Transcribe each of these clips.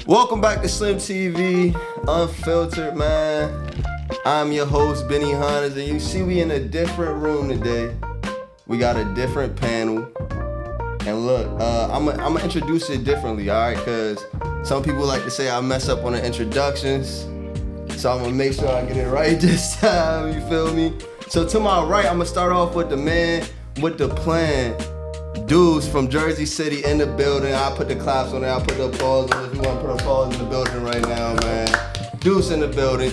Welcome back to Slmtv, Unfiltered, man. I'm your host, Benny Hunters, and you see we in a different room today. We got a different panel. And look, I'm gonna introduce it differently, all right? Because some people like to say I mess up on the introductions. So I'm gonna make sure I get it right this time, you feel me? So to my right, I'm gonna start off with the man with the plan. Dudes from Jersey City in the building. I'll put the claps on there, I'll put the applause on it. If you wanna put applause in the building right now, man. Deuce in the building.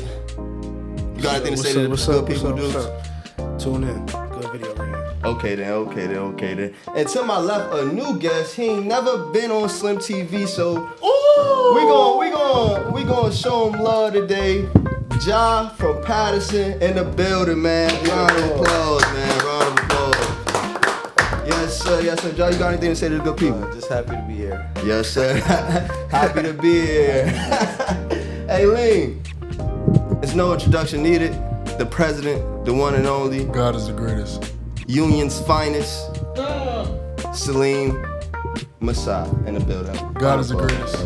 You got anything to say to the good people, Deuce? Tune in. Good video right here. Okay then. And to my left, a new guest. He ain't never been on Slmtv, so we gonna show him love today. Ja from Patterson in the building, man. Round of applause, man. Round of applause. Yes, sir. Ja, you got anything to say to the good people? Just happy to be here. Yes, sir. Happy to be here. Hey, Lean. There's no introduction needed. The president, the one and only. God is the greatest. Union's finest. Salim Masai in the building. God is the greatest.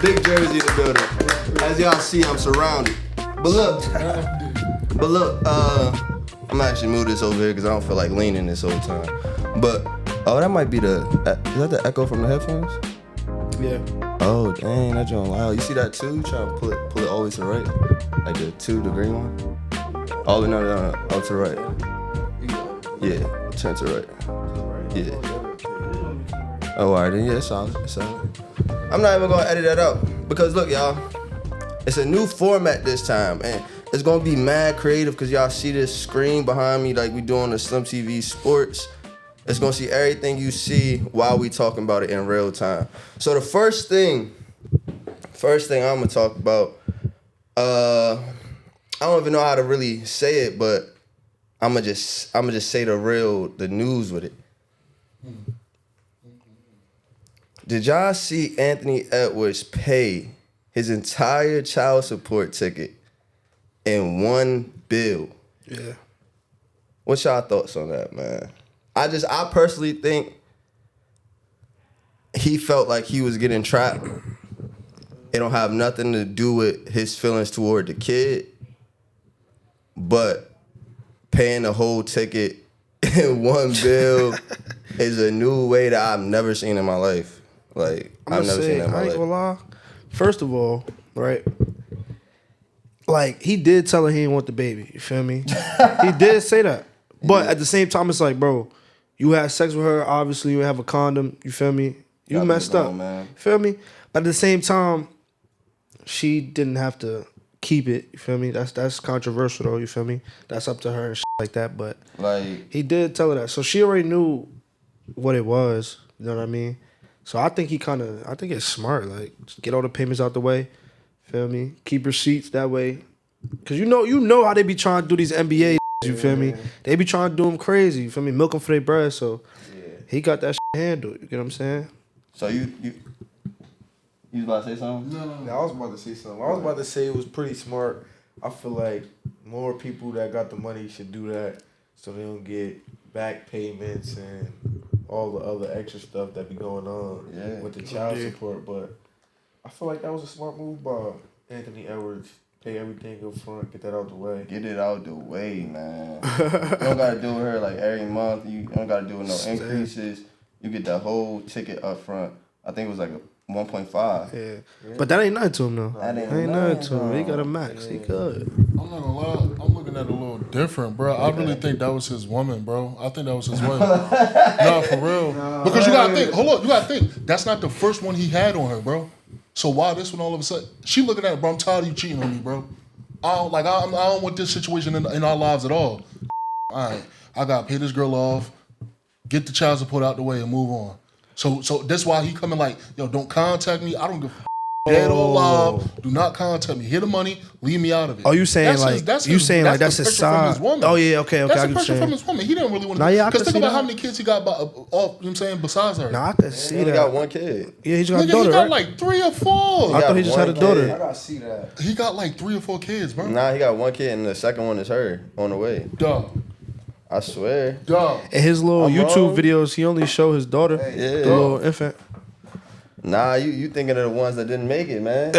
Big Jersey in the building. As y'all see, I'm surrounded. But look, I'm actually moving this over here because I don't feel like leaning this whole time. But, that might be is that the echo from the headphones? Yeah. Oh, dang, that joint loud. You see that too? You trying to pull it all the way to the right? Like the green one? Oh, no, to the right. Yeah, turn to the right. Yeah. Oh, all right, then, yeah, it's solid. I'm not even gonna edit that out because look, y'all, it's a new format this time, and it's gonna be mad creative because y'all see this screen behind me like we doing the Slmtv Sports. It's gonna see everything you see while we talking about it in real time. So the first thing I'm gonna talk about, I don't even know how to really say it, but I'm gonna just say the news with it. Did y'all see Anthony Edwards pay his entire child support ticket in one bill? Yeah. What's y'all thoughts on that, man? I personally think he felt like he was getting trapped. It don't have nothing to do with his feelings toward the kid, but paying the whole ticket in one bill is a new way that I've never seen in my life. Like, I've never seen that in my life. I ain't gonna lie. First of all, right? Like, he did tell her he didn't want the baby. You feel me? He did say that. But at the same time, it's like, bro, you had sex with her. Obviously, you have a condom. You feel me? You messed up. Man. You feel me? But at the same time, she didn't have to keep it. You feel me? That's controversial, though. You feel me? That's up to her and shit like that. But like, he did tell her that. So she already knew what it was. You know what I mean? So I think I think it's smart. Like, just get all the payments out the way. Feel me? Keep receipts that way. Cause you know how they be trying to do these NBA. You feel me? They be trying to do them crazy. You feel me? Milk them for their bread. So he got that handled. You get what I'm saying? So you was about to say something? No, I was about to say something. I was about to say it was pretty smart. I feel like more people that got the money should do that so they don't get back payments and all the other extra stuff that be going on with the child support. But I feel like that was a smart move by Anthony Edwards. Pay everything up front, get that out the way. Get it out the way, man. You don't gotta do with her like every month. You don't gotta do with no increases. You get that whole ticket up front. I think it was like a 1.5. Yeah. But that ain't nothing to him though. That ain't nothing to him. He got a max. He good. I'm not gonna lie, I'm looking at it a little different, bro. I really think that was his woman, bro. I think that was his wife. No, for real. Because you gotta think, hold on, you gotta think. That's not the first one he had on her, bro. So why this one all of a sudden? She looking at it, bro. I'm tired of you cheating on me, bro. I don't want this situation in our lives at all. All right, I gotta pay this girl off, get the child support out the way, and move on. So that's why he coming like, yo, don't contact me. I don't give a dead or alive. Do not contact me. Here the money, leave me out of it. Oh, you saying that's his side? Oh yeah, okay. That's I the pressure from his woman. He didn't really want to. Because think about how many kids he got. You know what I'm saying, besides her. Nah, I can see that. He got one kid. Yeah, he just got a daughter. He got right? like 3 or 4. I thought he just had a daughter. I gotta see that. He got like 3 or 4 kids, bro. Nah, he got one kid, and the second one is her on the way. Duh. I swear. Duh. In his little YouTube videos, he only show his daughter, the little infant. Nah, you thinking of the ones that didn't make it, man.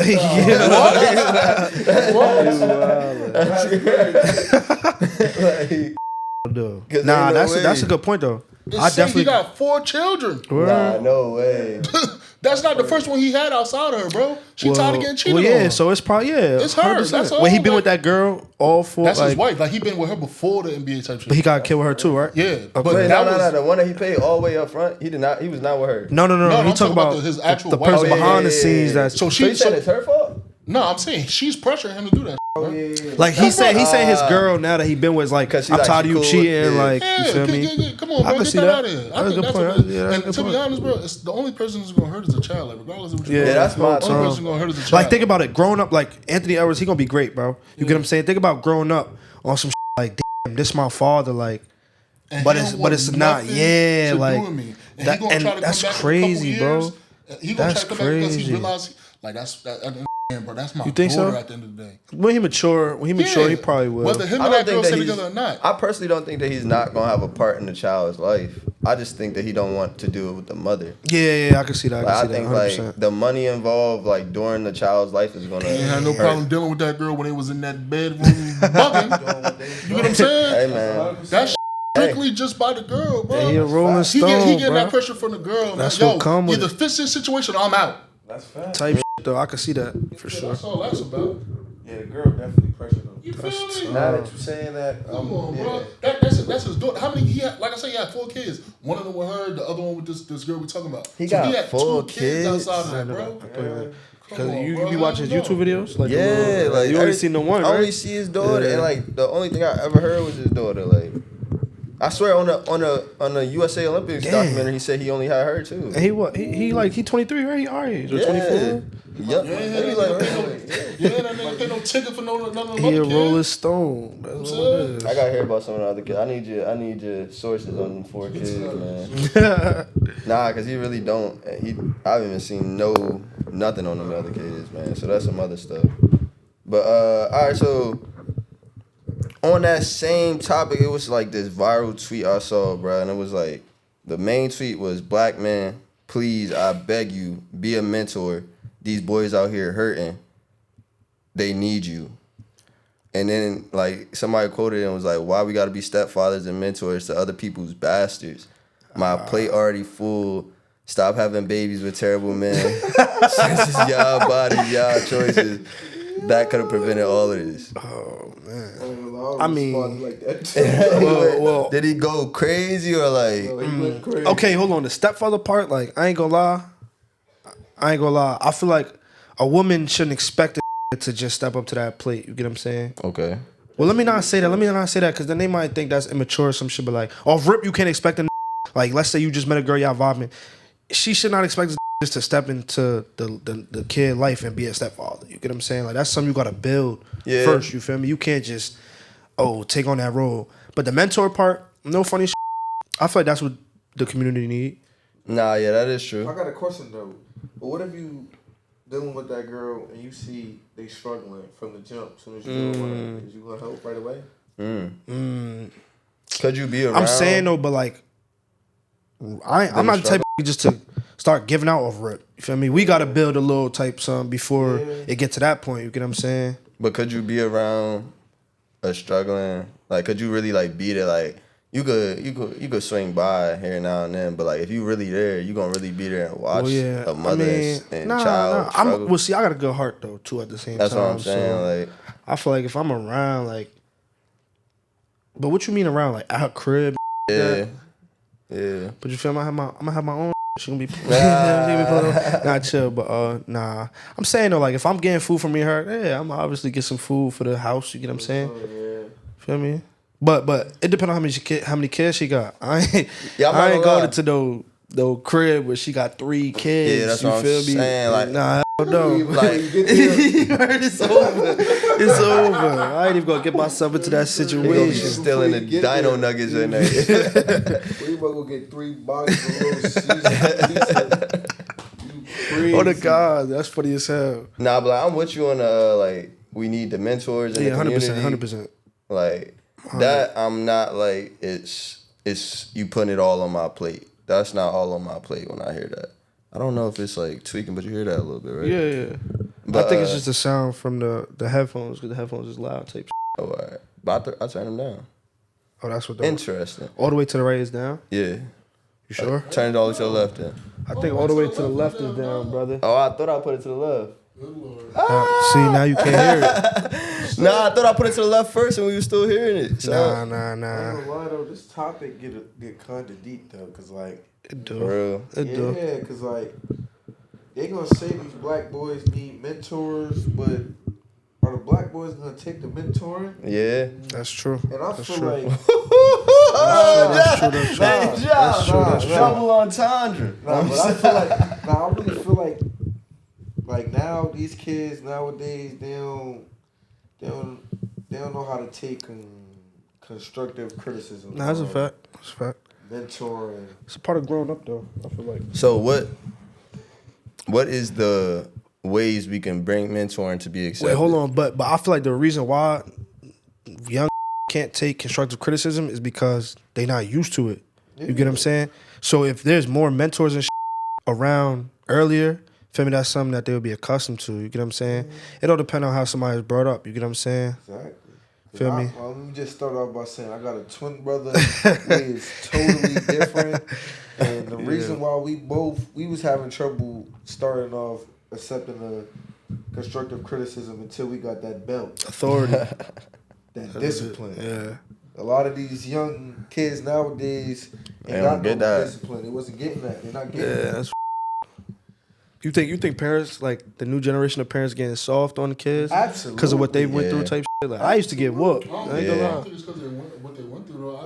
Nah, that's a good point though. I definitely he got 4 children. Nah, no way. That's not the first one he had outside of her, bro. She tired of getting cheated on. Yeah, so it's probably It's her. 100%. That's all. When he been with that girl, all 4. That's like, his wife. Like he been with her before the NBA type shit. But he got killed with her too, right? Yeah, Okay. but Wait, that no, was the one that he paid all the way up front. He was not with her. No. I'm He talking about his actual the wife. person Oh, yeah, behind the yeah, scenes. yeah. That's So So you she. said it's her fault? No, I'm saying she's pressuring him to do that. like he saying his girl now that he been with is like, 'Cause she I'm like, tired she of you cool. cheating. Yeah. Like Yeah, you feel me? come on, I bro. can Get see that that. out of here. I That's a think good that's point. what it is. Yeah, that's a And good to be point. honest, bro, it's the only person who's gonna hurt is a child. Like regardless of what you Yeah, do. that's my the only time. person gonna hurt is a child. Like think about it. Growing up, like Anthony Edwards, he gonna be great, bro. You get what I'm saying? Think about growing up on some like, damn, this my father, like. And But he it's don't but want it's not. nothing Yeah, to do like with me. And that, he gonna and try to that's come back crazy, in a bro. couple years. He gonna That's try to come back because he crazy. realized like that's bro. That's my You think daughter so? at the end of the day. When he mature, he probably will. Whether him I and don't that girl think that stay he's. together or not. I personally don't think that he's not gonna have a part in the child's life. I just think that he don't want to do it with the mother. Yeah, I can see that. Like, I I can see think that. 100%. like the money involved like during the child's life is gonna. He ain't had no hurt. problem dealing with that girl when they was in that bedroom bugging. You know what I'm saying? Hey man, That's strictly just by the girl, bro. Yeah, he a Rolling He Stone, getting bro. that pressure from the girl. That's Man. what come with either it. fix this situation or I'm out. That's fact. Type shit though. I can see that for sure. That's all that's about. Yeah, the girl definitely pressured him. You feel me? Now that you're saying that, Come on, yeah. bro. That's his daughter. How many? He had, like I said, he had 4 kids. One of them with her. The other one with this girl we talking about. He got had 4 2 kids? outside of that, bro. Because Come on, you bro. be watching his Let him YouTube videos, like yeah, like you only seen the one, I only right? see his daughter, Yeah. and like the only thing I ever heard was his daughter. Like, I swear on the USA Olympics Damn. documentary, he said he only had her too. And he what? He like he 23, right? He our age or 24. Yep. Yeah, He like, that nigga pay no ticket for none of them He a other Rolling kids. Stone. That's what it is. I gotta hear about some of the other kids. I need your sources on them 4 kids, man. Nah, cause he really don't. I haven't even seen nothing on them other kids, man. So that's some other stuff. But all right, so on that same topic, it was like this viral tweet I saw, bro, and it was like the main tweet was, "Black man, please, I beg you, be a mentor. These boys out here hurting. They need you." And then like somebody quoted it and was like, "Why we gotta be stepfathers and mentors to other people's bastards? My plate already full. Stop having babies with terrible men. Since it's y'all bodies, y'all choices. That could have prevented all of this." Oh man. I I mean- mean, like that. Well, Did he go crazy or like? He went crazy. okay, hold on. The stepfather part, like I ain't gonna lie. I feel like a woman shouldn't expect a to just step up to that plate. You get what I'm saying? Okay. Well, let me not say that. Because then they might think that's immature or some shit. But like, off rip, you can't expect a like. Let's say you just met a girl, y'all vibing. She should not expect just to step into the kid life and be a stepfather. You get what I'm saying? Like that's something you gotta build first. You feel me? You can't just take on that role. But the mentor part, no funny shit. I feel like that's what the community need. Nah, yeah, that is I true. got a question though. But what if you dealing with that girl and you see they struggling from the jump? As soon as you deal with her, is you gonna help right away? Could you be around? I'm saying though, but like, I'm not the type of just to start giving out of rip. You feel me? We gotta build a little type something before it get to that point. You get what I'm saying? But could you be around a struggling? Like, could you really like be there? Like, you could swing by here now and then, but like if you really there, you gonna really be there and watch a mother and child struggle. Well, see, I got a good heart though too. At the same That's time, what I'm saying. so Like, I feel like if I'm around, like, but what you mean around? Like at her crib? yeah. Yeah. But you feel me? I'm gonna have my own. She gonna be, she gonna be pulling, not chill, but nah. I'm saying though, like if I'm getting food from me and her, yeah, I'm obviously get some food for the house. You get what I'm saying? Yeah. Feel me? But it depends on how many kids she got. I ain't Yeah, I'm not I ain't gonna lie. going to no crib where she got 3 kids. Yeah, that's you what I'm feel me? saying, like- nah, hell no. Like, You heard it's over. It's over. I ain't even gonna get myself into that he gonna be situation. still in the Before you get dino there. nuggets in there. Well, you might go get 3 boxes of little seasoning. Oh the God, that's funny as hell. Nah, but like, I'm with you on like we need the mentors in Yeah, the 100%, community. 100%. Like that, I'm not like it's you putting it all on my plate. That's not all on my plate when I hear that. I don't know if it's like tweaking, but you hear that a little bit, right? Yeah. But, I think it's just the sound from the headphones because the headphones is loud type. Oh, all right. But I turn them down. Oh, that's what. Interesting. All the way to the right is down. Yeah. You sure? Turn it all the way to the left then. I think all the way to the left is down, brother. Oh, I thought I put it to the left. Good Lord. See, now you can't hear it. Nah, I thought I put it to the left first and we were still hearing it. So. Nah. I'm gonna lie though, this topic get kind of deep though, cause like It do. For real. It do. yeah, cause like they gonna say these black boys need mentors, but are the black boys gonna take the mentoring? Yeah. That's true. And I That's feel true. like That's true. That's true. That's true, that's true. Double entendre. nah, but I feel like I really feel like now these kids nowadays they don't know how to take constructive criticism. Nah, that's a fact. That's a fact. Mentoring. It's a part of growing up, though. I feel like. So what is the ways we can bring mentoring to be accepted? Wait, hold on. But I feel like the reason why young can't take constructive criticism is because they not used to it. You get what I'm saying? So if there's more mentors and around earlier, feel me, that's something that they would be accustomed to. You get what I'm saying? It all depends on how somebody's brought up. You get what I'm saying? Exactly. Feel me? Well, let me just start off by saying I got a twin brother who is totally different. And the reason why we was having trouble starting off accepting the constructive criticism until we got that belt, Authority. that discipline. Yeah. A lot of these young kids nowadays They ain't don't got no get that. discipline. They wasn't getting that. They're not getting Yeah, that. that's. You think parents, like the new generation of parents, getting soft on the kids Absolutely. because of what they went through? Yeah. Type shit. Like I used to get whooped. I don't I ain't think, gonna I lie. don't think it's because what they went through though.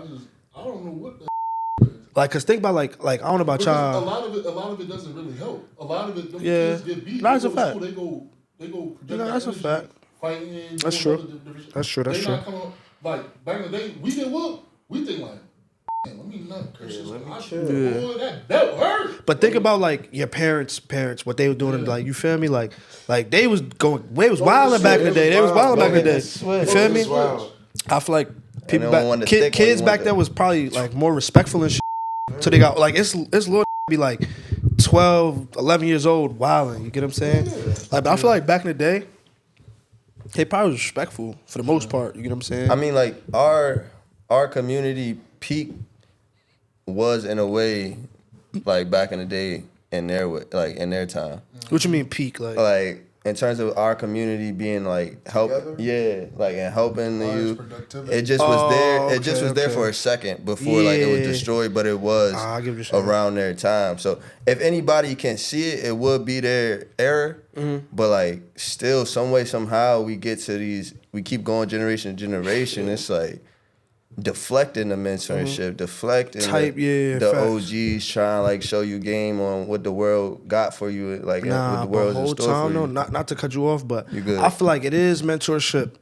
I don't know what the Like, cause think about like I don't know about because y'all. a lot of it doesn't really help. A lot of it, them Yeah. kids get beat. That's They a go to fact. school, They go project No, that that's a energy, fact. Fighting. That's doing true. other different- That's true. That's they true. not coming like back in the day. We get whooped. We think like, man, let me not curse this. let me I chill. Yeah. Boy, that belt hurt. But think about like your parents, what they were doing, and like you feel me, like they was wilding back in the day. They was wilding back in the day. You feel me? Wow. I feel like people don't want to stick when kids you back want then to. was probably like more respectful and shit. So they got like it's little be like 12, 11 years old wilding. You get what I'm saying? Like, but I feel like back in the day, they probably was respectful for the most part. You get what I'm saying? I mean, like our community peak was in a way like back in the day in their way, like in their time. What you mean peak? Like in terms of our community being like help, Together? yeah, like and helping the Large youth. productivity. It just was there. It just okay, was there okay. for a second before like it was Yeah. destroyed, but it was I get what you're saying. around their time. So if anybody can see it, it would be their era. Mm-hmm. But like still, some way somehow we get to these. We keep going generation to generation. It's like deflecting the mentorship, deflecting Type, yeah, the facts. OGs trying to like show you game on what the world got for you, like what Nah, the but world's in whole store time, for no, you. not to cut you off, but You good. I feel like it is mentorship,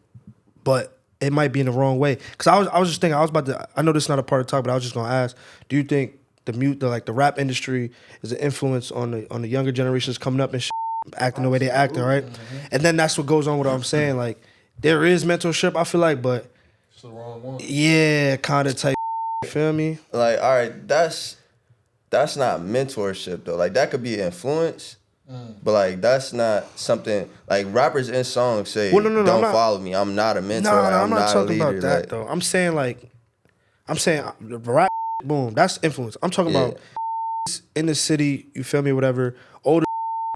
but it might be in the wrong way. Cause I was just thinking, I know this is not a part of the talk, but I was just gonna ask, do you think the rap industry is an influence on the younger generations coming up and acting the way they acting, right? And then that's what goes on with what I'm saying. Like there is mentorship, I feel like, but It's the wrong one. yeah, kind of type. You feel me? Like, all right, that's not mentorship though. Like that could be influence, but like that's not something like rappers in songs say. Well, no, I'm don't not- follow me. I'm not a mentor. No, I'm I'm not talking a leader. about that like, though. I'm saying the rap, boom, that's influence. I'm talking Yeah. about in the city, you feel me, whatever, older,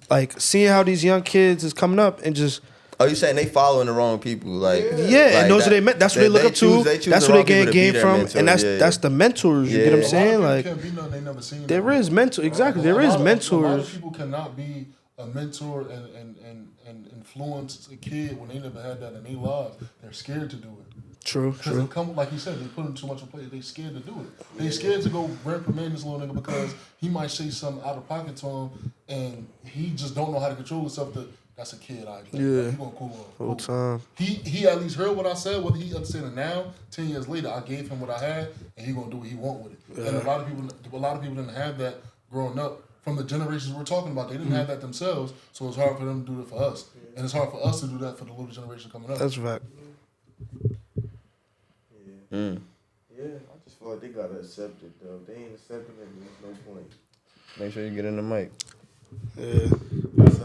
like seeing how these young kids is coming up and just, Oh, you saying they following the wrong people? Like yeah, and those are that's what they look up to. That's the where wrong they people to get be game their from, mentor. and Yeah. that's the mentors. You get what I'm Yeah. saying? A lot of Like people can't be nothing they never seen. there is mentor, exactly. There is A lot mentors. of people cannot be a mentor and influence a kid when they never had that in their lives. They're scared to do it. True, Because true. they come, like you said, they put in too much on plate. They scared to do it. They scared to go reprimand this little nigga because he might say something out of pocket to him, and he just don't know how to control himself. That's a kid, I think. Yeah. He gonna cool off. Whole time. He at least heard what I said. Whether he understand it now, 10 years later, I gave him what I had, and he gonna do what he want with it. And a lot of people didn't have that growing up. From the generations we're talking about, they didn't have that themselves, so it's hard for them to do it for us, and it's hard for us to do that for the little generation coming up. That's a fact. Yeah, I just feel like they gotta accept it though. If they ain't accepting it, there's no point. Make sure you get in the mic. Yeah.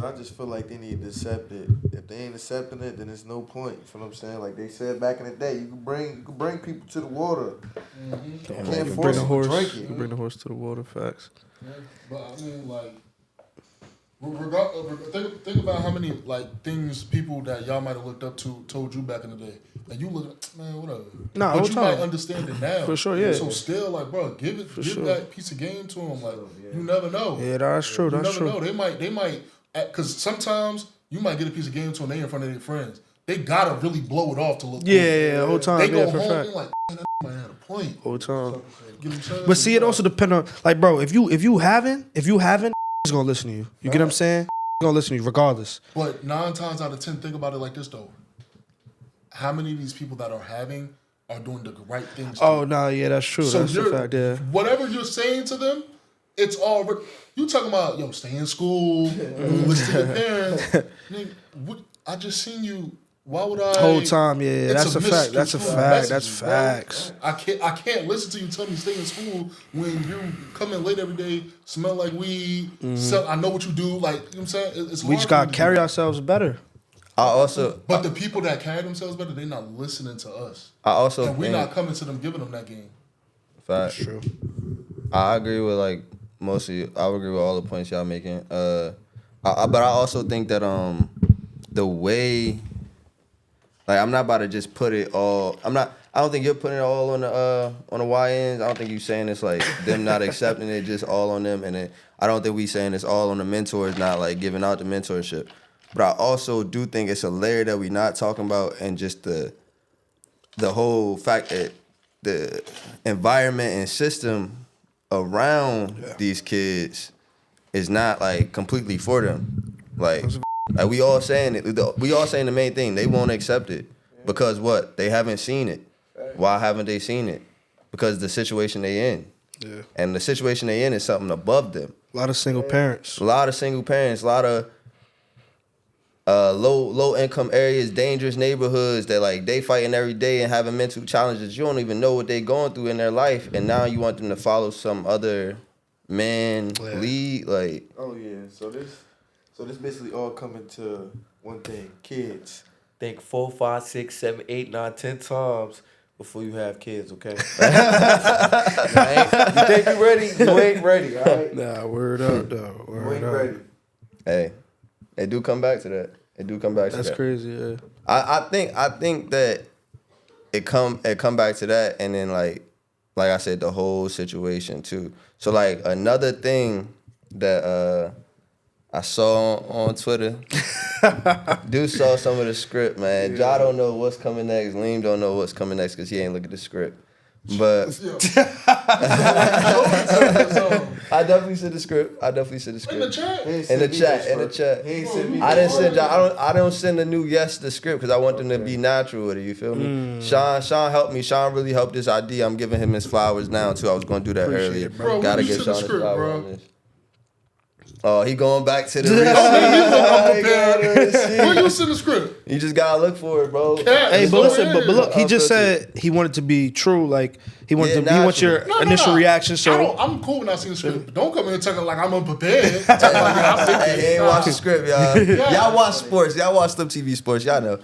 I just feel like they need to accept it. If they ain't accepting it, then there's no point. You feel what I'm saying? Like they said back in the day, you can bring people to the water. Mm-hmm. You can't force them to drink it. You bring the horse to the water. Facts. Yeah, but I mean, like, think about how many like things people that y'all might have looked up to told you back in the day, and you look, man, whatever. Nah, but whole you time. might understand it now. For sure, yeah. So still, like, bro, give that piece of game to them. Like, you never know. Yeah, that's true. You That's never true. know. They might, because sometimes you might get a piece of game to them. They in front of their friends. They gotta really blow it off to look. Yeah, the whole time. They go yeah, for home fact. and like, man, that might have a point. Whole time. Give them chance. But see, it also depends on, like, bro, if you haven't, he's gonna listen to you. You get what I'm saying? He's gonna listen to you regardless. But 9 times out of 10, think about it like this though. How many of these people that are having are doing the right things? Oh, no, yeah, that's true. So That's a fact, yeah. whatever you're saying to them, it's all you talking about. Yo, stay in school, listen to your parents. Nigga, I just seen you. Why would I? Whole time, yeah. It's That's a fact. That's a misconstrued fact. That's messages, bro. facts. I can't listen to you tell me stay in school when you come in late every day, smell like weed. I know what you do. Like, you know what I'm saying? It's We hard just for me gotta to carry do. ourselves better. But the people that carry themselves better, they're not listening to us. I also And we're think, not coming to them, giving them that game. fact, True. I agree with like mostly. I would agree with all the points y'all making. But I also think that the way, like, I'm not about to just put it all. I don't think you're putting it all on the YNs. I don't think you saying it's like them not accepting it, just all on them. And then I don't think we saying it's all on the mentors, not like giving out the mentorship. But I also do think it's a layer that we're not talking about, and just the whole fact that the environment and system around these kids is not like completely for them. Like we all saying it. We all saying the main thing. They won't accept it because what? They haven't seen it. Why haven't they seen it? Because the situation they in. Yeah. And the situation they in is something above them. A lot of single parents. A lot of single parents, a lot of low income areas, dangerous neighborhoods that like they fighting every day and having mental challenges. You don't even know what they going through in their life, and now you want them to follow some other man lead. Like, Oh yeah. So this basically all coming to one thing. Kids. Think 4, 5, 6, 7, 8, 9, 10 times before you have kids, okay? You think you ready? You ain't ready, all right? Nah, word up, though. You Word ain't up. ready. hey, they do come back to that. They do come back to that. That's crazy, yeah. I think that it come back to that, and then like I said, the whole situation too. So like another thing that I saw on Twitter, dude saw some of the script, man. Ja don't know what's coming next. Liam don't know what's coming next because he ain't look at the script. But I definitely said the script. In the chat. In the chat. He ain't send me. I didn't send y'all. I don't send the new yes the script because I want them to be natural with it. You feel me? Sean helped me. Sean really helped this idea. I'm giving him his flowers now too. I was going to do that Appreciate earlier. it, bro. Gotta You give sent the Sean his script, flowers bro. on this. Oh, he going back to the Where you send the script? You just gotta look for it, bro. Hey, It's but over listen, here. but look, he just Unfiltered. said he wanted to be true. Like he wanted Yeah, he wants your natural. initial reaction. So I'm cool when I see the script. But don't come in talking like I'm unprepared. Talking like I'm thinking. Hey, he ain't watch the script, y'all. Y'all watch sports. Y'all watch Slmtv sports. Y'all know.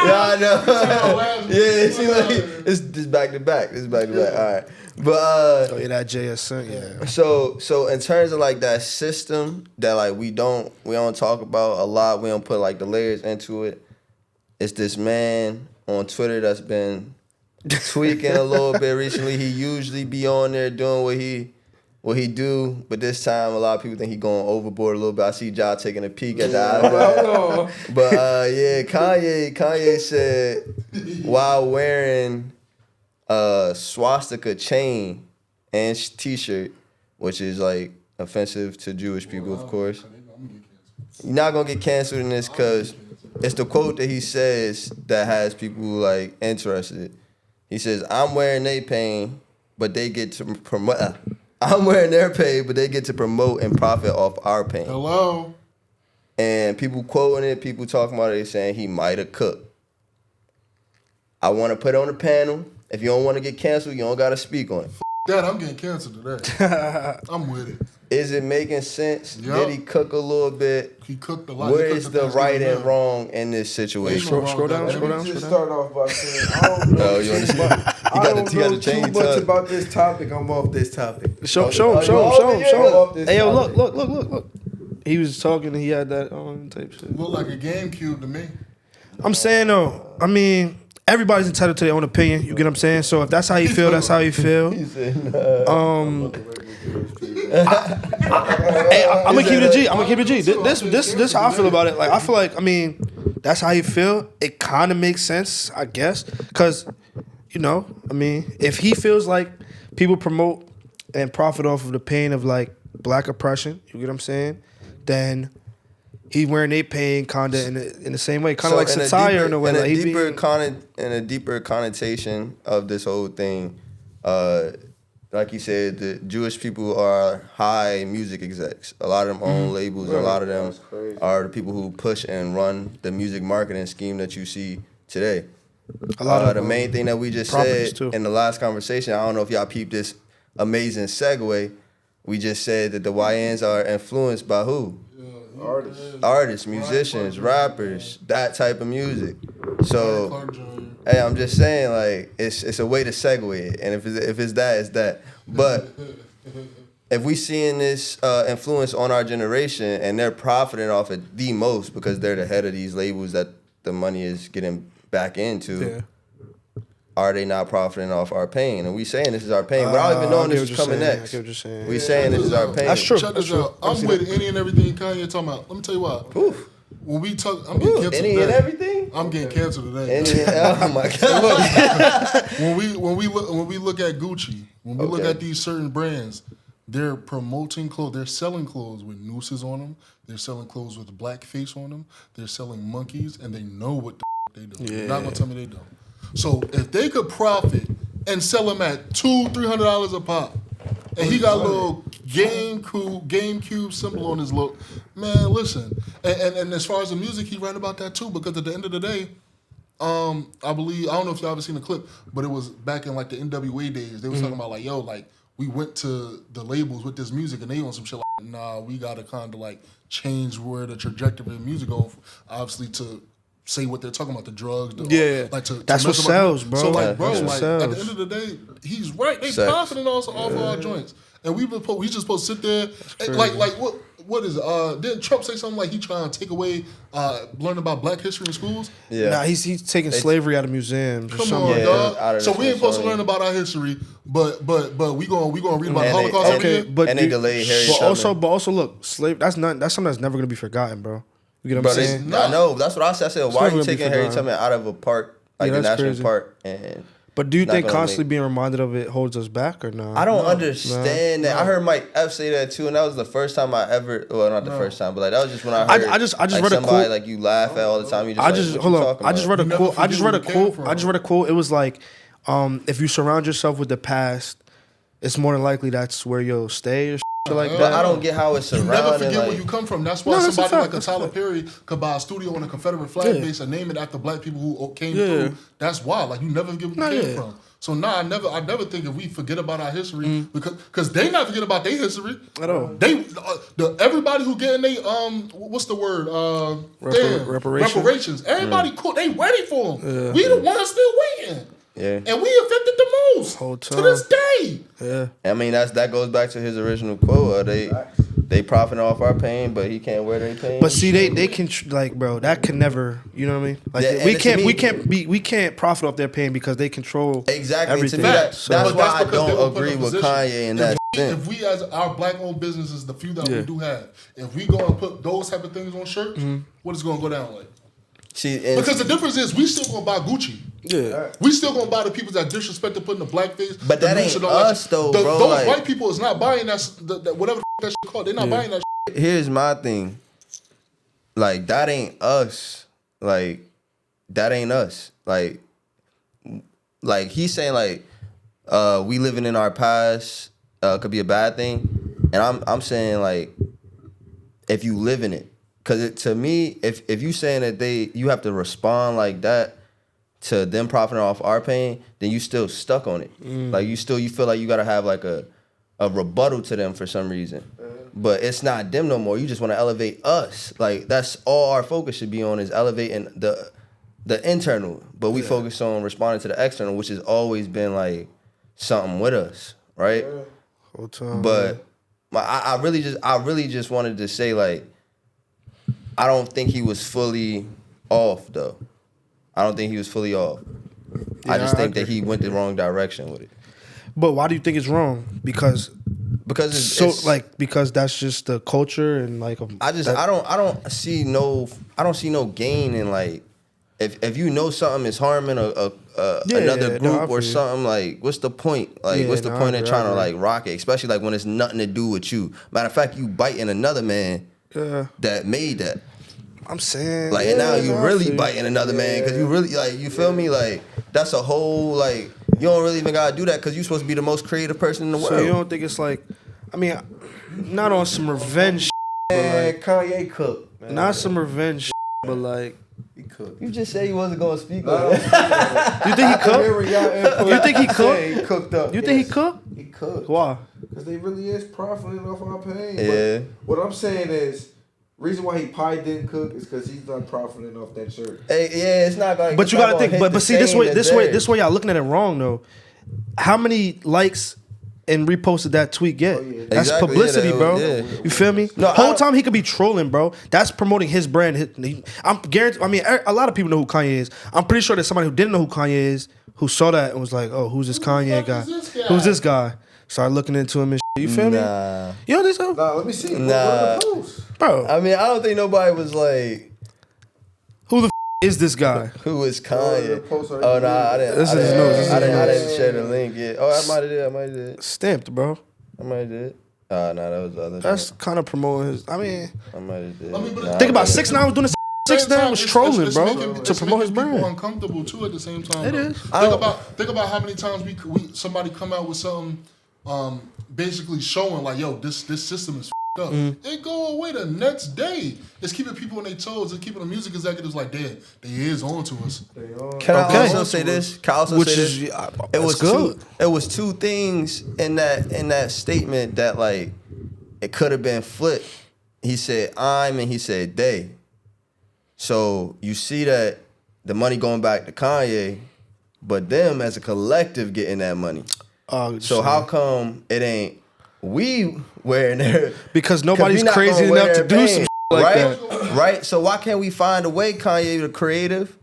Y'all know. Yeah, see, like, it's just back to back. It's back to back. All right, but oh yeah, that JSN, yeah. So in terms of like that system that like we don't talk about a lot. We don't put like the layers into it. It's this man on Twitter that's been tweaking a little bit recently. He usually be on there doing what he do, but this time a lot of people think he going overboard a little bit. I see Ja taking a peek at that. But yeah, Kanye said while wearing a swastika chain and t-shirt, which is like offensive to Jewish people, of course. You're not gonna get canceled in this because it's the quote that he says that has people like interested. He says, "I'm wearing their pain, but they get to promote. I'm wearing their pain, but they get to promote and profit off our pain." Hello. And people quoting it, people talking about it, they saying he might have cooked. I want to put it on the panel. If you don't want to get canceled, you don't got to speak on it. Dad, I'm getting canceled today. I'm with it. Is it making sense? Yup. Did he cook a little bit? He cooked a lot. Where He is cooked the right Thanksgiving and meal. wrong in this situation? Scroll down, Let scroll me down, just scroll down. start off by saying I don't know Oh, you too understand? much. You I got don't the- you got know to change too the much tone. about this topic. I'm off this topic. Show him. Yeah. Hey, yo, look. He was talking and he had that on type shit. Looked like a GameCube to me. I'm saying though, I mean, everybody's entitled to their own opinion. You get what I'm saying? So if that's how you feel, that's how you feel. He said, Hey, I'm gonna keep it a G. I'm gonna keep it a G. This how I feel about it. Like I feel like, I mean, that's how you feel. It kind of makes sense, I guess, because you know, I mean, if he feels like people promote and profit off of the pain of like black oppression, you get what I'm saying? Then he wearing their pain kinda in the same way, kind of like satire in a way. In Like a he deeper be, in a deeper connotation of this whole thing, like you said, the Jewish people are high music execs. A lot of them own labels. A lot of them are the people who push and run the music marketing scheme that you see today. a lot of The main thing that we just properties, said too. in the last conversation, I don't know if y'all peeped this amazing segue. We just said that the YNs are influenced by who? Artists, musicians, rappers, that type of music. So, Clark Jr. hey, I'm just saying, like, it's a way to segue it, and if it's that, it's that. But if we seeing this influence on our generation, and they're profiting off it the most because they're the head of these labels that the money is getting back into. Yeah. Are they not profiting off our pain? And we saying this is our pain, without even knowing this is coming next. I get what you're saying. We saying this is our pain. That's true. Check this out. I'm with any and everything Kanye talking about. Let me tell you what. Oof. When we talk, I'm getting canceled Any today. and everything? I'm getting canceled today. Oh my God. when we look at Gucci, when we look Okay. at these certain brands, they're promoting clothes. They're selling clothes with nooses on them. They're selling clothes with blackface on them. They're selling monkeys, and they know what the they do. You're not gonna tell me they don't. So if they could profit and sell them at $200-$300 a pop, and he got a little GameCube symbol on his look, man, listen. And as far as the music, he ran about that too, because at the end of the day, I believe, I don't know if y'all ever seen the clip, but it was back in like the NWA days. They was talking about like, yo, like we went to the labels with this music and they on some shit like, nah, we gotta kind of like change where the trajectory of the music going, obviously to say what they're talking about, the drugs, like That's what sells, bro. So like, Yeah, bro, that's what like sells. at the end of the day, he's right. They Sex. profiting also off of our joints, and we just supposed to sit there and, like what is it? Didn't Trump say something like he trying to take away learning about Black history in schools? Yeah. Nah, he's taking slavery out of museums or Come something. on, Yeah, dog. out of So the we ain't supposed to Smithsonian. learn about our history, but we gonna read about the And they- Holocaust every Okay, year. but And they delayed Harry but also look, that's something that's never gonna be forgotten, bro. You get what But I'm saying? I know, that's what I said. I said, why are never you gonna be taking Harry forgotten. Tubman out of a park, like Yeah, the that's national crazy. park? And But do you not think gonna constantly make- being reminded of it holds us back or not? I don't understand that. I heard Mike F say that too, and that was the first time I ever. Well, not the first time, but like that was just when I heard. I just like, read a somebody quote. like you laugh at all the time. You just I like, just what hold you on. talking I just read a You never quote. I just forget read a where it came quote. from. I just read a quote. It was like, if you surround yourself with the past, it's more than likely that's where you'll stay or shit like But that. I don't get how it's You surrounded. never forget like, where you come from. That's why No, that's a somebody fact. like a That's a Tyler fact. Perry could buy a studio on a Confederate flag Yeah. base and name it after Black people who came Yeah. through. That's why. Like you never forget where you came yeah. from. So I never think if we forget about our history because they not forget about their history At all. They everybody who getting they what's the word reparations. Everybody cool. They ready for them. We the ones still waiting. Yeah. And we affected the most Whole to time. this day. Yeah. I mean, that goes back to his original quote. They profiting off our pain, but he can't wear their pain. But see, they can like, bro. That can never. You know what I mean? Like Yeah, and we can't profit off their pain because they control exactly. everything. To me, So- that's But why that's I because they were don't put in agree a with position. Kanye in that sense. If we as our Black-owned businesses, the few that we do have, if we go and put those type of things on shirts, what is going to go down like? See, and Because the difference is we still going to buy Gucci. Yeah. We still going to buy the people that disrespect to putting the blackface. But the that noose ain't and all that us, shit. though, bro, Those like- white people is not buying that whatever that shit called. They're not buying that shit. here's my thing. Like, that ain't us. Like, that ain't us. Like he's saying like we living in our past could be a bad thing. And I'm saying like if you live in it. Cause to me, if you saying that you have to respond like that to them profiting off our pain, then you still stuck on it. Like you feel like you gotta have like a a rebuttal to them for some reason. But it's not them no more. You just want to elevate us. Like, that's all our focus should be on, is elevating the internal. But we focus on responding to the external, which has always been like something with us, right? Whole time. But I really just wanted to say, like, I don't think he was fully off though. I don't think he was fully off. I just think that he went the wrong direction with it. But why do you think it's wrong? Because because that's just the culture and like I don't see no gain in, like, if you know something is harming another group or something, like, what's the point? Like, what's the point of trying to like rock it, especially like when it's nothing to do with you. Matter of fact, you biting another man that made that. I'm saying, like, and now you really biting another man because you really, like, you feel me? Like, that's a whole, like, you don't really even gotta do that because you're supposed to be the most creative person in the world. So you don't think it's like, I mean, not on some revenge, but like, Kanye cooked, man. Not some revenge, but like, he cooked. You just said he wasn't gonna speak on it. You think he cooked? You think he cooked? He cooked up. You think he cooked? He cooked. Why? Because they really is profiting off our pain. Yeah. But what I'm saying is, reason why he probably didn't cook is because he's not profiting off that shirt. Hey, yeah, it's not gonna. But you gotta think. But see, this way, y'all looking at it wrong though. How many likes and reposted that tweet get? That's Exactly, publicity, bro. You feel me? No, whole time he could be trolling, bro. That's promoting his brand. I'm guaranteed. I mean, a lot of people know who Kanye is. I'm pretty sure there's somebody who didn't know who Kanye is who saw that and was like, "Oh, who's this Kanye guy? Who's this guy?" Started looking into him and shit. You feel me? You know this? Nah, let me see. Nah. What the post? Bro, I mean, I don't think nobody was like, who the is this guy? who is Kanye? Oh, nah, I didn't. This is I news. didn't share the link yet. Oh, I might have did. Stamped, bro. I might have did. Nah, that was the other. That's kind of promoting his. I mean, I might have did. think about 6ix9ine was doing the 6ix9ine was trolling, bro, It's to promote his making people brand. uncomfortable too at the same time. It though. is. Think about how many times somebody come out with something, basically showing like, yo, this system is up. They go away the next day. It's keeping people on their toes. It's keeping the music executives like, they is on to us. Can I also say this? Can I also Which say is this? it was good. It was two things in that statement that, like, it could have been flipped. He said I'm and he said they. So you see that the money going back to Kanye, but them as a collective getting that money. So how come it ain't we wearing there? Because nobody's crazy enough to do some shit like right? that. Right? So why can't we find a way, Kanye, the creative,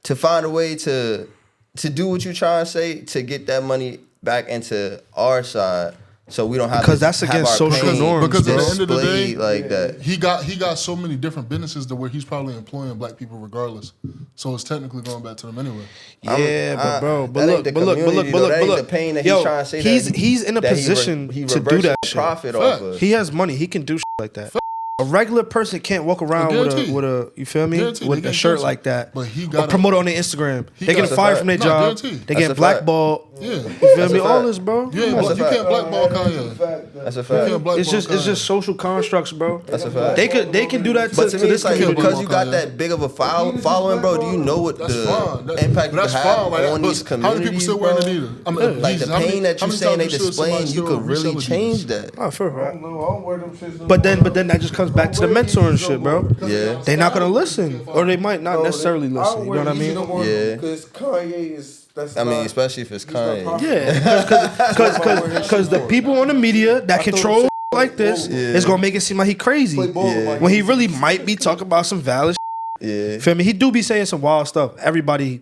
to find a way to do what you trying to say, to get that money back into our side, so we don't have Because to that's have against our social pain norms, Because at the end of the displayed day, like that. he got so many different businesses to where he's probably employing black people regardless. So it's technically going back to them anyway. Yeah, but bro, that but ain't look, the but look, community, though. That ain't the pain that he's trying to say. He's in a position he to do reversing that shit. profit off of. He has money. He can do shit like that. A regular person can't walk around with a you feel me, Guaranteed. with They a get shirt guaranteed. like that, But he or got promote it on their Instagram. They getting That's a fired fact. from their No, job. guaranteed. They That's a getting fact. blackballed. Yeah. You feel That's me? a All fact. this, bro. You Come on. can't blackball Kanye. That's a You fact. can't blackball It's Kanye. just social constructs, bro. That's a fact. They can do that But to to me, this it's like, yo, community. because you got that big of a following, bro, do you know what That's the fine. impact you That's have fine. Like, on these how many people communities, still bro? wearing Adidas? I mean, Like, Jesus, the how many- pain that how you many saying they times you still displaying, somebody you still could really resell change Adidas? that. Oh, for I right. don't know. I don't wear them shits no But more. then that just comes back to the mentoring shit, bro. Yeah. They not gonna listen, or they might not necessarily I listen. don't You wear know what I Yeezy mean? no more Yeah. Because Kanye is. That's I mean, not- especially if it's he's not Kanye. popular. Yeah, because the people on the media that control like this is gonna make it seem like he crazy Play ball Yeah. like when he really might be talking about some valid. Yeah. Feel me? He do be saying some wild stuff. Everybody,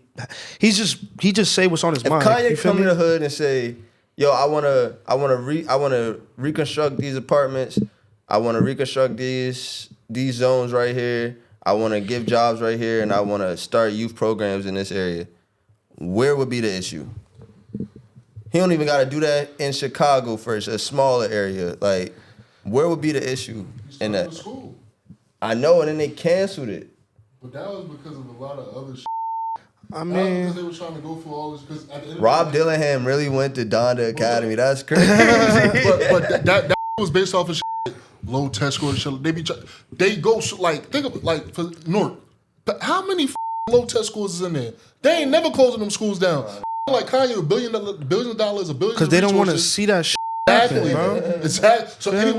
he just say what's on his If mind. Kanye You feel come me? to the hood and say, "Yo, I wanna reconstruct these apartments. I wanna reconstruct these zones right here. I wanna give jobs right here, and I wanna start youth programs in this area." Where would be the issue? He don't even got to do that in Chicago first, a smaller area. Like, where would be the issue in that? School. I know, and then they canceled it. But that was because of a lot of other shit. I Because mean, they were trying to go for all this. Because at the end Rob of the day, Dillingham really went to Donda Academy. That's crazy. but that was based off of shit, low test score and shit. They go like think of like for Newark. But how many low test schools is in there? They ain't never closing them schools down. Like Kanye, $1 billion, $1 billion, $1 billion. because they don't want to see that shit Bad Exactly, bro. Exactly. So any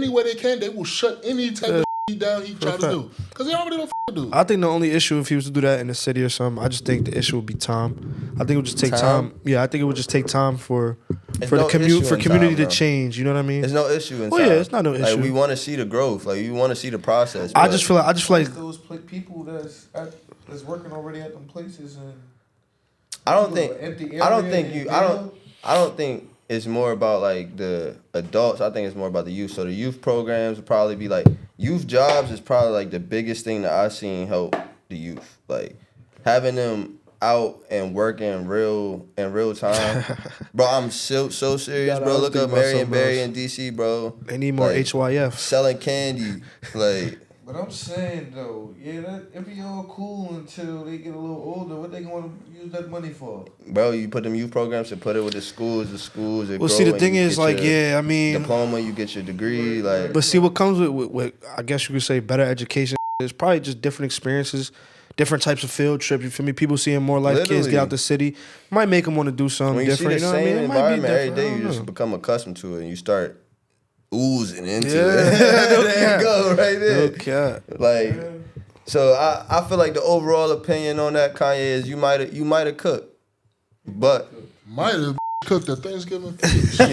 way they can, they will shut any type of down he try to do. Because they already don't do. I think the only issue if he was to do that in the city or something, I just think the issue would be time. I think it would just take time. Yeah, I think it would just take time for the community to change. You know what I mean? There's no issue in time. Yeah, it's not no issue. Like we want to see the growth. Like you want to see the process. I just feel like those people that's working already at them places and. I don't think it's more about like the adults. I think it's more about the youth. So the youth programs would probably be like youth jobs is probably like the biggest thing that I've seen help the youth. Like having them out and working in real time. Bro, I'm so serious, bro. Look up Marion Barry in DC, bro. They need more HYF. Selling candy. Like but I'm saying though, it'd be all cool until they get a little older. What they gonna use that money for? Bro, you put them youth programs and put it with the schools. Well, see, the thing is, like, I mean, diploma, you get your degree, like. But see, what comes with I guess you could say better education is probably just different experiences, different types of field trips. You feel me? People seeing more life kids get out the city might make them want to do something different. You see the same environment every day, you just become accustomed to it, and you start oozing into it. There you go, right there. Okay. Like, so I feel like the overall opinion on that, Kanye, is you might have cooked, but might have cooked at Thanksgiving feast. You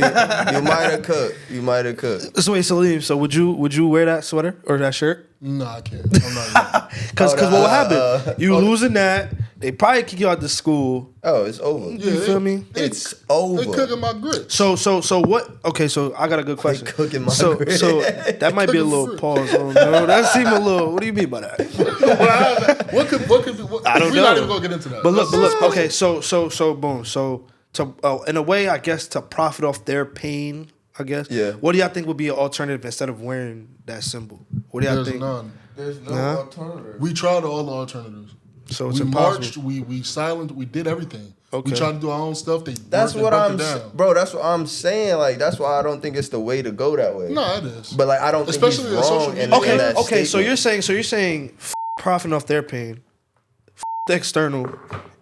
might have cooked. So wait, Salim, so would you wear that sweater or that shirt? No, I can't. I'm not. Because what will happen? You losing that. They probably kick you out the school. Oh, it's over. Yeah, you feel me? It's over. They cooking my grits. So what? Okay, so I got a good question. They cooking my grits. So that might be a little pause. That seemed a little. What do you mean by that? What could be? I don't know. We're not even gonna get into that. But look. Okay, so boom. So to in a way, I guess to profit off their pain. I guess. Yeah. What do y'all think would be an alternative instead of wearing that symbol? What do y'all think? There's no alternative. We tried all the alternatives. So it's impossible. Marched, we silent, we did everything. Okay. We tried to do our own stuff. That's what I'm saying. Like that's why I don't think it's the way to go that way. No, it is. But like I don't think he's wrong in that okay. So statement. you're saying profiting off their pain, the external,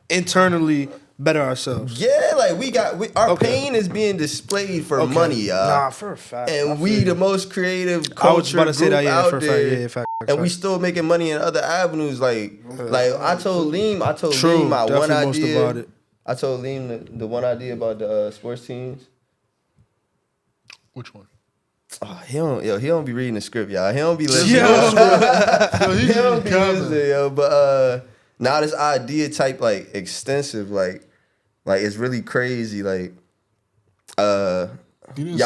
internally better ourselves. Yeah, like our pain is being displayed for money, y'all. Nah, for a fact. And we the most creative culture group out there. And we still making money in other avenues. Like I told Liam my one idea. I told Liam the one idea about the sports teams. Which one? Oh, he don't be reading the script, y'all. He don't be listening. He don't be listening, yo. But now this idea type like extensive, like it's really crazy. Like y'all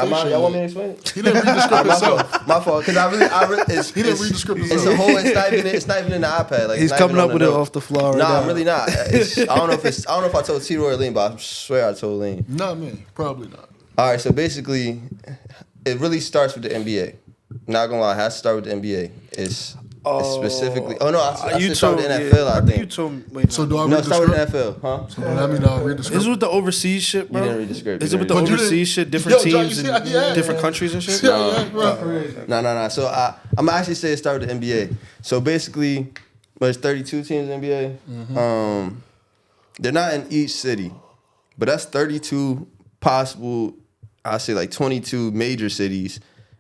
want me to explain it? He didn't read the script himself. My fault, because I really he didn't read the script himself. It's a whole. It's not even in the iPad. Like he's coming up with it off the floor. Nah, I'm really not. I don't know if I told Tito or Lean, but I swear I told Lean. Not me. Probably not. All right, so basically, it really starts with the NBA. Not gonna lie, it has to start with the NBA. It's specifically. Oh no, I start with the NFL. I think. You told me. Wait, so do I read the start script? with the NFL, huh? So that mean I read the script? Is it with the overseas shit, bro? You didn't read the script. Is it with the overseas shit? Different teams and different countries and shit? No. So I'm actually saying start with the NBA. So basically, there's 32 teams in the NBA. Mm-hmm. They're not in each city, but that's 32 possible. I say like 22 major cities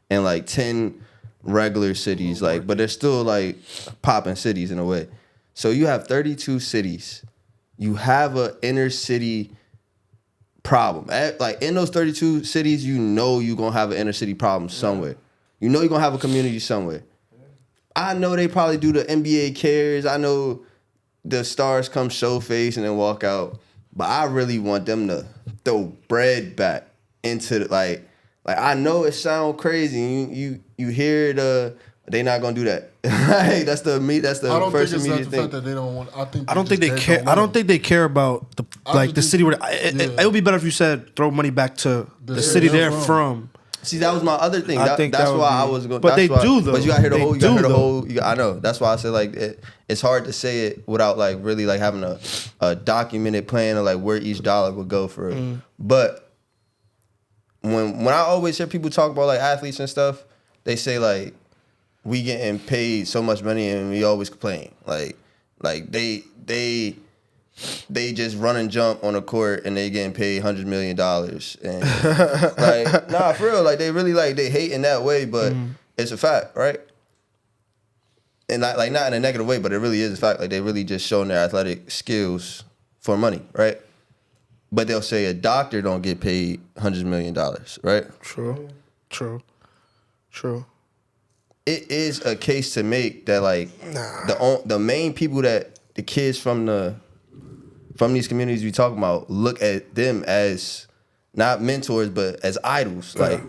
and like 10 regular cities, like, but they're still like popping cities in a way. So you have 32 cities. You have an inner city problem. Like in those 32 cities, you know you're gonna have an inner city problem somewhere. You know you're gonna have a community somewhere. I know they probably do the NBA cares. I know the stars come show face and then walk out. But I really want them to throw bread back into the, like I know it sound crazy. You hear they not gonna do that. That's the first immediate thing. Fact that they don't want. I don't think they care. I don't think they care about the city where. It would be better if you said throw money back to the city they're from. See, that was my other thing. That's why I was going. But they do though. But you got to hear the whole. You got to hear the whole. I know. That's why I said like it's hard to say it without like really like having a documented plan of like where each dollar would go for it. But when I always hear people talk about like athletes and stuff, they say like we getting paid so much money and we always complain. Like they they just run and jump on a court and they getting paid $100 million. And like, nah, for real, like they really like they hate in that way, but it's a fact, right? And not in a negative way, but it really is a fact. Like they really just showing their athletic skills for money, right? But they'll say a doctor don't get paid $100 million, right? True. It is a case to make that like the main people that the kids from these communities we talking about look at them as not mentors but as idols. Like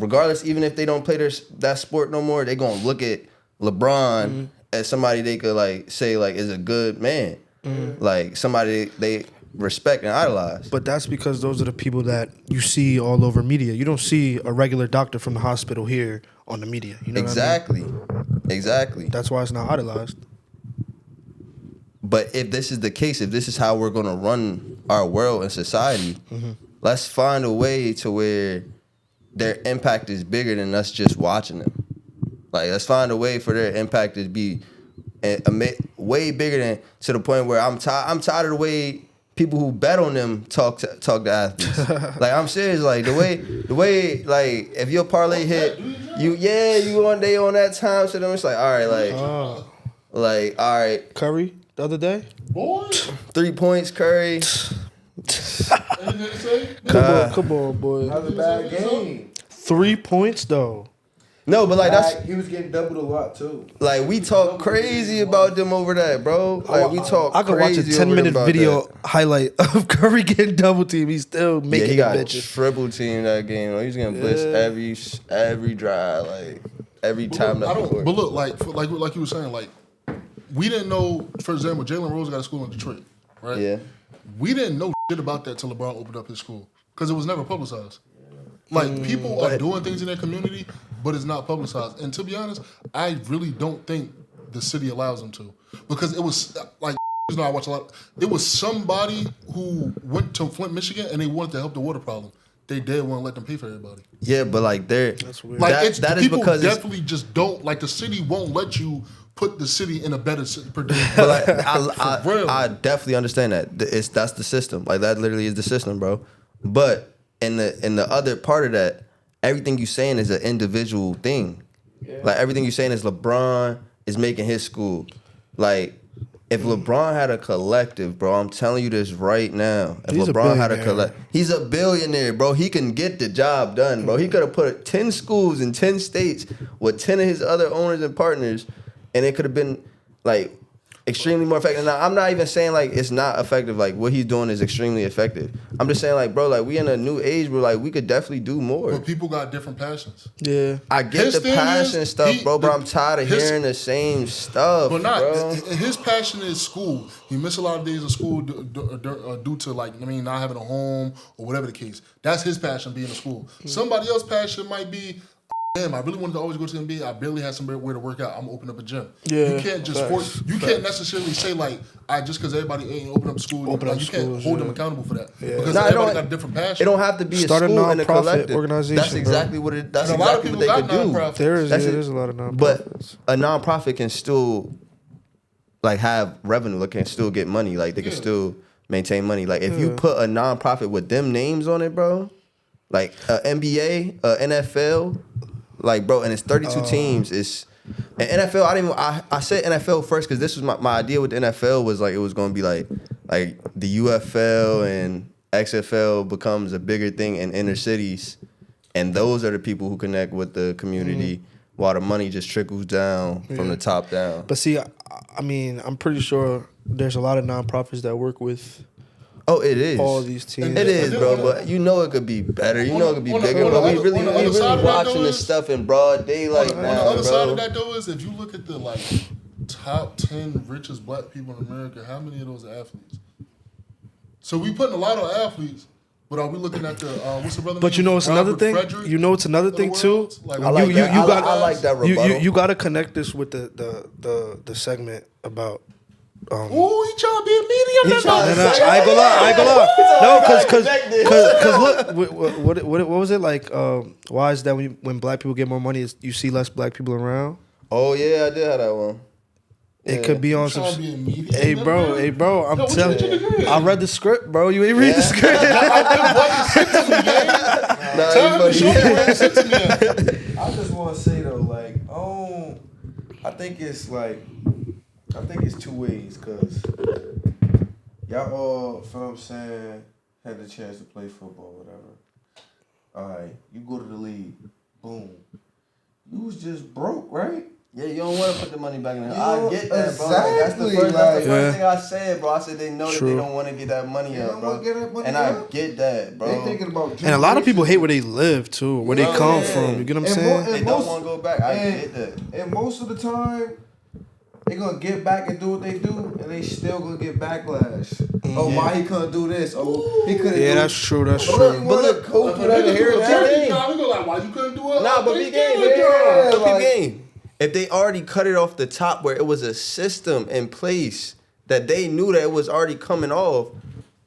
regardless, even if they don't play that sport no more, they gonna look at LeBron as somebody they could like say like is a good man, like somebody they respect and idolize. But that's because those are the people that you see all over media. You don't see a regular doctor from the hospital here on the media. You know Exactly. what I mean? Exactly. That's why it's not idolized. But if this is the case, if this is how we're gonna run our world and society, let's find a way to where their impact is bigger than us just watching them. Like, let's find a way for their impact to be way bigger than to the point where I'm tired of the way people who bet on them talk to athletes. Like, I'm serious. Like the way like if your parlay hit, you on that time. So then it's like, all right, like all right. Curry the other day? Boy. 3 points, Curry. Anything to say? Come on, boy. That was a bad game. 3 points though. No, but like that's He was getting doubled a lot too. like we talk crazy about them over that, bro. Like we talk. I could watch a crazy over 10-minute them about video that. highlight of Curry getting double team. He's still Yeah, making he got bitches. triple team that game. Like, he was getting blitzed every drive, like every time that. But look, like you were saying, like we didn't know. For example, Jalen Rose got a school in Detroit, right? Yeah. We didn't know shit about that till LeBron opened up his school because it was never publicized. Like people are doing things in their community, but it's not publicized. And to be honest, I really don't think the city allows them to, because it was like, you know, I watch a lot. It was somebody who went to Flint, Michigan, and they wanted to help the water problem. They did want to let them pay for everybody. Yeah, but like That's weird. Like that is people because definitely just don't like the city won't let you put the city in a better predicament. But like, For real. I definitely understand that. That's the system. Like that literally is the system, bro. But in the other part of that, everything you saying is an individual thing. Yeah. Like everything you saying is LeBron is making his school. Like if LeBron had a collective, bro, I'm telling you this right now. If He's LeBron a had a collective, he's a billionaire, bro. He can get the job done, bro. He could have put 10 schools in 10 states with 10 of his other owners and partners, and it could have been like extremely more effective. Now, I'm not even saying like it's not effective. Like what he's doing is extremely effective. I'm just saying like, bro, like we in a new age where like we could definitely do more. But people got different passions. Yeah. I get His the thing passion is, stuff, bro, but I'm tired of hearing the same stuff, But not bro. his passion is school. He missed a lot of days of school due to like not having a home or whatever the case. That's his passion, being in school. Somebody else's passion might be, damn, I really wanted to always go to the NBA. I barely had somewhere to work out. I'm gonna open up a gym. Yeah, you can't just force. You can't necessarily say like, just because everybody ain't open up school. Open up you can't schools, hold yeah. them accountable for that because Nah, everybody got a different passion. It don't have to be Start a a school and a non-profit collective. organization, That's bro. exactly what it. That's And a lot of exactly people what they got could do. nonprofits. There's a lot of nonprofits. But a nonprofit can still like have revenue. It can still get money. Like they can still maintain money. Like if you put a nonprofit with them names on it, bro, like a NBA, a NFL, like bro, and it's 32 teams. It's and NFL. I said NFL first because this was my idea with the NFL was like it was gonna be like the UFL and XFL becomes a bigger thing in inner cities, and those are the people who connect with the community. While the money just trickles down from the top down. But see, I mean, I'm pretty sure there's a lot of nonprofits that work with It is. all these teams. It is, bro. But you know it could be better. You know it could be bigger. But we really watching this stuff in broad daylight now, On the other side bro. of that though is if you look at the like top 10 richest black people in America, how many of those are athletes? So we putting a lot on athletes. But are we looking at the what's the brother? But you know it's another thing. You know it's another thing too. Like, I like that. I like that rebuttal. You got to connect this with the segment about. Ooh, he trying to be a medium. I ain't gonna lie. No, because look, what was it like? Why is that when black people get more money, you see less black people around? Oh yeah, I did have that one. It could be on some. Trying to be a media. Hey, bro, I'm what you telling get your degree in? I read the script, bro. You ain't read the script. I just want to say though, like, I think it's two ways, cause y'all all, you know what I'm saying, had the chance to play football, whatever. All right, you go to the league, boom. You was just broke, right? Yeah, you don't want to put the money back in there. I get that, exactly, bro. Like, that's the first Yeah. thing I said, bro. I said they know that they don't want to get that money up, bro. And I get that, bro. They thinking about And a lot of people hate where they live too, where they come from. You get what I'm saying? They don't want to go back. I get that. And most of the time, they gonna get back and do what they do, and they still gonna get backlash. Oh, why he couldn't do this? Oh, he couldn't. Yeah, that's true. That's But true. look, coach, you gotta hear that. Nah, we go like, why you couldn't do it? Nah, but They big game, did, yeah, bro. big game. If they already cut it off the top where it was a system in place that they knew that it was already coming off,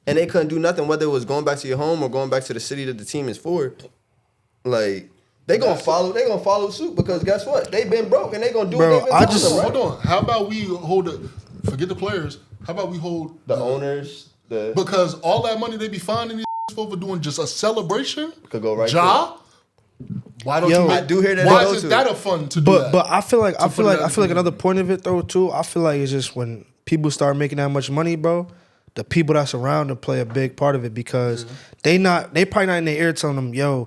and they couldn't do nothing, whether it was going back to your home or going back to the city that the team is for, like they gonna follow suit because guess what? They've been broke and they gonna do Bro, what they've been I telling just- them, right? Hold on. How about we hold it? Forget the players. How about we hold The owners, because all that money they be finding these for doing just a celebration could go right. job. Why don't Yo, you? I do hear that Why they go is to it that a fun to do But that? but I feel like put it out in another point of it though too. I feel like it's just when people start making that much money, bro. The people that's around them play a big part of it because they probably not in their ear telling them, yo,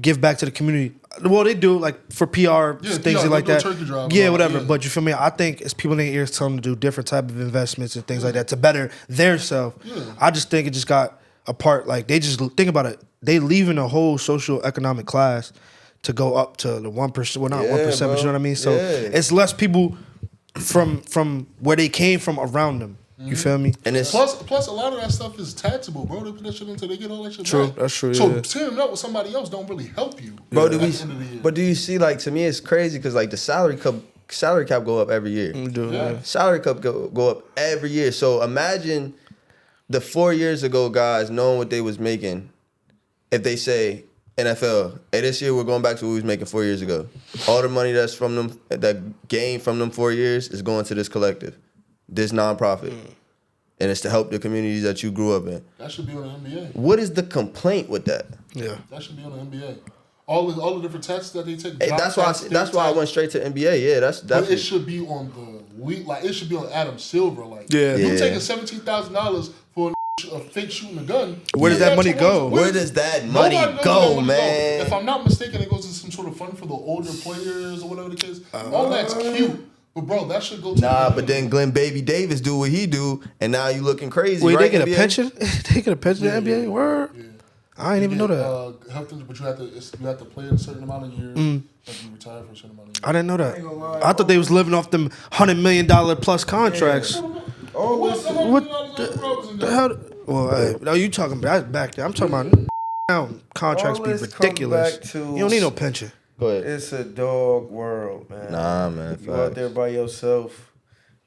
give back to the community. Well, they do like for PR things PR, like they do that. turkey drive and Yeah, all that, whatever. yeah. But you feel me? I think it's people in their ears telling them to do different type of investments and things like that to better their self. Yeah. I just think it just got a part. Like they just think about it. They leaving a whole social economic class to go up to the 1%. Well, not 1%, but you know what I mean. So it's less people from where they came from around them. You feel me? And it's Plus, a lot of that stuff is taxable, bro. They put that shit until they get all that shit True, back. that's true, So yeah. teaming up with somebody else don't really help you, bro. at the end of the year. But do you see, like, to me it's crazy because like the salary cap go up every year. Yeah. Salary cap go up every year. So imagine the 4 years ago guys knowing what they was making. If they say NFL, hey, this year we're going back to what we was making 4 years ago. All the money that's from them, that gained from them 4 years, is going to this collective, this nonprofit, and it's to help the communities that you grew up in. That should be on the NBA. What is the complaint with that? Yeah. That should be on the NBA. All the different tests that they take. Hey, drop that's why. tax, That's why I went straight to NBA. Yeah, that's But definitely. it should be on the week. Like it should be on Adam Silver. Like Yeah. you Yeah. taking $17,000 for a fake shooting a gun. Where does that money go? Where does that money Nobody knows go, where that money man? If I'm not mistaken, it goes to some sort of fund for the older players or whatever the case. All that's cute, but bro, that should go to Nah, the but then Glenn Baby Davis do what he do, and now you looking crazy. Wait, right, they get a NBA? pension? They get a pension in the NBA? Word? Yeah. I didn't even know that. Health insurance, but you have to play a certain amount of years. Like you retire for a certain amount of years. I didn't know I ain't gonna lie. that. I thought they was living off them $100 million plus contracts. All this, The hell? Well, hey, no, you talking about that's back there. I'm talking about now contracts All be this comes ridiculous. back to- You don't need no pension. Go ahead. it's a dog world, man. Nah, man. You out Facts. there by yourself.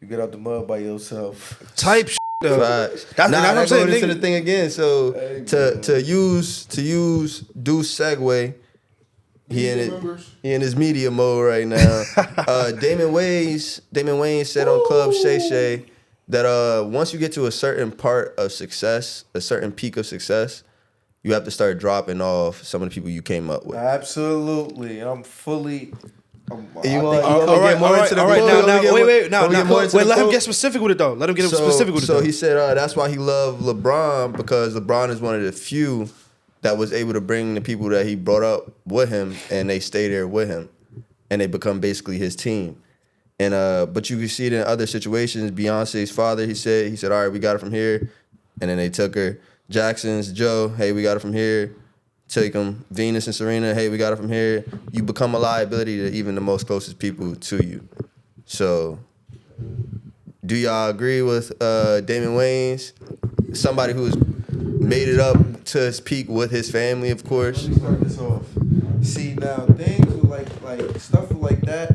You get out the mud by yourself. Type shit though. Facts. That's nah, what I'm that saying. goes into nigga. the thing again. So Hey, to use Deuce segue. He in his media mode right now. Damon Wayans said on Club Shay Shay that once you get to a certain part of success, a certain peak of success, you have to start dropping off some of the people you came up with. Absolutely. I'm fully. You want All right, more into the all right. quote? Now, You wanna wait. get more into the Let him quote? get specific with it though. Let him get specific with it. So though. he said that's why he loved LeBron, because LeBron is one of the few that was able to bring the people that he brought up with him, and they stay there with him, and they become basically his team. And but you can see it in other situations. Beyonce's father, he said, all right, we got it from here, and then they took her. Jackson's Joe, hey, we got it from here. Take them. Venus and Serena, hey, we got it from here. You become a liability to even the most closest people to you. So, do y'all agree with Damon Wayans? Somebody who's made it up to his peak with his family, of course. Let me start this off. See, now things with like stuff like that,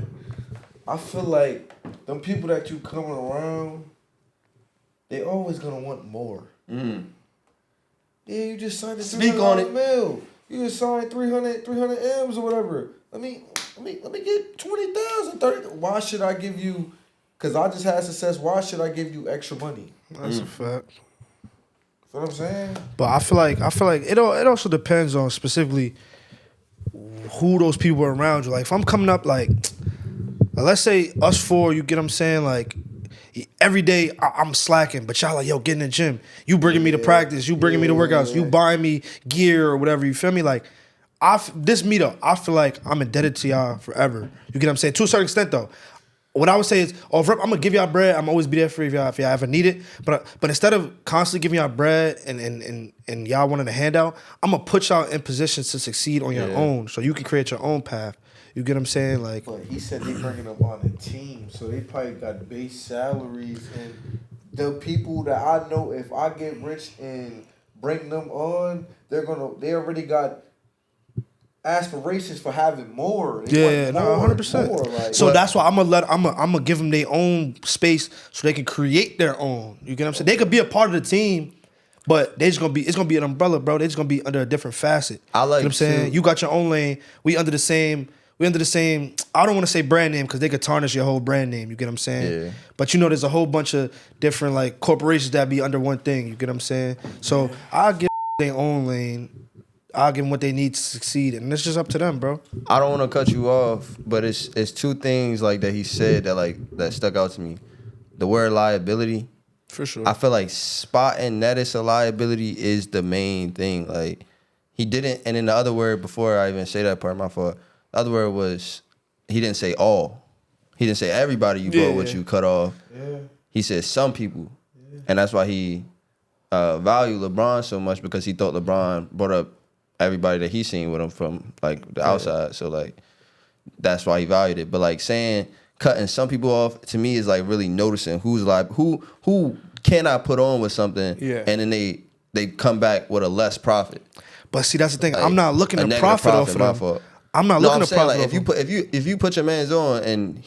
I feel like them people that you coming around, they always gonna want more. Yeah, you just signed a Speak on it. mil. You just signed 300 M's or whatever. Let me get 20,000, 30. Why should I give you Because I just had success. Why should I give you extra money? That's a fact. You know what I'm saying? But I feel like it also depends on specifically who those people are around you. Like if I'm coming up like let's say us four, you get what I'm saying, like every day I'm slacking, but y'all like, yo, get in the gym. You bringing me to practice, you bringing me to workouts, you buying me gear or whatever, you feel me? Like this meetup, I feel like I'm indebted to y'all forever. You get what I'm saying? To a certain extent though. What I would say is, I'm gonna give y'all bread. I'm always be there for you if y'all ever need it. But instead of constantly giving y'all bread and y'all wanting a handout, I'm gonna put y'all in positions to succeed on your own, so you can create your own path. You get what I'm saying? Like, but he said they bringing them on a team, so they probably got base salaries. And the people that I know, if I get rich and bring them on, they already got aspirations for having more. They want more, 100%. Like, so that's why I'm gonna give them their own space so they can create their own. You get what I'm saying? They could be a part of the team, but it's gonna be an umbrella, bro. They're just gonna be under a different facet. I like, you know what I'm saying? You got your own lane. We under the same. I don't want to say brand name because they could tarnish your whole brand name. You get what I'm saying? Yeah. But you know, there's a whole bunch of different like corporations that be under one thing. You get what I'm saying? So I'll give their own lane. I'll give them what they need to succeed, and it's just up to them, bro. I don't want to cut you off, but it's two things like that he said that stuck out to me. The word liability. For sure. I feel like spotting that it's a liability is the main thing. Like he didn't, and then the other word before I even say that part, my fault. The other word was he didn't say all. He didn't say everybody you go with you cut off. Yeah. He said some people, and that's why he valued LeBron so much because he thought LeBron brought up everybody that he seen with him from like the outside. So like that's why he valued it. But like saying cutting some people off to me is like really noticing who's like who cannot put on with something and then they come back with a less profit. But see, that's the thing. Like, I'm not looking to profit off of them. Fault. I'm not looking to profit like, if you put your man's on and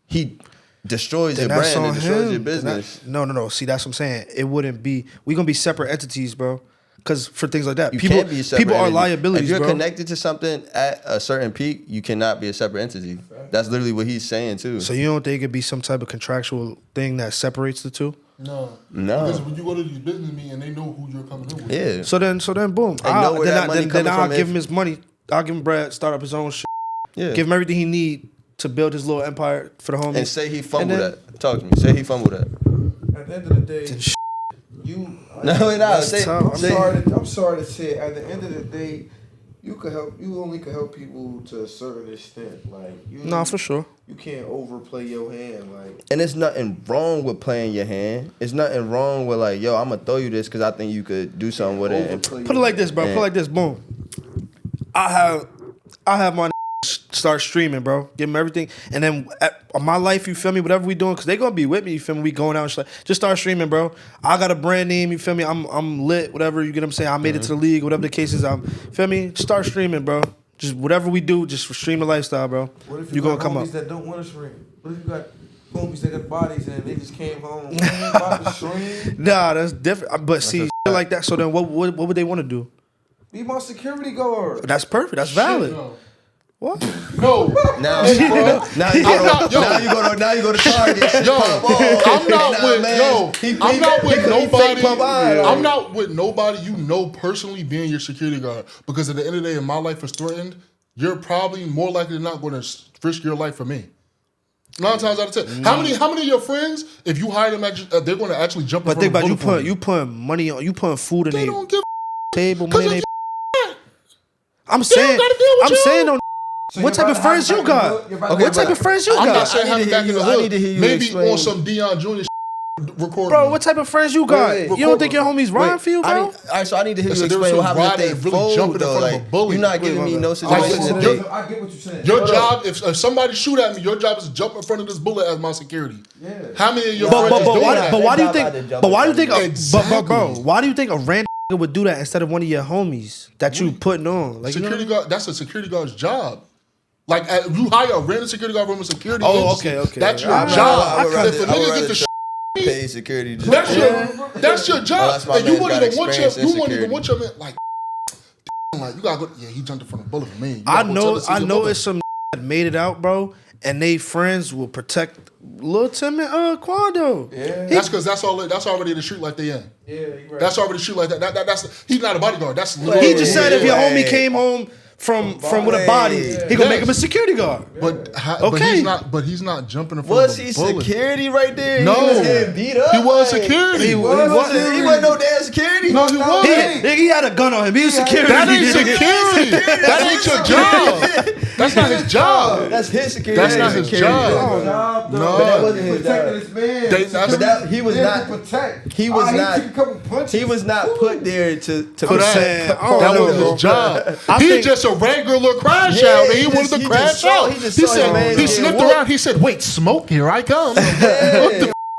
he destroys your brand and destroys your business. No. See, that's what I'm saying. It wouldn't be. We're gonna be separate entities, bro. Because for things like that, people are liabilities, If you're bro. connected to something at a certain peak, you cannot be a separate entity. That's literally what he's saying too. So you don't think it'd be some type of contractual thing that separates the two? No. Because when you go to these business meetings, they know who you're coming in with. Yeah. So then, boom. Then I'll give him his money. I'll give him bread, start up his own shit. Yeah. Give him everything he need to build his little empire for the homies. And say he fumbled that. Talk to me. Say he fumbled that. At the end of the day, I'm sorry to say. At the end of the day, you only can help people to a certain extent. Like for sure. You can't overplay your hand. Like, and there's nothing wrong with playing your hand. It's nothing wrong with like, yo, I'm gonna throw you this because I think you could do something with it. Put it like this, bro. Put it like this. Boom. I have my start streaming, bro. Give them everything, and then on my life, you feel me? Whatever we doing, because they gonna be with me. You feel me? We going out and shit. Just start streaming, bro. I got a brand name. You feel me? I'm lit. Whatever you get. What I'm saying. I made it to the league. Whatever the case is, feel me? Start streaming, bro. Just whatever we do, just stream the lifestyle, bro. What if you gonna got come homies up that don't want to stream? What if you got homies that got bodies and they just came home about to stream? Nah, that's different. But see, shit like that. So then, what would they want to do? Be my security guard. That's perfect. That's valid. No. What? No. Now you go to Target. I'm not with nobody you know personally being your security guard, because at the end of the day, if my life is threatened, you're probably more likely than not going to risk your life for me. 9 times out of 10. How many of your friends, if you hire them, they're going to actually jump in front of the bullet? But think about you putting money on, you putting food in they their don't give table, money in their. I'm saying though. So what type of friends you got? What type of friends you got? I'm not saying have it back in the hood. Maybe on some Deion Jr. recording. Bro, what type of friends you got? You don't think your homies riding for you, bro? All right, so I need to hear you explain what happens if they really jump in front of a bully. You're not giving me no situation. I get what you're saying. Your job, if somebody shoot at me, your job is to jump in front of this bullet as my security. Yeah. How many of your friends doing that? But why do you think? Bro, why do you think a random would do that instead of one of your homies that you putting on? Like security guard. That's a security guard's job. Like you hire a random security guard from a security agency. Okay. That's your job. If a nigga get the pay security, that's your job. And you wouldn't even want your man like you gotta go. Yeah, he jumped in front of a bullet for me. I know it's some that made it out, bro. and they friends will protect Lil Tim and Quando. Yeah. That's because that's already the street like they in. Yeah, you right. That's already the street like that. That's he's not a bodyguard. That's literally. He just said if your homie came home from with a body, he gonna make him a security guard. But Okay. but he's not jumping in front Was of he a bullet. security right there? No. He was getting beat up. He was like, security. He wasn't no damn security. No, he wasn't. He had a gun on him. He was security. That ain't security. That ain't your job. That's not his job. That's his security. That's not his job. Job, No. though. But that wasn't his protecting job. his man. But that- he was There not- to protect. he was not- He took a couple punches. He was not put there to For protect. that. I don't That know, was bro. his job. I He's think- just a regular crash Yeah, out, and he he wanted just- to he crash just saw- out. he just He saw his said man he getting sniffed whooped. around. He said, "Wait, smoke! Here I come."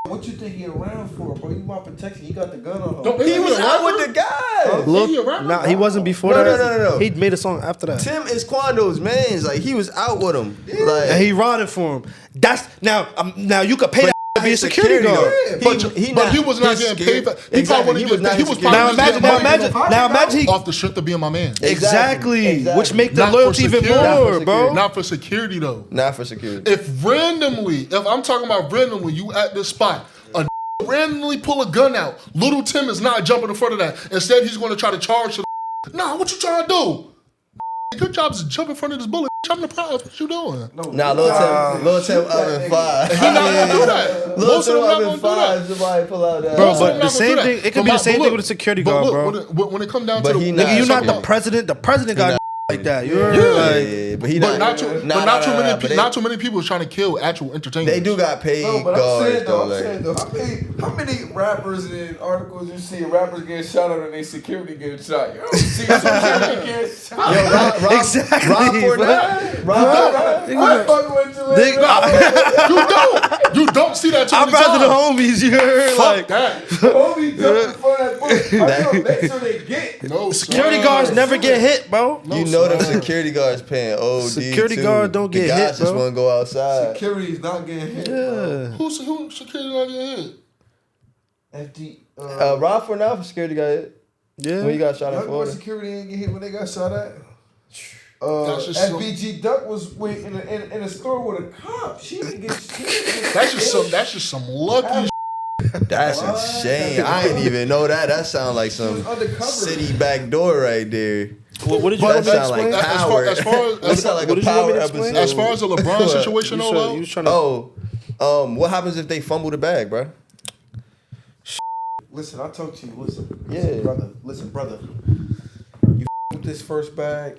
What you think he around for, bro? You my protection. He got the gun on him. Don't- He was out with the guy. Look, nah, he wasn't before No, that. no. He made a song after that. Tim is Quando's man. Like he was out with him. Like And he riding for him. That's now you could pay that to be a his security guard. But he was not getting paid for. He probably He was not. he was his probably security. Now just getting money imagine he off the strength of being my man. exactly, which make the Not for loyalty even security. Not more, for bro. Not for security though. Not for security. If I'm talking about randomly, you at this spot, a randomly pull a gun out. Little Tim is not jumping in front of that. Instead, he's going to try to charge the. Nah, what you trying to do? Your job is to jump in front of this bullet. I'm the problem. What you doing? Nah, Lil Tim up in 5. He's not gonna do that. Lil Most of Tim them not up gonna in do that. 5. Somebody pull out that. Bro, Most of them but the not gonna same do thing. that. It could be But the same look, thing with a security but guard, look, bro. When it come down But to he the not- Nigga, you not the okay. president. The president got like that. You're Yeah, but he But not not too many people is trying to kill actual entertainers. They do got paid No, but I'm guards saying though. though, how many rappers in articles you see rappers getting shot at and they security getting shot? You don't see security getting shot. Exactly, Rob bro. Fortnite. I'm fucking with you. You don't see that too I'm many rather the times. homies. You heard Fuck like that. Homie jumping for that book. I know, make sure they get. No security sir. guards never get hit, bro. You know them security guards paying OD Security too. guards don't get the guys hit, just bro. want to go outside. Security's not getting hit. Yeah. Who security not getting hit? FD. Rob Fortnite for security guy hit Yeah. when he got shot in Young boy Florida. security ain't get hit when they got shot at. That's just so- FBG Duck was in a store with a cop. She didn't get shit. That's just some lucky. That's insane. I didn't even know that. That sounds like some undercover. city back door right there. What did you That want me to sound like explain? power. As far as- That sound like what a did you want power me to explain? episode. As far as the LeBron situation, You though, was trying to. what happens if they fumble the bag, bro? Listen, I talk to you. Listen, Yeah. brother. Listen, brother. You with this first bag,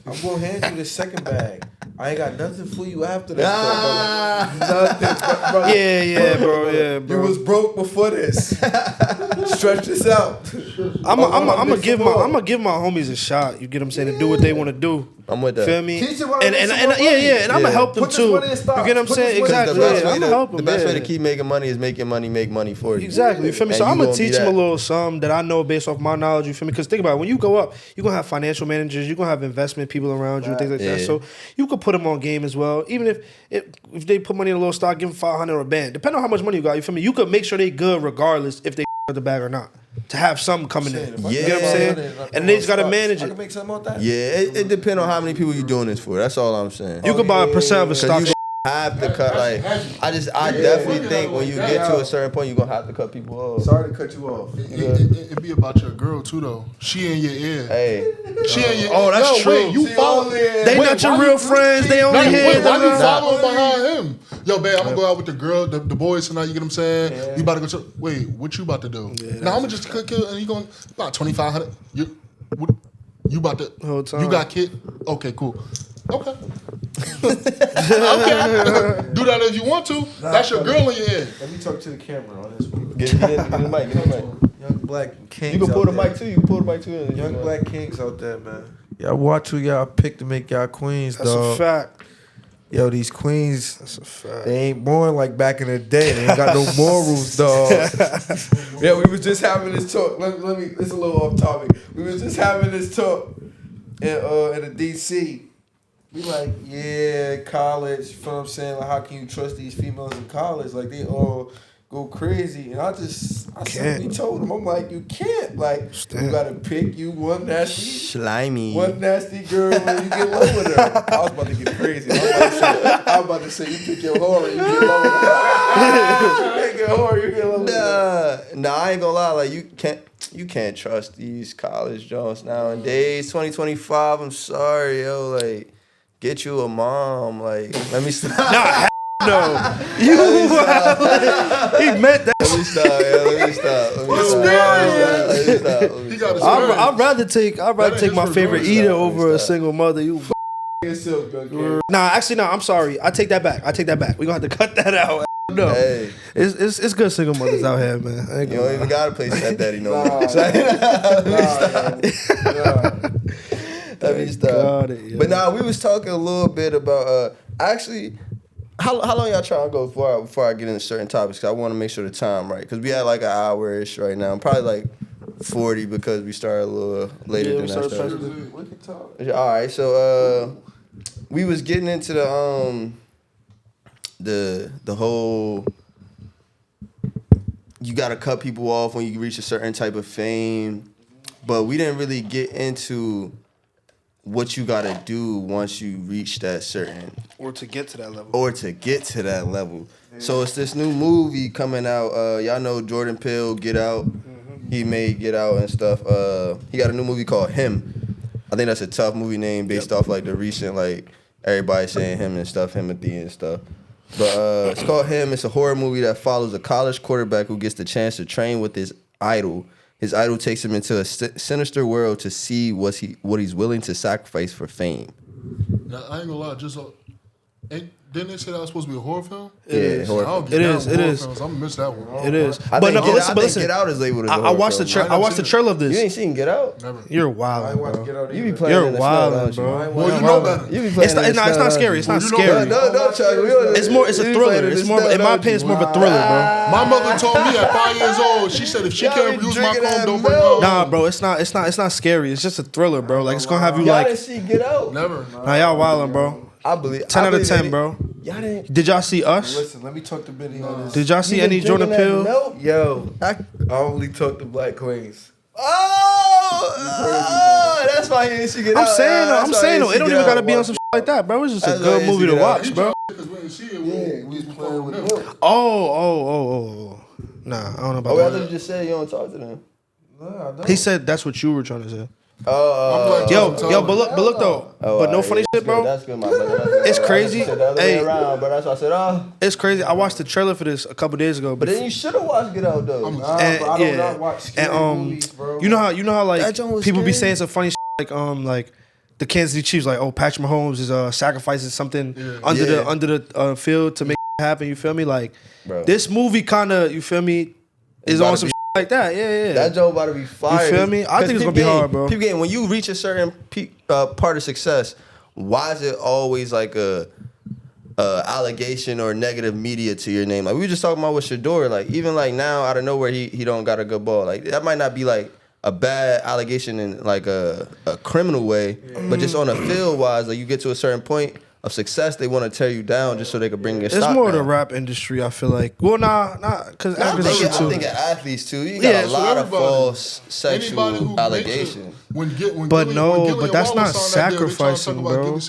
I'm gonna hand you this second bag. I ain't got nothing for you after this. Ah. Nothing, brother. Yeah, bro. Yeah, You bro. was broke before this. Stretch this out. I'm gonna give my homies a shot. You get what I'm saying? To do what they want to do. I'm with that. Feel me? Teach them how to And make some and more yeah, money. yeah, and I'm gonna Yeah. help them Put this too. You money in get stocks. what I'm Put saying? this money in Exactly. The best, Yeah, way I'm gonna help to, them. the best way yeah. to keep making money is making money make money for you. Exactly. You feel me? And So you I'm gonna gonna be teach them a that. little something that I know based off my knowledge. You feel me? Because think about it. When you go up, you're gonna have financial managers. You're gonna have investment people around you and things like that. Yeah. So you could put them on game as well. Even if they put money in a little stock, give them 500 or a band. Depending on how much money you got. You feel me? You could make sure they good regardless if they the bag or not. To have something coming in. If I You Yeah. get what I'm saying? And they just gotta manage I it. can make something out that. Yeah, it depends on how many people you're doing this for. That's all I'm saying. You could buy a percent of a Cause stock. you have to cut like I definitely think when you get to a certain point you're gonna have to cut people off. Sorry to cut you off. It be about your girl too, though. She in your ear. Hey, She in your. Oh, that's Yo, true. Wait, you She follow? only in- They Wait, not your why real you- friends. They only Wait, here. why you Nah. following behind him? Yo, babe, I'm gonna go out with the girl, the boys tonight. You get what I'm saying? Yeah. You about to go to? Wait, what you about to do? Now I'm gonna just kill, and you going about 2,500. You about to? Whole time. You got kid? Okay, cool. Okay. Okay. Do that if you want to. That's your girl in your ear. Let me talk to the camera on this one. get the mic, get the mic. Young black kings. You can pull out the there. mic too. You can pull the mic too. Young black kings out there, man. Y'all watch who y'all pick to make y'all queens, That's a dog. fact. Yo, these queens, That's a fact. they ain't born like back in the day. They ain't got no morals, dog. Yeah, we was just having this talk. Let me. It's a little off topic. We was just having this talk in the DC. We like, yeah, college. You know what I'm saying? Like, how can you trust these females in college? Like, they all, go crazy, and I simply told him, I'm like, you can't, like, you gotta pick you one nasty girl and you get low with her. I was about to get crazy. I was about to say you pick your whore and you get low with her. You pick your whore, you get low with her. Nah, I ain't gonna lie. Like you can't trust these college Jones nowadays. 2025. I'm sorry, yo. Like, get you a mom. Like, let me stop. No, he meant that. Let me stop. I'd rather take my favorite eater over a single mother. You. Nah, actually, no. I'm sorry. I take that back. We gonna have to cut that out. No, hey. It's good single mothers out here, man. You don't even gotta play stepdaddy no more. Let me stop. But nah, we was talking a little bit about actually. How long y'all trying to go before I get into certain topics? Cause I want to make sure the time right. Cause we had like an hour-ish right now. Probably like 40 because we started a little later than that. We can talk. All right, so we was getting into the whole you gotta cut people off when you reach a certain type of fame, but we didn't really get into what you gotta do once you reach that certain or to get to that level. Yeah. So it's this new movie coming out. Y'all know Jordan Peele, Get Out. Mm-hmm. He made Get Out and stuff. He got a new movie called Him. I think that's a tough movie name based off like the recent like everybody saying him and stuff, Timothy and stuff. But it's called Him. It's a horror movie that follows a college quarterback who gets the chance to train with his idol. His idol takes him into a sinister world to see what he's willing to sacrifice for fame. Now, I ain't gonna lie, didn't they say that was supposed to be a horror film? It is. It is. I'm gonna miss that one. It is. I think Get Out is labeled as a horror I watched film. I watched the trailer of this. You ain't seen Get Out? Never. You're wild, I ain't watch bro. Get Out either. You be playing You're in the wild, snow, don't you? bro. Well, you know better. You be playing in the snow, It's not scary. It's not scary. No, Chuck. It's a thriller. It's more, in my opinion, it's more of a thriller, bro. My mother told me at 5 years old, she said if she can't use my phone, don't bring her home. Nah, bro, it's not scary. It's just a thriller, bro. Like, it's gonna have you Y'all like. didn't see Get Out? Never. Nah, y'all wildin', bro. I believe 10 out of 10, bro. Y'all didn't. Did y'all see Us? Listen, let me talk to Biddy on this. Did y'all see any Jordan Peele? Yo, I only talk to black queens. That's why you didn't see Get Out. I'm saying though, it don't even gotta be on some shit like that, bro. It's just a good movie to watch, bro. Because we didn't see it. We was playing with them. Oh. Nah, I don't know about I thought that. you just said you don't talk to them. No, I don't. He said that's what you were trying to say. Oh, But look though. But no funny shit, bro. That's good, my brother. It's crazy. The other way around, but that's why I said, It's crazy. I watched the trailer for this a couple days ago. But then you should have watched Get Out though. I do not watch scary movies, bro. You know how like That joint was people be scary. saying some funny shit like the Kansas City Chiefs, like, oh, Patrick Mahomes is sacrificing something under the field to make it happen. You feel me? Like, Bro. this movie kind of, you feel me, is on some shit like that. Yeah. That joke about to be fire. You feel me? I think it's gonna be hard, bro. People getting, when you reach a certain part of success, why is it always like a allegation or negative media to your name? Like we were just talking about with Shador. Like even like now out of nowhere he don't got a good ball. Like that might not be like a bad allegation in like a criminal way, but just on a field wise, like you get to a certain point of success, they want to tear you down just so they can bring your stock It's more down. the rap industry, I feel like. Well, because I think of athletes too. You got a lot of false sexual allegations. But that's not sacrificing, bro.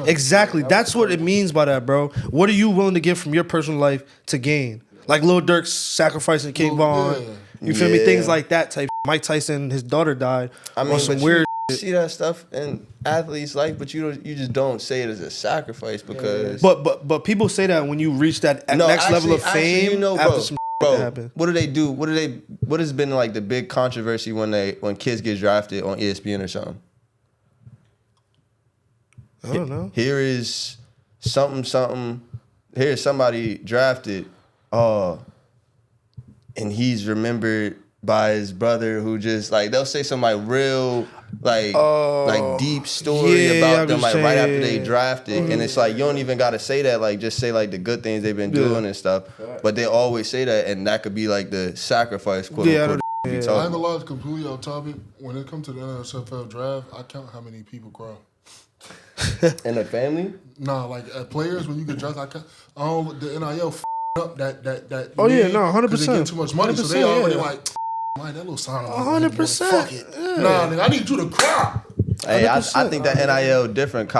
Exactly. That's what it means by that, bro. What are you willing to give from your personal life to gain? Like Lil Durk sacrificing King Von. You feel me? Things like that type. Mike Tyson, his daughter died. I mean, some weird. You see that stuff in athletes' life, but you just don't say it as a sacrifice because. But people say that when you reach that next level of fame, you know, after some bro, happen. what do they do? What has been like the big controversy when kids get drafted on ESPN or something? I don't know. Here is something. Here's somebody drafted, and he's remembered by his brother who just like they'll say some like real like deep story about them like right after they drafted, and it's like you don't even gotta say that, like just say like the good things they've been doing and stuff, but they always say that, and that could be like the sacrifice quote unquote. I ain't gonna lie, it's completely off topic. When it comes to the NSFL draft, I count how many people cry. In the family? Nah, like players when you get drafted, the NIL up that. Oh, yeah, league no, 100%. Because they get too much money, so they 100%, already yeah. like, man, that little sign. 100%. Fuck it. Yeah. Nah, nigga, I need you to cry. Hey, I 100%. think that NIL different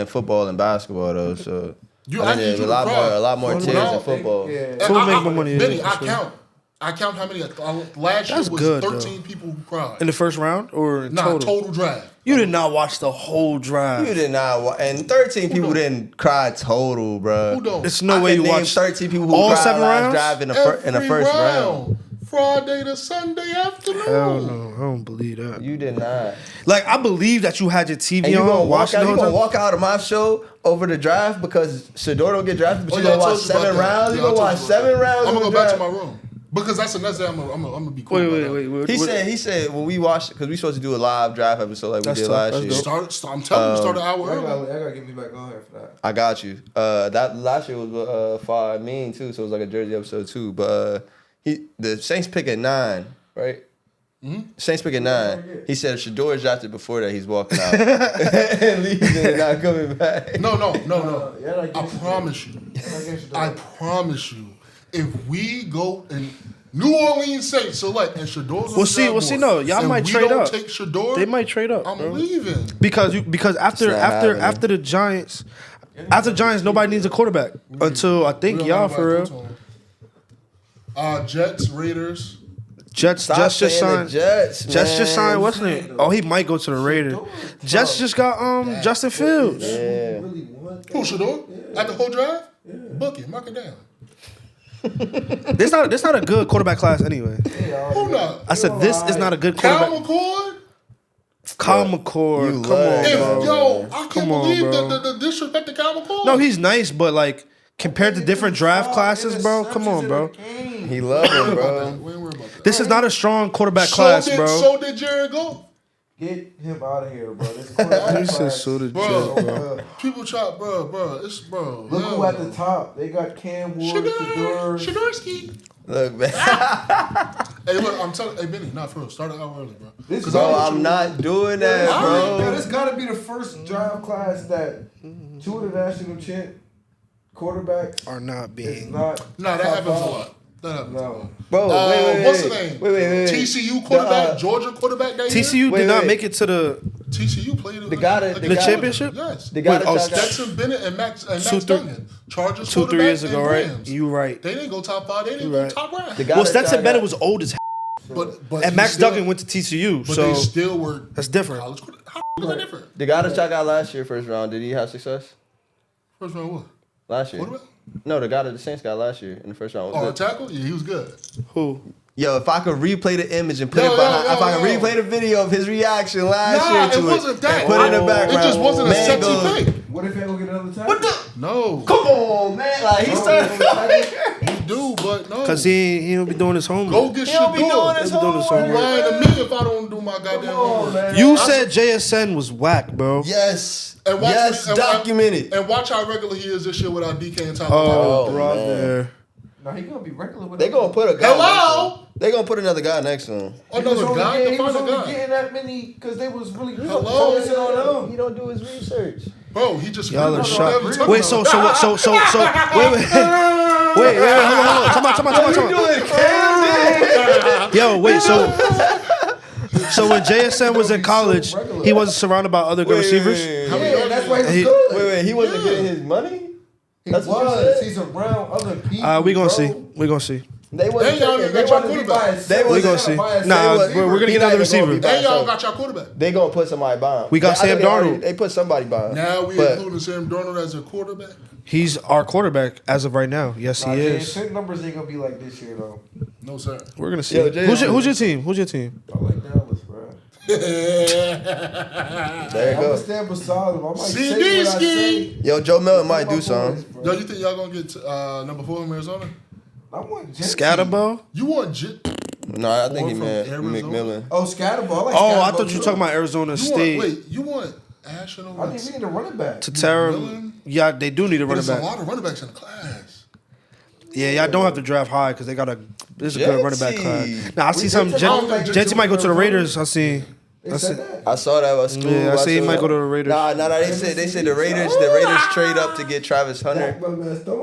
football and basketball though. So I need you to cry. a lot more tiers in football. Yeah. So we make more money. Benny, yeah, I for sure. count. I count how many. Last year That's was good, 13 people who cried. In the first round or in Nah, total draft. You did not watch the whole drive. You did not, and 13 people didn't cry total, bro. Who don't? There's no way you name watched 13 people who all cried 7 last rounds? drive in the Every first round. Friday to Sunday afternoon. Hell no, I don't believe that. You did not. Like I believe that you had your TV And you gonna on, watching the you whole gonna time. walk out of my show over the draft because Shador don't get drafted, but Oh, you yeah, gonna I watch told you about 7 that. rounds. Yeah, You I gonna told watch you about 7 rounds. I'm gonna of go the back to draft. my room because that's the next day. I'm gonna be cool. Wait. He said when we watched, because we supposed to do a live draft episode like we That's did tough. last That's year. dope. I'm telling you, start an hour I early. gotta get me back on here for that. I got you. That last year was far mean too, so it was like a Jersey episode too. But the Saints pick at 9, right? Mm-hmm. Saints pick at 9. He said if Shador is drafted before that, he's walking out and leaving and not coming back. No. Yeah, I promise you. I promise you. If we go and New Orleans Saints select and Shador's We'll see. No, y'all might trade up. Take Shador, They might trade up. I'm bro. leaving. Because after the Giants, nobody needs a quarterback until I think y'all for real. Jets, Raiders. Jets just signed. Jets just signed. What's his name? Oh, he might go to the Raiders. Jets just got Justin Fields. Yeah. Who, Shador? At the whole drive? Book it, mark it down. This not a good quarterback class anyway. Who not? I said this is not a good Kyle quarterback. McCord? Kyle McCord. You Come love on, it. bro. Yo, I can't Come on, believe bro. the disrespect to Kyle McCord. No, he's nice, but like compared to different draft classes, bro. Come on, bro. He loved him, bro. We ain't worried about that. This is not a strong quarterback class, bro. So did Jared Goff. Get him out of here, bro. This He quarterback said class. so did Bro, Jets, bro. people chop, bro. It's bro. Look who at the top. They got Cam Ward, Shador. Shadorsky. Look, man. Hey, look, I'm telling. Hey, Benny, not for real. Start an hour early, bro. This Bro, I'm not doing that, Yo, bro. this gotta be the first draft class that 2 of the national champ quarterbacks Are not is being. not. Nah, that top happens a five. lot. That happens a lot. No. Bro, wait. What's the name? Wait. TCU quarterback, Georgia quarterback that year? TCU Wait, did not wait. make it to the TCU played The guy that- the championship. Yes. The guy Wait, oh, that y'all got- Stetson Bennett and Max Two, three- Duggan. Chargers 2-3 years quarterback ago, and right? Rams. You right. They didn't go top 5. They didn't You go right. top round. The guy Well, that Stetson y'all Bennett got- was old as But and he Max still- Duggan went to TCU, But so they still were that's different. college quarterback. How is that different? The guy that y'all got last year, first round, did he have success? First round what? Last year? Quarterback? No, the guy that the Saints got last year in the first round. Oh, a tackle? Yeah, he was good. Who? Yo, if I could replay the image and put Yo, it behind, yo, if I could yo. replay the video of his reaction last Nah, year to it wasn't that. and put it in the Oh. background. It just wasn't a Man sexy goes, pick. What if they go get another time? What the? No. Come on, man! Like he started. You do, but no. Cause he don't be doing his homework. Go get He don't be doing Shador. his He'll be doing his homework. You lying to me if I don't do my goddamn Come on, homework. man. You said JSN was whack, bro. Yes. And watch Yes, documented. And watch how regular he is this year without DK and Tom. Oh, Oh, brother. No, he gonna be regular with They gonna put a guy. Hello? They gonna put another guy next to him. Another guy? He Define was a only guy. getting that many because they was really Hello? focusing on him. He don't do his research. Bro, he just Y'all are No, shocked. no, no, Wait, no. so wait, hold on. Come on. Yo, wait, so when JSN was in college, he wasn't surrounded by other good receivers. How many Yeah, yards that's he why had? he He- was good. Wait, he wasn't getting his money? He That's what you was. said? He's around other people. We gonna bro. see. We gonna see. They wasn't They y'all taking- got they your wasn't- quarterback. They We wasn't- gonna see. by Nah, himself. we're gonna He get not another even gonna receiver. be by And y'all himself. got your quarterback. They gonna put somebody by him. We got I think Sam they already- Darnold. They put somebody by him. Now we But- including Sam Darnold as a quarterback. He's our quarterback as of right now. Yes, he is. His numbers ain't gonna be like this year though. No, sir. We're gonna see. Yo, Jay- Who's your team? Who's your team? I like Dallas, bro. There you I'm gonna go. stand beside him. I might CD say what I ski. say. Yo, Joe Milton might My do boys, something. bro. Yo, you think y'all gonna get number 4 in Arizona? I want Jets. Scatterbo? You want Jet? No, I think he From meant Arizona? McMillan. Oh, Scatterbo. I like Oh, I Scatterbo, thought you were too. talking about Arizona You State. want, wait, you want Ashton over? I think we need a running back. Tatara. McMillan? Yeah, they do need a But running there's a back. lot of running backs in the class. Yeah, y'all don't have to draft high because they got this is a good running back class. Jetsy. Now I see some Jetsy might go to the Raiders. I see. They said that. I saw that at school. Yeah, I see he saw might that. go to the Raiders. Nah, they said the Raiders trade up to get Travis Hunter. Dak Bell messed up.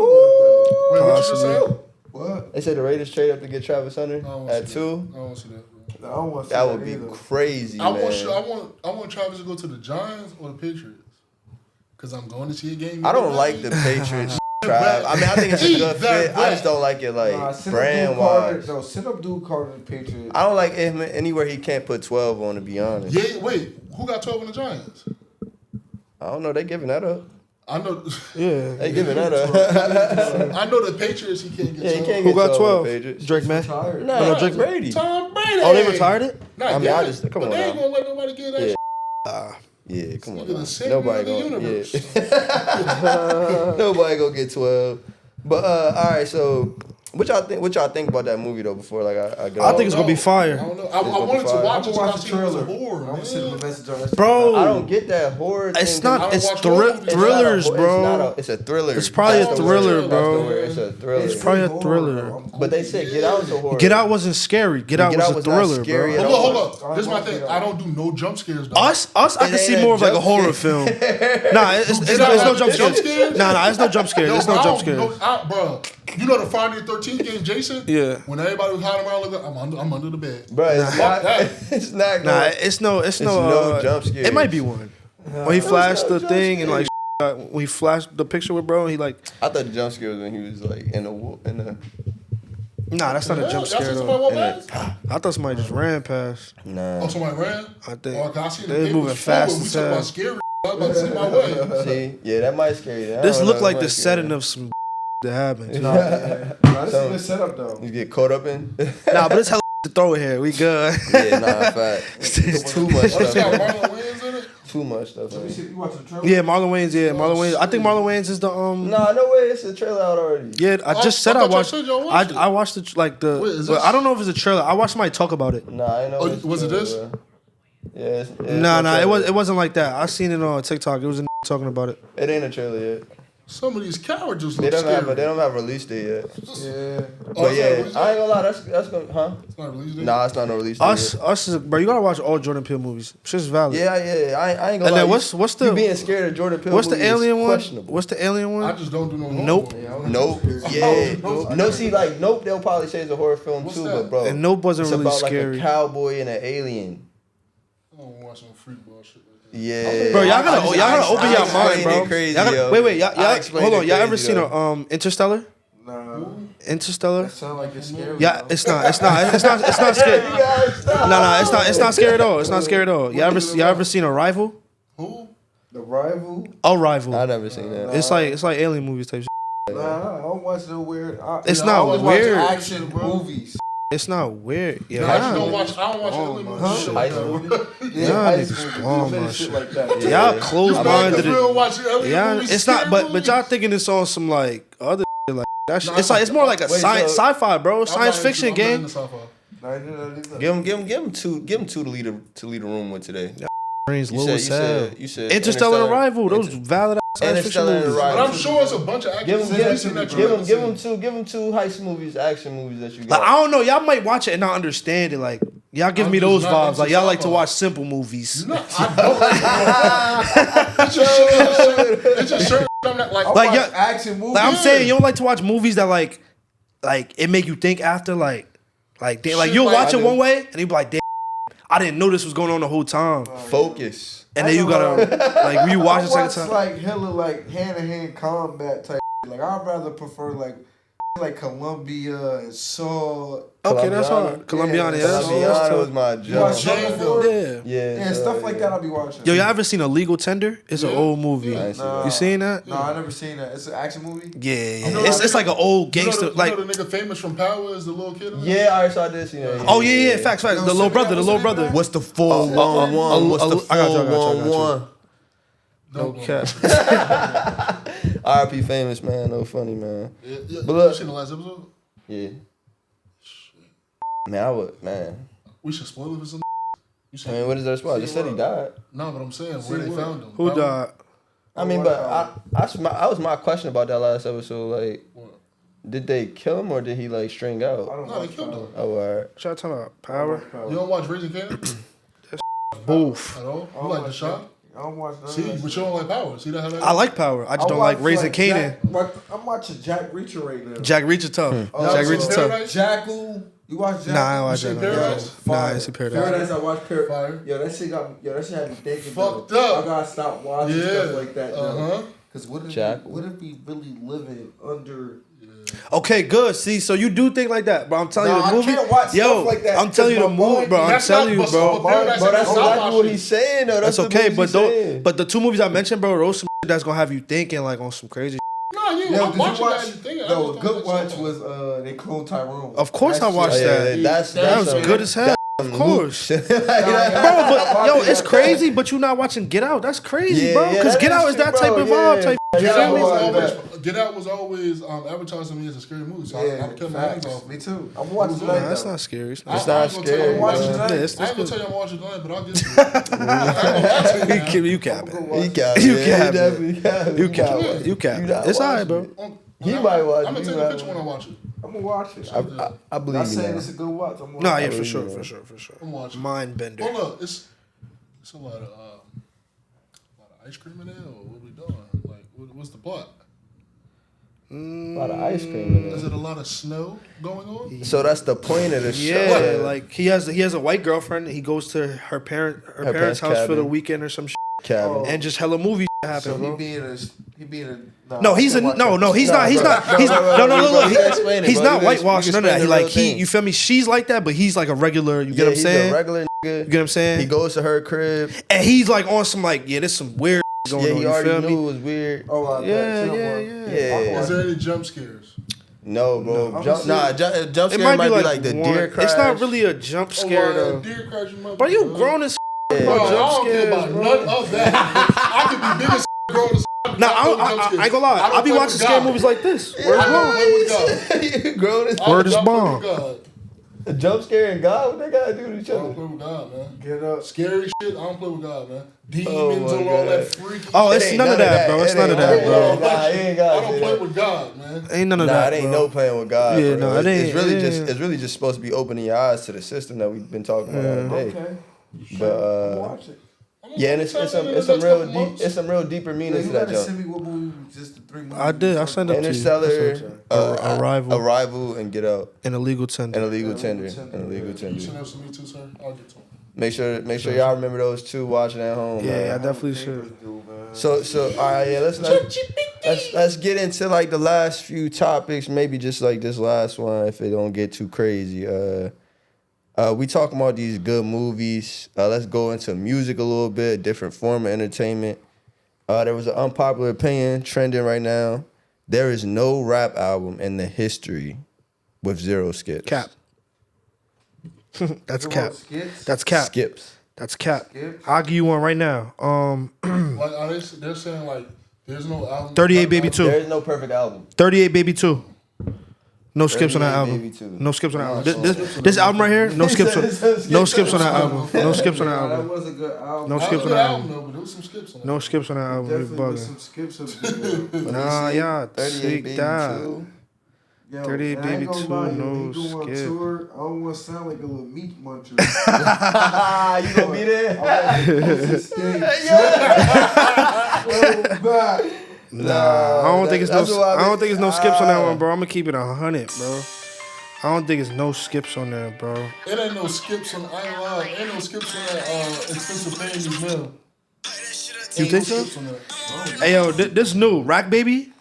Wait, what you just Possibly. said? What? They said the Raiders trade up to get Travis Hunter I don't wanna at see 2. That. I don't want to see that. I don't want to see That would be either. crazy, I man. want Travis to go to the Giants or the Patriots. Because I'm going to see a game. I don't like the Patriots. Trav. I mean, I think it's a good fit. I just don't like it, like, brand wise. No, sit up dude Carter the Patriots. I don't like him anywhere he can't put 12 on, to be honest. Yeah, wait. Who got 12 in the Giants? I don't know. They giving that up. I know. Yeah. They giving that up. I know the Patriots. He can't get 12. Yeah, he can't Who get got 12 on 12? the Patriots. Drake, man. Retired. No, no, Drake Brady. Tom Brady. Oh, they retired it? Not I mean, yet, I just come but on they ain't now. gonna let nobody get that. Yeah. shit. Yeah, come on. Nigga, the Now. savior Nobody of the gonna. universe. Yeah. Nobody gonna get 12. But all right, so what y'all think about that movie though? Before like I go. I think it's gonna be I fire. don't know. I gonna be wanted to fire. watch I'm it. gonna I watch the seen it was a trailer. horror, I'm gonna send man. the message on Instagram. Bro, I don't get that horror. it's thing. not. don't It's watch horror movies. thrillers, bro. It's a thriller. It's probably That's a the thriller, word. bro. That's the word. It's a thriller. It's probably a horror. thriller. I'm cool. But they said Get Out was a horror. Get Out wasn't scary. Get Out was a not thriller, scary bro. at Hold all. up. This is my thing. I don't do no jump scares. Though. Us, I can It see ain't more a of like a jump horror scare. film. Nah, it's Get no Out jump has jump scares. scares? Nah, it's no jump scares. It's no jump scares. Bro, you know the Friday the 13th game, Jason? Yeah. When everybody was hiding around, like, I'm under the bed. Bro, it's not. that. It's not. Nah, Going, it's no no jump scares. It might be one. When he flashed no the jump thing and like scares. when he flashed the picture with bro, he like I thought the jump scare was when he was like in the. nah, that's not a jump Y'all scare seen though. somebody walk past? I thought somebody just ran past. Nah. Oh, somebody ran? I think Oh, I seen the they papers moving fast forward. We as talking hell. about scary. I was about to see my way. See, yeah, that might scare you. I This don't looked know, like that the might scare setting you. of some that happened. Nah, this is a good setup though. You get caught up in. Nah, but it's hella to throw here. We good. Yeah, nah, fact. It's too much Oh, it's stuff. got in it. Marlon Wayans in it? Too much stuff. Let in me it. see. You watching the trailer? Yeah, Marlon Wayans. Yeah, Marlon Wayans. I think Marlon Wayans is the Nah, no way. It's a trailer out already. Yeah, I just said I I thought y'all watched. said y'all watched it. I watched the Wait, is but this- I don't know if it's a trailer. I watched somebody talk about it. Nah, I know. Oh, it's was it trailer, this? bro. Yeah. It's Nah, no it trailer. wasn't like that. I seen it on TikTok. It was a talking about it. It ain't a trailer yet. Some of these characters They look don't have. scary. They don't have a release date yet. Yeah. But it's yeah, not released I ain't yet? gonna lie. That's gonna. Huh? It's not released yet? Nah, it's not no release date. Us, bro. You gotta watch all Jordan Peele movies. Shit's valid. Yeah. I ain't gonna And lie. then You- what's the you being scared of Jordan Peele? what's the movies is alien one? questionable. What's the alien I one? just don't do no horror Nope. movies. Nope. Yeah. No, see, like Nope. They'll probably say it's a horror film What's too, that? but bro, And Nope wasn't it's really about scary. like a cowboy and an alien. I don't watch some freak bullshit like that. Yeah. Bro, y'all gotta I open your explained mind, bro. it crazy, Y'all gotta, yo. wait, I y'all explained hold on. it Y'all ever crazy, seen though. Interstellar? Nah. Interstellar? That sound like it's scary. Yeah, though. it's not scary. You guys stop. No, it's not scary at all. It's not scary at all. Y'all ever seen Arrival? Who? The Rival. Arrival. I never seen that. It's like alien movies type shit. Nah, I don't watch no weird. It's I not always watch weird. action movies. It's not weird. Yeah, I don't y'all, watch alien movies. Shit like High school. that. y'all high niggas school. bomb my Shit shit. like that. Yeah. Y'all close Cause minded. we don't watch alien Yeah, movies. it's not. scary But y'all movies. thinking it's on some like other shit like that. Shit. No, It's more like a Wait, science, so- sci-fi, bro. I'm Science not fiction into- I'm not game. into sci-fi. Nah, I didn't know. Give him two to lead a room with today. Brains You low said as hell. you said Interstellar Arrival. Those valid ass science fiction Interstellar movies. Arrival. But I'm sure it's a bunch of Give actors him recent that you haven't give seen. him two heist movies, action movies that you Like got. I don't know. Y'all might watch it and not understand it. Like y'all give I'm me just those not vibes. into Like y'all like to sci-fi. watch simple movies. No, I don't. It's just certain. I'm not like. I Like, watch yeah, action movies. Like I'm saying, you don't like to watch movies that like it make you think after like damn, like Shit you'll like watch I it do. one way and you be like, damn, I didn't know this was going on the whole time. Focus. And then you gotta like when you watch it I second watch time. like hella like hand-to-hand combat type. Like I'd rather prefer like Columbia and Saw. Okay, that's Colombiana. hard. Colombiana, yeah, that's Colombiana was tough. my You watch job. Django? Yeah. Yeah, Yeah, stuff like that I'll be watching. Yo, y'all ever seen A Legal Tender? It's an Yeah. old movie. I ain't seen Nah. that. You seen that? No, I never seen that. It's an action movie. Yeah, You know it's that like an old gangster. You know Like, the nigga famous from Power is the little kid. in it? Yeah, I saw this. You know. oh yeah, facts. Yo, The little send me brother, that. the little What's the name brother. of What's the 411? What's the I got you. 411? No cap. R.I.P. Famous man, no funny man. Yeah, But you look- seen the last episode? Yeah. Man, I would man. We should spoil it for some. You I seen? mean, what is that spot? They said he died. No, but I'm saying where they what? found him. Who Power? died? I mean, but I was my question about that last episode. Like, What? did they kill him or did he like string I out? don't No, they watch killed Power. him. Oh, alright. Shout out Power. You don't watch Raising Kanan Boof. at all? I You don't like the watch shot? that. I don't watch none See, of that but shit. you don't like Power. See that? How that I like Power. I just don't like Raising Kanan. I'm watching Jack Reacher right now. Jack Reacher tough. Jack Reacher tough. Paradise? Jackal. You watch Jackal? Nah, I don't watch You that. see No. Paradise? Nah, I ain't see Paradise. Paradise, I watched Fire. Paradise. Yo, that shit had me thinking. Fucked though. up. I gotta stop watching Yeah. stuff like that. Uh-huh. Because what Jackal. if we really living under? Okay, good. See, so you do think like that, bro. I'm telling you Nah, the movie. I can't watch Yo, stuff like that I'm telling you the because my movie, mind- bro. I'm That's telling not- you, bro. but Paradise But that's that's not exactly what he's saying, though. That's the okay, movies but he's saying. don't. But the two movies I mentioned, bro, those some shit that's gonna have you thinking like on some crazy. Nah, you Yo, I'm did you watching watch? that and thinking. No, a good watch was they cloned Tyrone. Of course I watched Oh, yeah, that. that's That was a- good as hell. Of course. Shit. Bro, but yo, it's crazy. But you not watching Get Out. That's crazy, Yeah, bro. yeah, Because that Get is Out is true, that type bro, of vibe. yeah. Type. Get Out Was always advertising me as a scary movie, so I Yeah, kept my hands facts. off. Me too. I'm watching Nah, tonight. Nah, that's though. not scary. It's I not ain't gonna tell scary. you I'm watching bro. tonight. Yeah, I it's ain't gonna good. tell you I'm watching tonight, but I'll get to it. You capping. He got You it. cap He it. definitely got it. You cap. it. You cap. You not It's alright, watching bro. it. He might watch I'm it. gonna take a picture when I watch it. I'm gonna watch it. I believe Not you. saying man. it's a good watch. I'm Nah, yeah, watching for it. sure, for sure. I'm watching. Mind bender. Hold up, it's a lot of ice cream in there, or what we doing? Like, what's the plot? A lot of ice cream in Is there. it a lot of snow going on? So that's the point of the show. Yeah, like he has a white girlfriend. He goes to her parents' house for the cabin. weekend or some shit, Cabin. and just hella movie shit happen, So bro. he being a. No, he's a no. He's Nah, not. He's bro. not. Bro, He's bro, no. bro, No, bro, look. you can explain it, He's bro. not You can whitewashed. None of that. explain He the like real thing. you feel me? She's like that, but he's like a regular. You get Yeah, what I'm he's saying? a regular nigga. You get what I'm saying? He goes to her crib. And he's like on some like there's some weird going Yeah, on. he You already feel knew me? it was weird. Yeah. Yeah. Is there any jump scares? No, bro. No, Jump It scare might might be be like the one. deer crash. It's not really a jump scare though. Deer crash, you might But be you good. grown as Yeah. Bro, about I jump don't care scares, about bro. none of that. I could be big as grown as Nah, I ain't gonna lie. I be watching scary movies like this. Word I is don't bomb. play with God. You grown as I Word is don't play bomb. with God. a jump scare and God. What they gotta do to each I don't other? play with God, man. Get up. Scary shit, I don't play with God, man. Demons Oh, my and all God. that freaky Oh, shit. it's ain't none of that, bro. It's It none of ain't that, none of bro. that. Nah, he ain't gotta I don't say play that. with God, man. Ain't none of Nah, that. it ain't bro. no playing with God. Yeah, bro. no, it ain't. It's really it just ain't. it's really just supposed to be opening your eyes to the system that we've been talking about all day. Okay. But Watch it. yeah, and it's some real deeper Yeah, meaning you to that gotta send jump. me what movie just the 3 movies. I did. I sent it to you. Interstellar, Arrival. Arrival, and Get Out, An illegal tender. and Illegal Yeah, Tender, Illegal Tender. and Illegal You Tender. send those to me too, sir? I'll get to them. Make sure y'all remember those two watching at home. Yeah, man. I definitely should. So all right, yeah, let's get into like the last few topics, maybe just like this last one if it don't get too crazy. We talking about these good movies. Let's go into music a little bit, different form of entertainment. There was an unpopular opinion trending right now. There is no rap album in the history with 0 skips. Cap. That's cap. Skits. That's cap. Skips. That's cap. Skips. I'll give you one right now. Like, they're saying, like, there's no album. 38 Baby 2. There is no perfect album. 38 Baby 2. No skips on that 38 album. Baby 2. No skips on that album. This album right here, no skips on. No skips on that album. No skips on that That album. was a good album. No That skips was on a good that album, album. though, but there was some skips on it. No skips on that album. You Definitely with bugging. some skips up there. Nah, yeah, 38 take Baby that. 2. Yo, 38 and I ain't Baby gonna 2, lie, no if he go on skip. tour, I don't want to sound like a little meat muncher. You gonna be there? Nah, I don't think it's that's no. what I don't think it's no skips on that one, bro. I'm gonna keep it 100, bro. I don't think it's no skips on there, bro. It ain't no skips on. I ain't lying. Ain't no skips on that expensive Babies Mill. You think so? Hey yo, this new Rack Baby,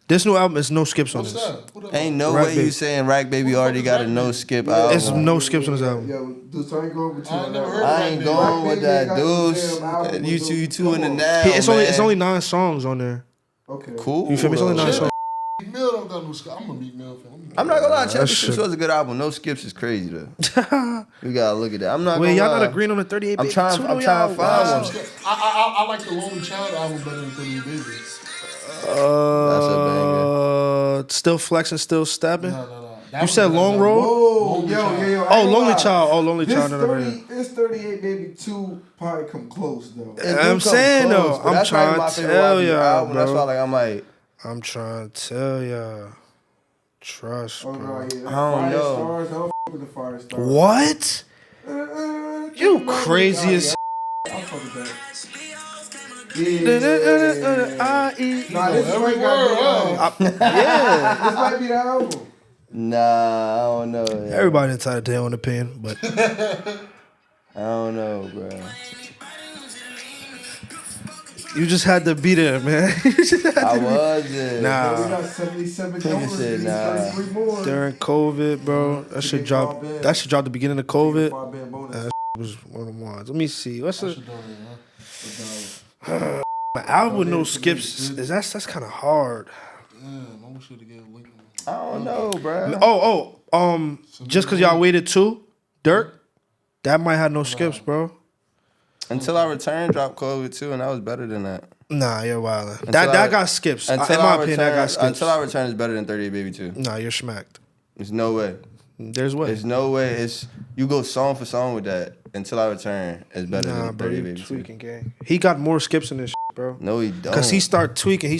this new album is no skips on What's this. that? What Ain't no Rack way Baby. you saying Rack Baby already got a no skip It's album. no skips on this album. Yo, dude, so I ain't going with you. I on never that. heard I ain't Rack going Baby with that, got the dudes. damn album You with two, those- you two in the come on. now, It's only man. 9 songs on there. Okay. Cool. You feel me? It's only 9 though. songs. Mill don't got no skips. I'm a Meek Mill fan. I'm not gonna lie, Champion shit. Six was a good album. No skips is crazy though. You gotta look at that. I'm not Wait, gonna y'all lie. not agreeing on the 38 I'm Baby trying- 2, I'm though, trying to y'all? find Wow. one. I like the Lonely Child album better than 38 Babies. That's a Still flexing, still stepping. No. You said Long Road? Whoa, yo. Oh, I ain't Lonely gonna lie. Child. Oh, Lonely This Child. No, no, no. 30, this 38 Baby 2 probably come close though. It do I'm come saying, close, though, but I'm that's not even trying my to favorite tell YB y'all, album. That's bro. why, like, I'm like, I'm trying to tell y'all. Trust, Oh bro. no, yeah. I don't Fire know. Stars, I don't fuck with the Fire Stars. What? You crazy as I fuck with that. I-E. Nah, this Every might got word, Yeah. This might be the album. Nah, I don't know. Yeah. Everybody entitled to their own opinion, but I don't know, bro. you just had to be there, man. I wasn't. We Nah, got 77 Nigga numbers. said, These nah. 33 more. during COVID, bro, that shit dropped. That shit dropped the beginning of COVID. 5-band bonus. Was one of the ones. Let me see. What's That the shit don't, man. my album with no skips? Is that's kind of hard. Damn, I wish you'd have given Lincoln. I don't know, bro. Just cause y'all waited too, Dirk, that might have no skips, bro. Until I Return dropped COVID too, and that was better than that. Nah, you're wildin'. Until That got skips. In my opinion, that got skips. Until I Return is better than 38 Baby 2. Nah, you're smacked. There's no way. There's what? There's no way. It's you go song for song with that. Until I Return is better Nah, than bro, 38 you Baby 2. tweaking, gang. He got more skips in this shit, bro. No, he don't. Cause he start tweaking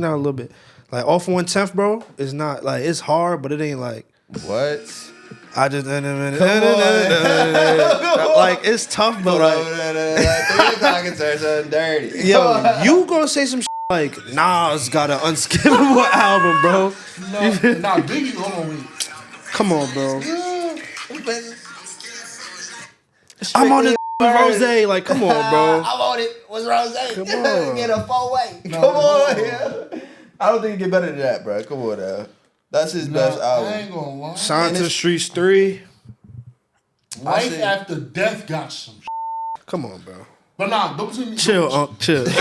out a little bit. Like off 1/10, bro. It's not like it's hard, but it ain't like What? I just on. like it's tough, but like Like, talking to something dirty. yo, you gonna say some shit like Nas got an unskippable album, bro. Nah, Biggie, hold on, wait. Come on, bro. I'm on this with Rose. Like, come on, bro. I'm on it. What's Rose? Come on. Get a 4-way. Come on, yeah. I don't think it get better than that, bro. Come on, now. That's his best I album. ain't gonna lie. Sign to the Streets 3. Life say- After Death got some Come on, bro. But nah, them two Chill, chill. Them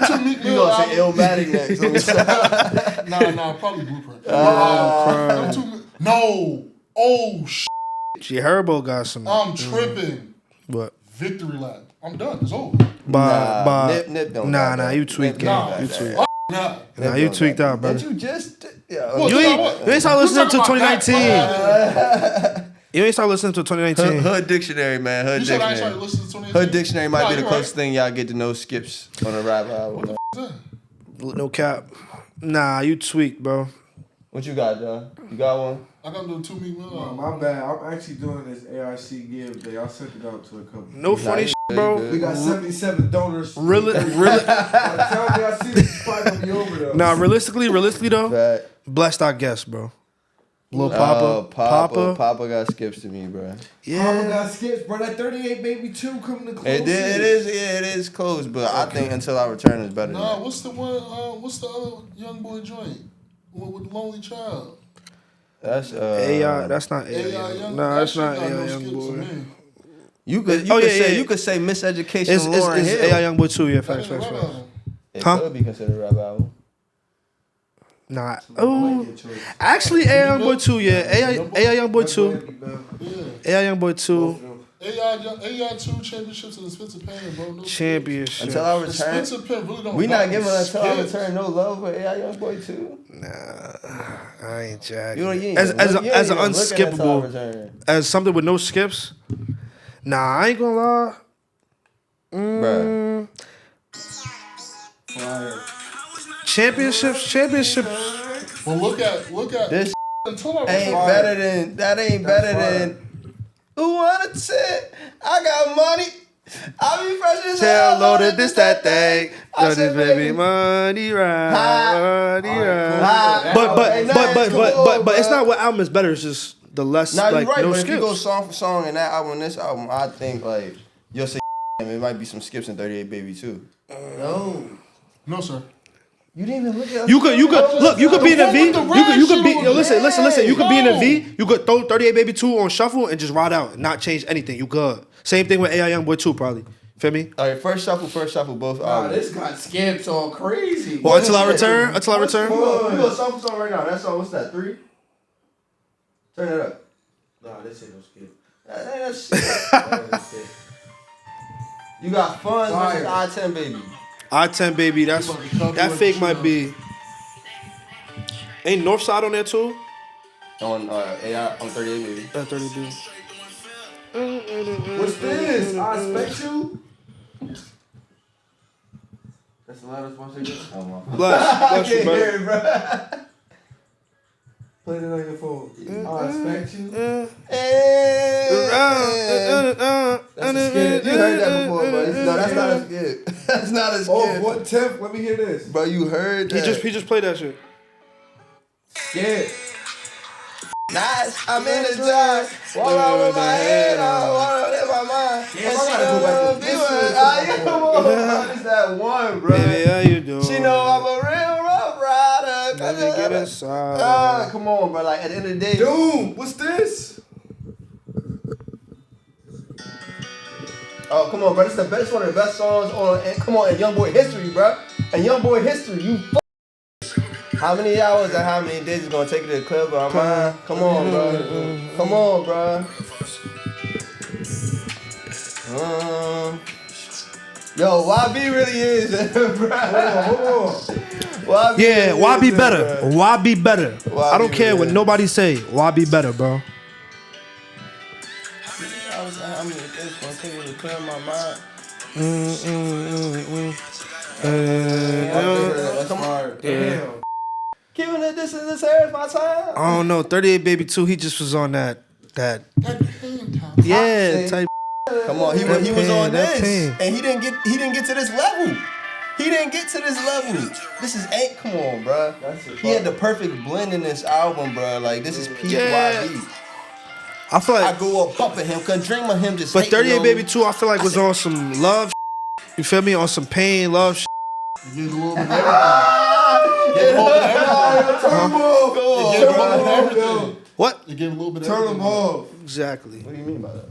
two Meek You Mill gonna say albums. Illmatic next? Nah, probably Blueprint. crying. Them two, no. Oh, G Herbo got some. I'm tripping. What? Victory lap. I'm done. It's over. Nip don't Nah, got that. you tweaked, Nip don't gang. got You that. tweaked. Nah. Nah, you tweaked out, bro. Did you just? Yeah. What? You ain't started listening to You talking about 2019. that? You ain't started listening to 2019. Hood Dictionary, man. Hood You said I ain't Dictionary. started listening to 2018? Hood Dictionary might Nah, be the you're closest thing y'all get to no skips on a rap album. right. No cap. Nah, you tweaked, bro. What you got, John? You got one? I gotta do two Meek Mill Oh, albums. my bad. I'm actually doing this ARC give day. I sent it out to a couple. No funny shit, bro. We got 77 donors. Really? By the time y'all see this, it's probably gonna be over though. Nah, realistically though, Right. blessed I guess, bro. Lil Papa Papa. got skips to me, bro. Papa Yeah. got skips, bro. That 38 Baby 2 coming to close. It is close, but I think Until I Return is better than Nah, that. what's the one? What's the other young boy joint? With Lonely Child. That's AI, that's not AI AI. Young. Nah, that that's shit not got no AI skips Young to Boy. me. you could Oh, yeah, say yeah. you could say Miseducation It's Lauryn Hill. AI Young Boy 2, yeah, That facts, ain't a facts, rap facts. album. It Huh? could be considered a rap album. Nah. Oh, actually, AI Young Boy 2, yeah. AI Young Boy 2. Yeah. AI Young Boy 2. AI 2 championships in the Spencer Pen, bro. No Championship. Until I The Return. Spencer Pen really don't. We got not giving no Until I skips. Return no love for AI Young Boy too. Nah, I ain't jacking. You ain't As even an look- you ain't even looking at Until I unskippable, Return. as something with no skips. Nah, I ain't gonna lie. Bruh. Championships. Well, look at This Until I ain't Return. better than that. Ain't better than. Who wanna sit? I got money. I be fresh as hell. Tell loaded this that thing. I Yo, said, this baby baby. money right, Ha. money right. Ha. But it's not what album is better. It's just the less Nah, like you're right. no But if you go skips. song for song in that album, this album, I think like you'll say it might be some skips in 38 Baby too. No, sir. You didn't even look at. You could look. You could be in a one V. with the You red could be. shit Yo, on listen. You could be in a No. V. You could throw 38 Baby 2 on shuffle and just ride out, and not change anything. You could. Same thing with AI Young Boy 2 probably. Feel me? All right, first shuffle, both Nah, albums. this got skips all crazy. Well, until I return. You go song for song right now. That's all. What's that? 3? Turn it up. Nah, this ain't no skip. That's shit. You got Funds versus I-10 Baby. I-10 Baby. That fake might be. Ain't Northside on there too? On AI on 38 Baby. 30 B. What's this? I expect you. That's the loudest one second. Oh my. Bless you, brother. it, bro. Play it on your phone. I expect you. Hey. a skit. You heard that before, bro. No, that's not a skit. That's not a skit. Oh, 1/10. Let me hear this. Bro, you heard that. He just played that shit. Skit. Nice, I'm in the dark. While over my head, while in my mind. Yeah, I gotta go back to this one. Come on, bro. It's that one, bro. Baby, how you doing? She know I'm a real rough rider. Let me get inside. Come on, bro. Like, at the end of the day. Dude, what's this? Oh, come on, bro. This is the best one of the best songs on, and come on, in Youngboy history, bro. In Youngboy history, you how many hours and how many days is gonna take you to the club? Bro? Come on, bro. Come on, bro. Yo, YB really is, bro. Hold on. Yeah, really why is be it, better? bro. Why be better? Why I don't be care what better? nobody say. Why be better, bro? How many days is gonna take you to clear my mind? That's hard. Damn. Keeping the distance, this here is my time. I don't know. 38 Baby 2, he just was on that. Yeah, type. Come on, he That was pain, on that this, pain. and he didn't get to this level. He didn't get to this level. This is ain't. Come on, bro. He had the perfect blend in this album, bro. Like this is peak Yeah. YB. I feel I like, grew up bumping him, couldn't dream of him just. but hating 38 on Baby me. 2, I feel like was on some love. You feel me? On some pain, love. Give a little bit of everything. Give a little bit of everything. It gave a little bit of everything. What? It gave a little bit of Turn everything. them off. Exactly. What do you mean by that?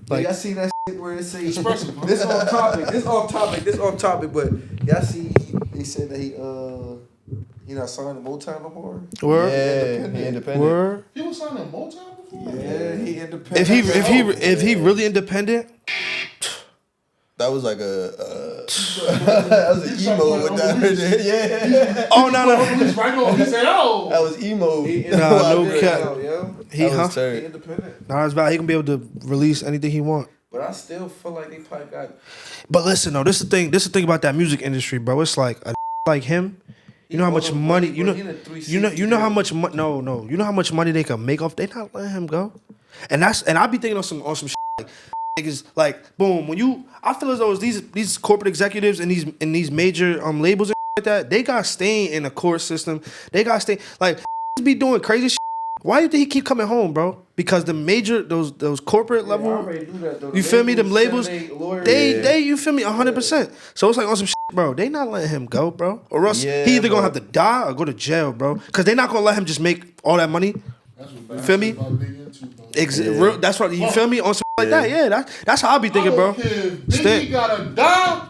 Like- Y'all see that shit where it say Expressive. this off topic. This off topic. But y'all see they said that he not signed to Motown no more. Word. Yeah, he independent. Word. He was signed to Motown before? Yeah, he independent. If he really independent, That was like that was an emo with that. Yeah. oh no. He's right on. He said, oh. That was emo. Nah, no cap. Yo. He That was huh? turd. He independent. Nah, it's about he can be able to release anything he want. But I still feel like they probably got. But listen, though, this is the thing about that music industry, bro. It's like a like him. You know how much money? You know how much money? No. You know how much money they can make off? They not letting him go. And I be thinking on some shit like niggas like boom. I feel as though these corporate executives and these major labels and like that, they got staying in the court system. They got staying like be doing crazy shit. Why do you think he keep coming home, bro? Because the major those corporate level. I already knew that, though. You feel me? Them labels, They they you feel me? 100%. So it's like on some shit, bro. They not letting him go, bro. Or else he either gonna have to die or go to jail, bro. Because they not gonna let him just make all that money. That's what Feel me? about big into, bro. Real, that's what you feel me on some like that. Yeah, that's how I be thinking, bro. He gotta die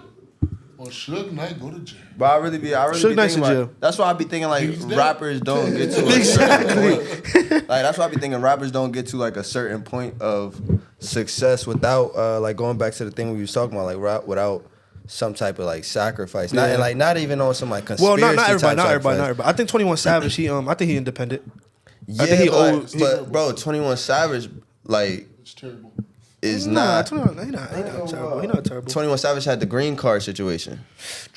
or Suge Knight go to jail. But I really be Suge Knight's thinking in jail. like, that's why I be thinking like He's dead. rappers don't get to Exactly. like that's why I be thinking rappers don't get to like a certain point of success without like going back to the thing we was talking about like without some type of like sacrifice. Not Yeah. and like not even on some like conspiracy. Well, not everybody, type not everybody, not sacrifice. everybody. I think 21 Savage. I think he independent. Yeah, I think he but, owed- but bro, 21 Savage like It's terrible. is Nah, not. 21. He not terrible. He not terrible. 21 Savage had the green card situation.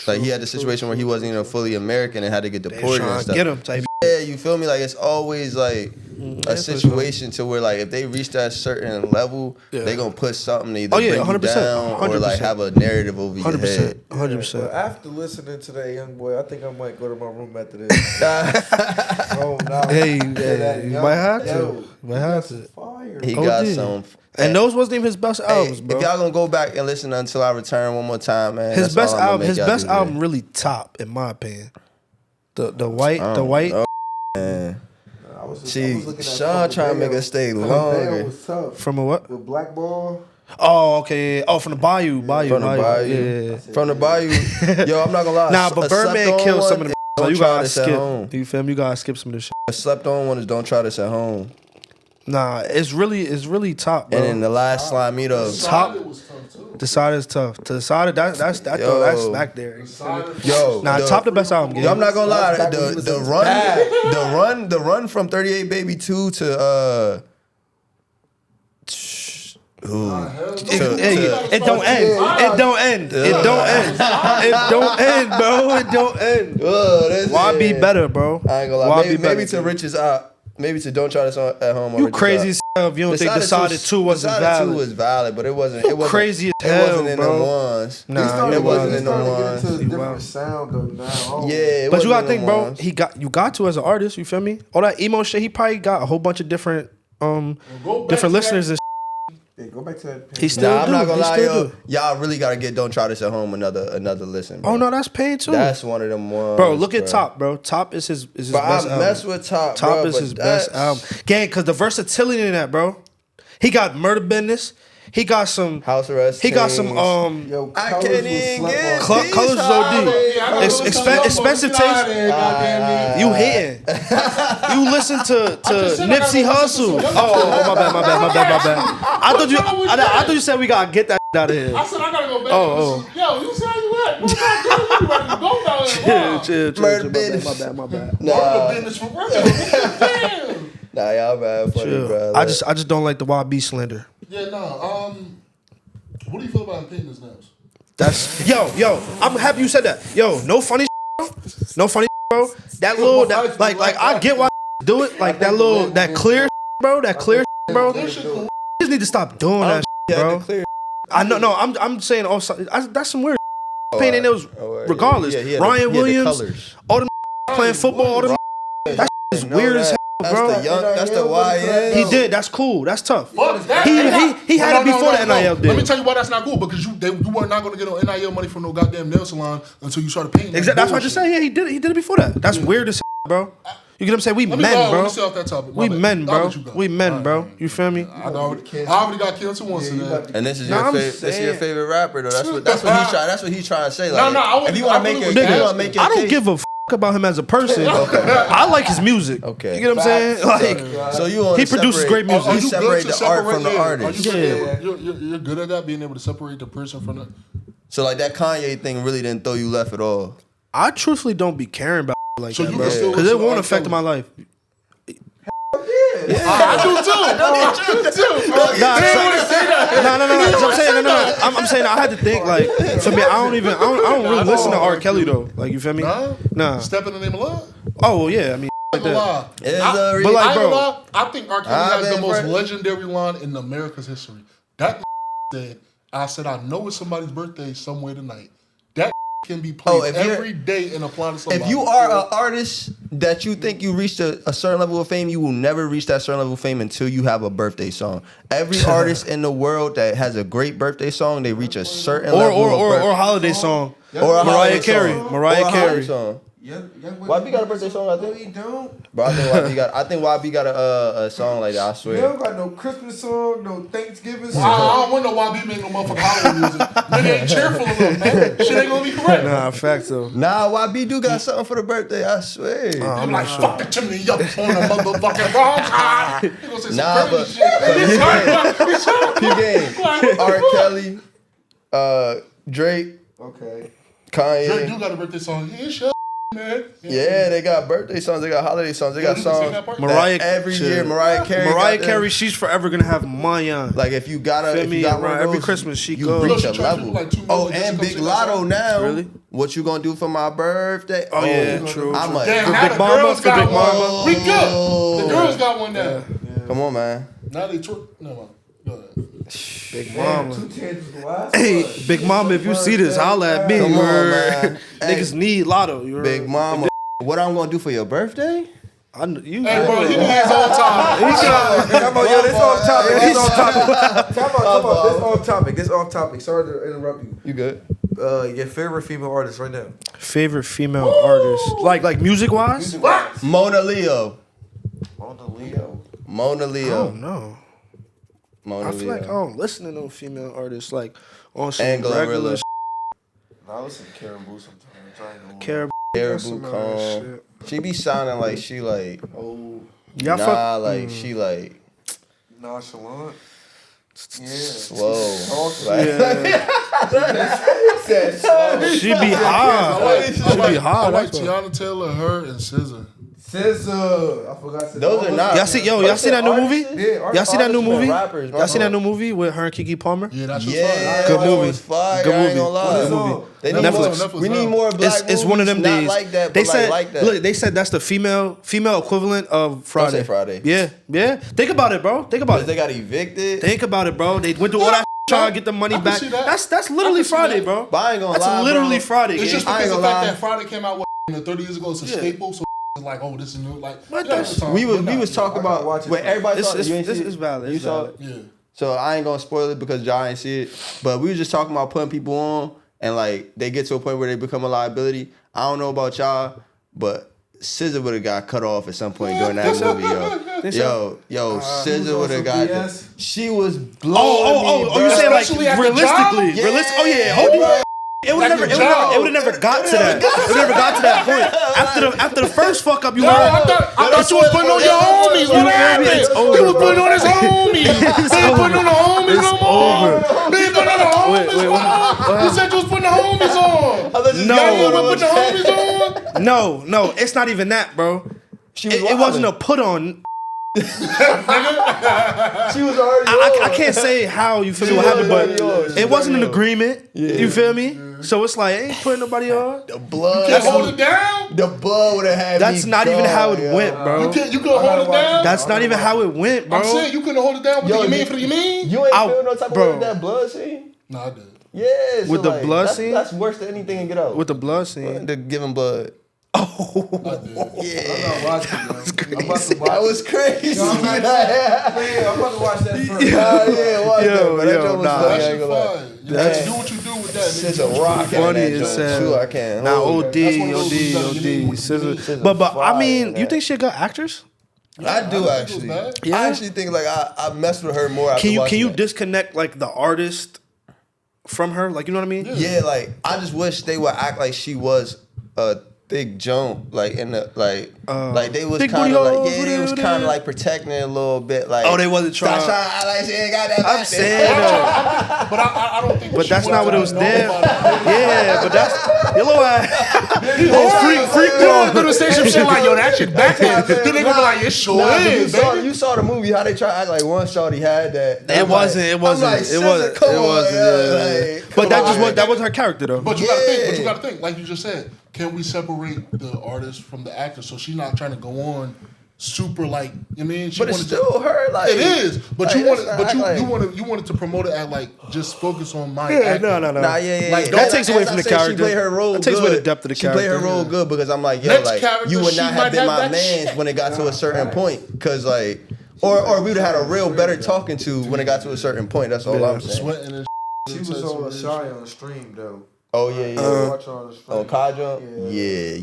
Like he had the situation where he wasn't even fully American and had to get They deported and trying to stuff. get him type. Yeah, you feel me? Like it's always like a situation to where like if they reach that certain level, they gonna put something to either Oh, yeah, bring you 100%, down or like 100%. have a narrative over your 100%. head. 100%. But after listening to that young boy, I think I might go to my room after this. Oh, nah. Hey, that you young- might have to. Yo, You might have to. Fire. He Oh, got dude. some. And those wasn't even his best albums, Hey, bro. if y'all gonna go back and listen until I return one more time, man. His that's all best I'm gonna album, make his y'all best do, album man. really top in my opinion. The white. Man. I was See, looking at Sean trying to make us stay longer. was tough. From a what? With Black Ball. Oh, okay. Oh, from the Bayou. From the Bayou. Yeah. From the Bayou. Yo, I'm not gonna lie. Nah, but a slept Birdman on killed one some of them. is So Don't you try gotta this at skip. home. You feel me? You gotta skip some of this shit. A slept on one is Don't Try This at Home. Nah, it's really top, bro. And then the last Slmtv. Top. It was tough too. Decided is tough. To Decided that's Yo. back there. Yo, Nah, top the best album. Yo, I'm not gonna lie. That's back when he was The in his run, the run from 38 Baby 2 to It don't end. It don't end. It don't end. It don't end, bro. It don't end. Why be better, bro? I ain't gonna lie. Why Maybe, be better, maybe to dude? Riches Out. Maybe to Don't Try This at Home. or You Riches crazy Out. as if you don't think Decided 2 wasn't valid. 2 was valid, but it wasn't. It wasn't crazy as hell, It wasn't in bro. the ones. Nah, it wasn't in the Get ones. into a different sound though now. Yeah, but you gotta think, bro. You got to as an artist. You feel me? All that emo shit. He probably got a whole bunch of different different listeners and. Yeah, go back to that. He still I'm not gonna lie, yo. y'all really gotta get Don't Try This at Home another listen. Bro. Oh no, that's pain too. That's one of them ones. Bro, look at Top, bro. Top is his but best I album. mess with Top. Top bro, is his best album. Gang, cause the versatility in that, bro. He got Murder Business. He got some House Arrest. He got some Yo, I can't even get Colors is OD. Expensive taste. You hating. You listen to Nipsey Hussle. Oh, my bad. I thought you said we gotta get that out of here. I said I gotta go back. Oh. Yo, you said you at? What you ready to go down there? Chill. Murder Business. My bad. Murder business for real. Damn. Nah, y'all bad funny, Chill. bro. I just don't like the YB slander. Yeah, nah. What do you feel about him painting his nails? That's yo. I'm happy you said that. Yo, no funny, bro. No funny, bro. That little, like I get why do it. Like that clear, bro. That clear, bro. You just need to stop doing that, bro. I know. No, I'm saying also that's some weird painting nails. Regardless, Ryan Williams, all them playing football, all them. That is weird as hell. Bro, That's the YN. he did. That's cool. That's tough. Fuck that. He had it before the NIL did. Let me tell you why that's not cool. Because you were not going to get no NIL money from no goddamn nail salon until you started painting. Exactly. That's what I just said. Yeah, he did it before that. That's weird as hell, bro. You get what I'm saying? We men, bro. Let me stay off that topic. We men, bro. We men, bro. You feel me? I already got killed once in there. And this is This your favorite rapper though. That's what he's trying to say. Like, No, if you want to make it, I don't give a about him as a person. I like his music. Okay. You get what I'm saying? Like, so you he produces great music. You separate the art from the artist. You're good at that, being able to separate the person from the. So like that Kanye thing really didn't throw you left at all. I truthfully don't be caring about like So that, you bro. can still Because it listen won't to affect R. my life. I do too. No. I'm saying I had to think like. For me, I don't really listen to R. Kelly though. Like you feel me? Nah. Step in the name of love. Oh well, yeah. I mean, like that. But like, bro, I think R. Kelly has the most legendary line in America's history. That said, I know it's somebody's birthday somewhere tonight. That can be played every day and applied to somebody. If you are an artist that you think you reached a certain level of fame, you will never reach that certain level of fame until you have a birthday song. Every artist in the world that has a great birthday song, they reach a certain level or holiday song. Or a Mariah Carey. Mariah Carey song. Yeah, YB got a birthday song, I think. No, he don't. Bro, I think YB got a song like that, I swear. You don't got no Christmas song, no Thanksgiving song. I don't want no YB make no motherfucking holiday music. Man, they ain't cheerful enough, man. Shit ain't gonna be correct. Nah, fact though. Nah, YB do got something for the birthday, I swear. I'm like, fuck the chimney up on the motherfucking wrong side. He gonna say some Nah, crazy but shit. P-Game, R. Kelly, Drake, Okay. Kanye. Drake do got a birthday song. He ain't shit, man. Yeah, they got birthday songs, they got holiday songs, they got songs. Mariah every year, Mariah Carey. Mariah Carey, she's forever gonna have money on. Like if you got one of every those, Christmas she you goes. reach No, a she charges level. like $2 million Oh, just to and come Big sing that Lotto song. now. Really? What you gonna do for my birthday? Oh yeah, true. I'm like, Damn, For now Big the Mama, girls for got Big Mama. one. We good. The girls got one now. come on, man. Now they twerk. No, go ahead. Big Mama. 2 10 was the last Hey, one. Big Mama, if you see this, holla at me. Come on, word. man. Niggas need Lotto. You Big heard? Mama. What I'm gonna do for your birthday? I know, you. Hey, bro, he has all time. Come on, yo, this off topic. This off topic. Come on. This off topic. Sorry to interrupt you. You good? Your favorite female artist right now? Favorite female artist, like music wise? What? Mona Leo. Mona Leo. Oh no. Mona I feel Leo. like I don't listen to no female artists like on some And Glorilla. regular I listen to Karen Boo sometimes. I ain't gonna care. Caribou Calm. She be sounding like she like, Y'all nah, like she like nonchalant. Yeah. slow. Like, She be high. She be I high. like That's what. Tiana Taylor, her, and SZA. SZA. I forgot. SZA. Those are not. Y'all see that new movie? Yeah, Y'all see that new movie? Rappers, Y'all see that new movie with her and Keke Palmer? Yeah, that's Yeah, Good movie. It's fire. Good I ain't movie. gonna lie. Good movie. They need Netflix. more. We need more black movies. It's one of them not days. like that, but They said, like that. look, they said that's the female equivalent of Friday. say Friday. Yeah. Think about it, bro. Think about Because they it. got evicted. Think about it, bro. They went through all that trying to get the money I can back. see that. That's literally I can see Friday, that. bro. But I ain't gonna That's lie, literally bro. Friday. It's gang. just I because ain't of the gonna fact lie. that Friday came out 30 years ago. It's a staple, so it's like, oh, this is new. Like, What yeah, the- We was talking I gotta about watch it. when everybody saw it. You ain't This see it? is valid. You It's saw valid. it? yeah. So I ain't gonna spoil it because y'all ain't see it. But we was just talking about putting people on and like they get to a point where they become a liability. I don't know about y'all, but SZA would have got cut off at some point during that movie, yo. SZA would have got. BS? She was blowing Oh, me, you bro. saying like Especially at the realistically? job? Realistic? Oh yeah, Yeah, hold bro. It would Like never. the It job. would have never got to that. It would never got to that point. After the first fuck up, you No, heard. I thought you was putting on your homies. What happened? It's He over, was bro. putting on his homies. They ain't putting on the homies no more. They ain't putting on the homies Wait, no more. You said you was putting the homies on. No. Y'all ain't putting the homies on. No, it's not even that, bro. She was It wasn't a wildin'. put on. She was already. I can't say how you feel me what happened, but it wasn't an agreement. You feel me? So it's like ain't putting nobody on. The blood. You hold it down. The blood would have had That's me not even how it gone, went, yo. bro. You couldn't hold it down. That's not even how it went, bro. I'm saying you couldn't hold it down with Yo, the mean for the mean. You ain't Ow, feel no type of bro. way with that blood scene? No, I did. Yeah. So With the like, blood that's, scene? That's worse than anything in Get Out. With the blood scene. The giving blood. I did. Yeah. I'm about to watch That was crazy. I'm about to watch that first. Yeah, watch that, bro. That yo, joke was nah. funny. I That ain't shit gonna lie. fire. You gotta do what you do with that. It's nigga. a rock. Funny in that as joke, hell. too. I can't. Nah, hold OD, it. That's one of those movies that you need OD, with scissors. Scissors But I fire mean, in you that. think she a good actress? I do think it actually. was bad. Yeah? I actually think like I messed with her more. After Can you watching that. disconnect like the artist from her? Like you know what I mean? Yeah, like I just wish they would act like she was a thick jump, like in the like they was big kind booty of hoes, like they was kind of like protecting it a little bit. Like Oh, they wasn't trying. Stop trying to act like she ain't got that. I'm back saying there. though. But I don't think. But she that's not what it was know there. about it. Yeah, but that's your little ass. freak You always do the same shit like, yo, that shit back there. Then they gonna be like, it sure Nah, but is, baby. you saw the movie how they try to act like one shorty had that. It wasn't. It wasn't. I'm like, It wasn't. come It on, wasn't. yeah, Yeah. like, But that come just on. was that was her character though. But you gotta think. But Yeah. you gotta think, like you just said. Can we separate the artist from the actor? So she's not trying to go on super like. I mean, she But it's wanted still her. Like It is, but like, you wanted, that's but not like- you wanted to promote it at like just focus on my Yeah, acting. no. Nah, yeah. Like, And that takes away as from I the said, character. She played her role That takes good. away the depth of the She played her character. role good because I'm like, yo, Next like character, you would she not might have been have my that man's shit. when it got to a certain point. Because like, or we would have had a real better talking to when it got to a certain point. That's all I'm saying. Sweating and She was on shy on the stream though. Oh yeah. Watch her on the stream. Oh, Kaja?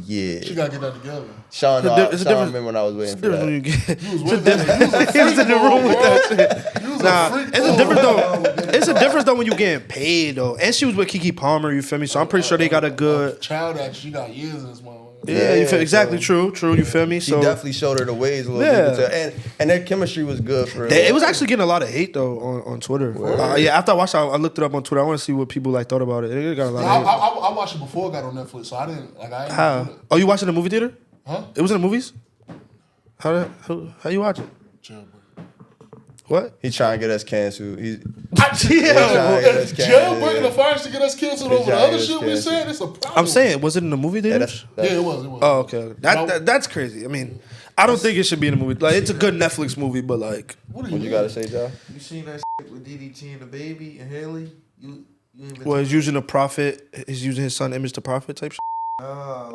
Yeah. she gotta get that together. Sean, It's a Sean difference- remember when I was waiting It's for different when that. you get. You was It's a with that. difference. He was in the room with that shit. Nah, freak, it's a difference though. It's a difference though when you getting paid though. And she was with Keke Palmer. You feel me? So I'm pretty sure they got a good. Child actor, she got years in this motherfucker. Yeah, you feel Yeah, exactly so- true. You feel me? She So definitely showed her the ways a little Yeah. bit. And their chemistry was good for it was actually getting a lot of hate though on Twitter. Yeah, after I watched it, I looked it up on Twitter. I want to see what people like thought about it. It got a lot of hate. I watched it before it got on Netflix, so I didn't like. I ain't How? do it. Oh, you watching the movie theater? Huh? It was in the movies. How you watch it? Jailbreak. What? He trying to get us canceled. He's Yeah, Jailbreak, if jailbreaking the fires to get us canceled over the trying to other get us shit we canceled. said, it's a problem. I'm saying, was it in the movie yeah, theaters? Yeah, it was. Oh, okay. That's crazy. I mean, I don't think it should be in a movie. Like, it's a good Netflix movie, but like, What what you gotta say, Joe? You seen that shit with DDT and the baby and Haley? You ain't been well, he's using a prophet. He's using his son image to profit type shit. like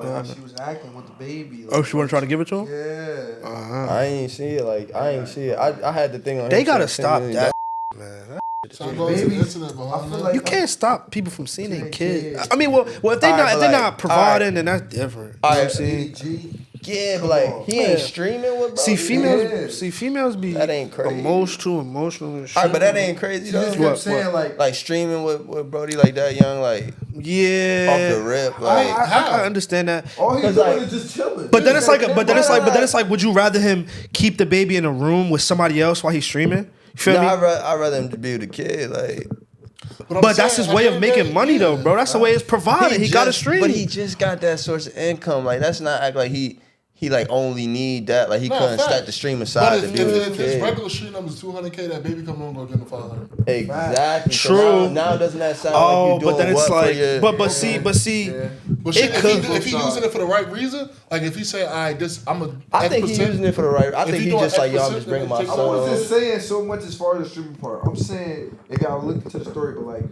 how she was acting with the baby. Like, Oh, she want to try to give it to him? Yeah. I ain't see it. Like I ain't see it. I had the thing on. They him, gotta so stop $10 million. that, man. So I'm going to the Baby, incident I behind feel that. like You can't stop people from seeing their Yeah, kids. yeah. I mean, well, if they Alright, not but if they're like, not providing, alright. then that's different. You know what I'm saying? DDG. Yeah, but like he ain't Yeah. streaming with. Bro. See, Yeah. females be That ain't crazy. emotional and shit. Alright, but that ain't crazy You though. just kept What? saying like Like streaming with Brody like that young, like Yeah. off the rip, like. I understand that. all he's 'Cause, doing like- is just chilling. But then it's like, would you rather him keep the baby in a room with somebody else while he's streaming? You feel No, me? I'd rather him to be with a kid, like. I'm But that's saying, his way at of the end making day, money, yeah. though, bro. That's the way it's provided. He got to stream. But he just got that source of income. Like that's not act like he he like only need that. Like he couldn't facts. set the stream But aside to if be with his his kid. regular street number is 200K, that baby coming on gonna give him 500. Exactly. True. So now doesn't that sound like you doing but then it's what for like, your, but see, But shit, It could. if he using it for the right reason, like if he say, all right, this I'm a. I think he's using it for the right. I If think he he doing just like, yo, I'm X%, just bringing my then it son. I wasn't on. saying so much as far as the streaming part. I'm saying they gotta look into the story, but like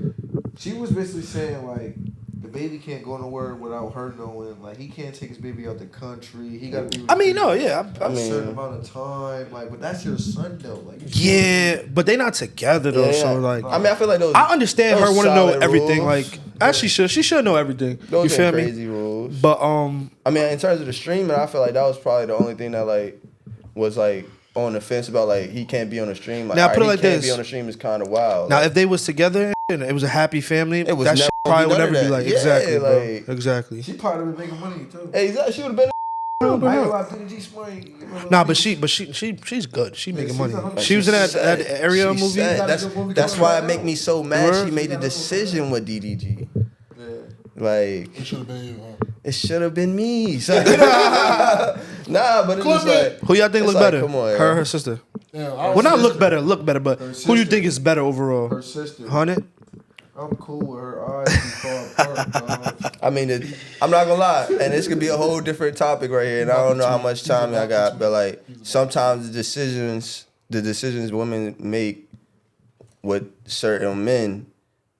she was basically saying like the baby can't go nowhere without her knowing. Like he can't take his baby out the country. He gotta be. With I mean, his no, baby yeah, a certain amount of time. Like, but that's your son though. Like, yeah, but they not together though. Yeah, So yeah. like, I mean, I feel like those. I understand her those want to know solid everything. rules. Like, as she should. She should know everything. Those You feel ain't me? crazy rules. But I mean, in terms of the streaming, I feel like that was probably the only thing that like was like on the fence about like he can't be on the stream. Like, Now, alright, put it he like can't this. be on the stream is kind of wild. now, Like, if they was together and it was a happy family, It was that never shit gonna probably be would none never of be that. like Yeah, exactly, bro. like- Exactly. she probably been making money too. exactly, she would have been. I ain't gonna lie, PG smart. Nah, but she's good. She making she's money. 100%. She was in that area She movie. said- Got a good movie That's coming why out it make now. me so mad. Word? She made the decision with DDG. Yeah. Like It should have been you, huh? it should have been me. son. Nah, but it's just like Who y'all think it's look like, better? come on, Her or yo. her sister? Yeah, Well, not look better, but Her who do you sister. think is better overall? Her sister. 100? I'm cool with her eyes. Be far apart, dog. I mean, I'm not gonna lie, and this could be a whole different topic right here, and I don't know how much time I got, but like sometimes the decisions women make with certain men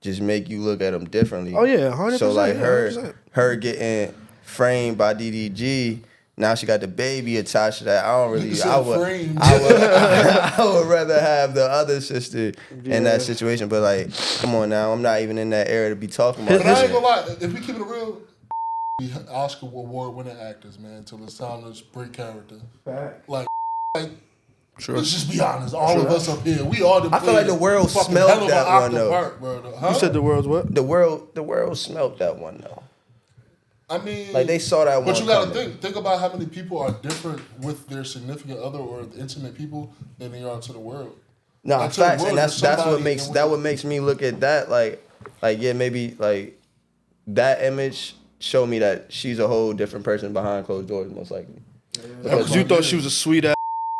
just make you look at them differently. Oh, yeah, 100%, So like yeah, her 100%. her getting framed by DDG. Now she got the baby attached to that. I don't really. You said I would. framed. I would rather have the other sister in that situation. But like, come on now, I'm not even in that area to be talking about But I this. ain't gonna lie, if we keep it real, we Oscar award-winning actors, man, until it's time to break character. Fact. Like, Sure. let's just be honest. All of us up here, we all. I feel like the world smelled that one, though. Part, bro. Huh? You said the world's what? The world smelt that one though. I mean, Like they saw that one. but you gotta coming. think about how many people are different with their significant other or intimate people than they are to the world. No, Like, to the facts, world, and that's there's what somebody makes and that what makes me look at that like yeah, maybe like that image show me that she's a whole different person behind closed doors, most likely. Because you thought she was a sweet ass.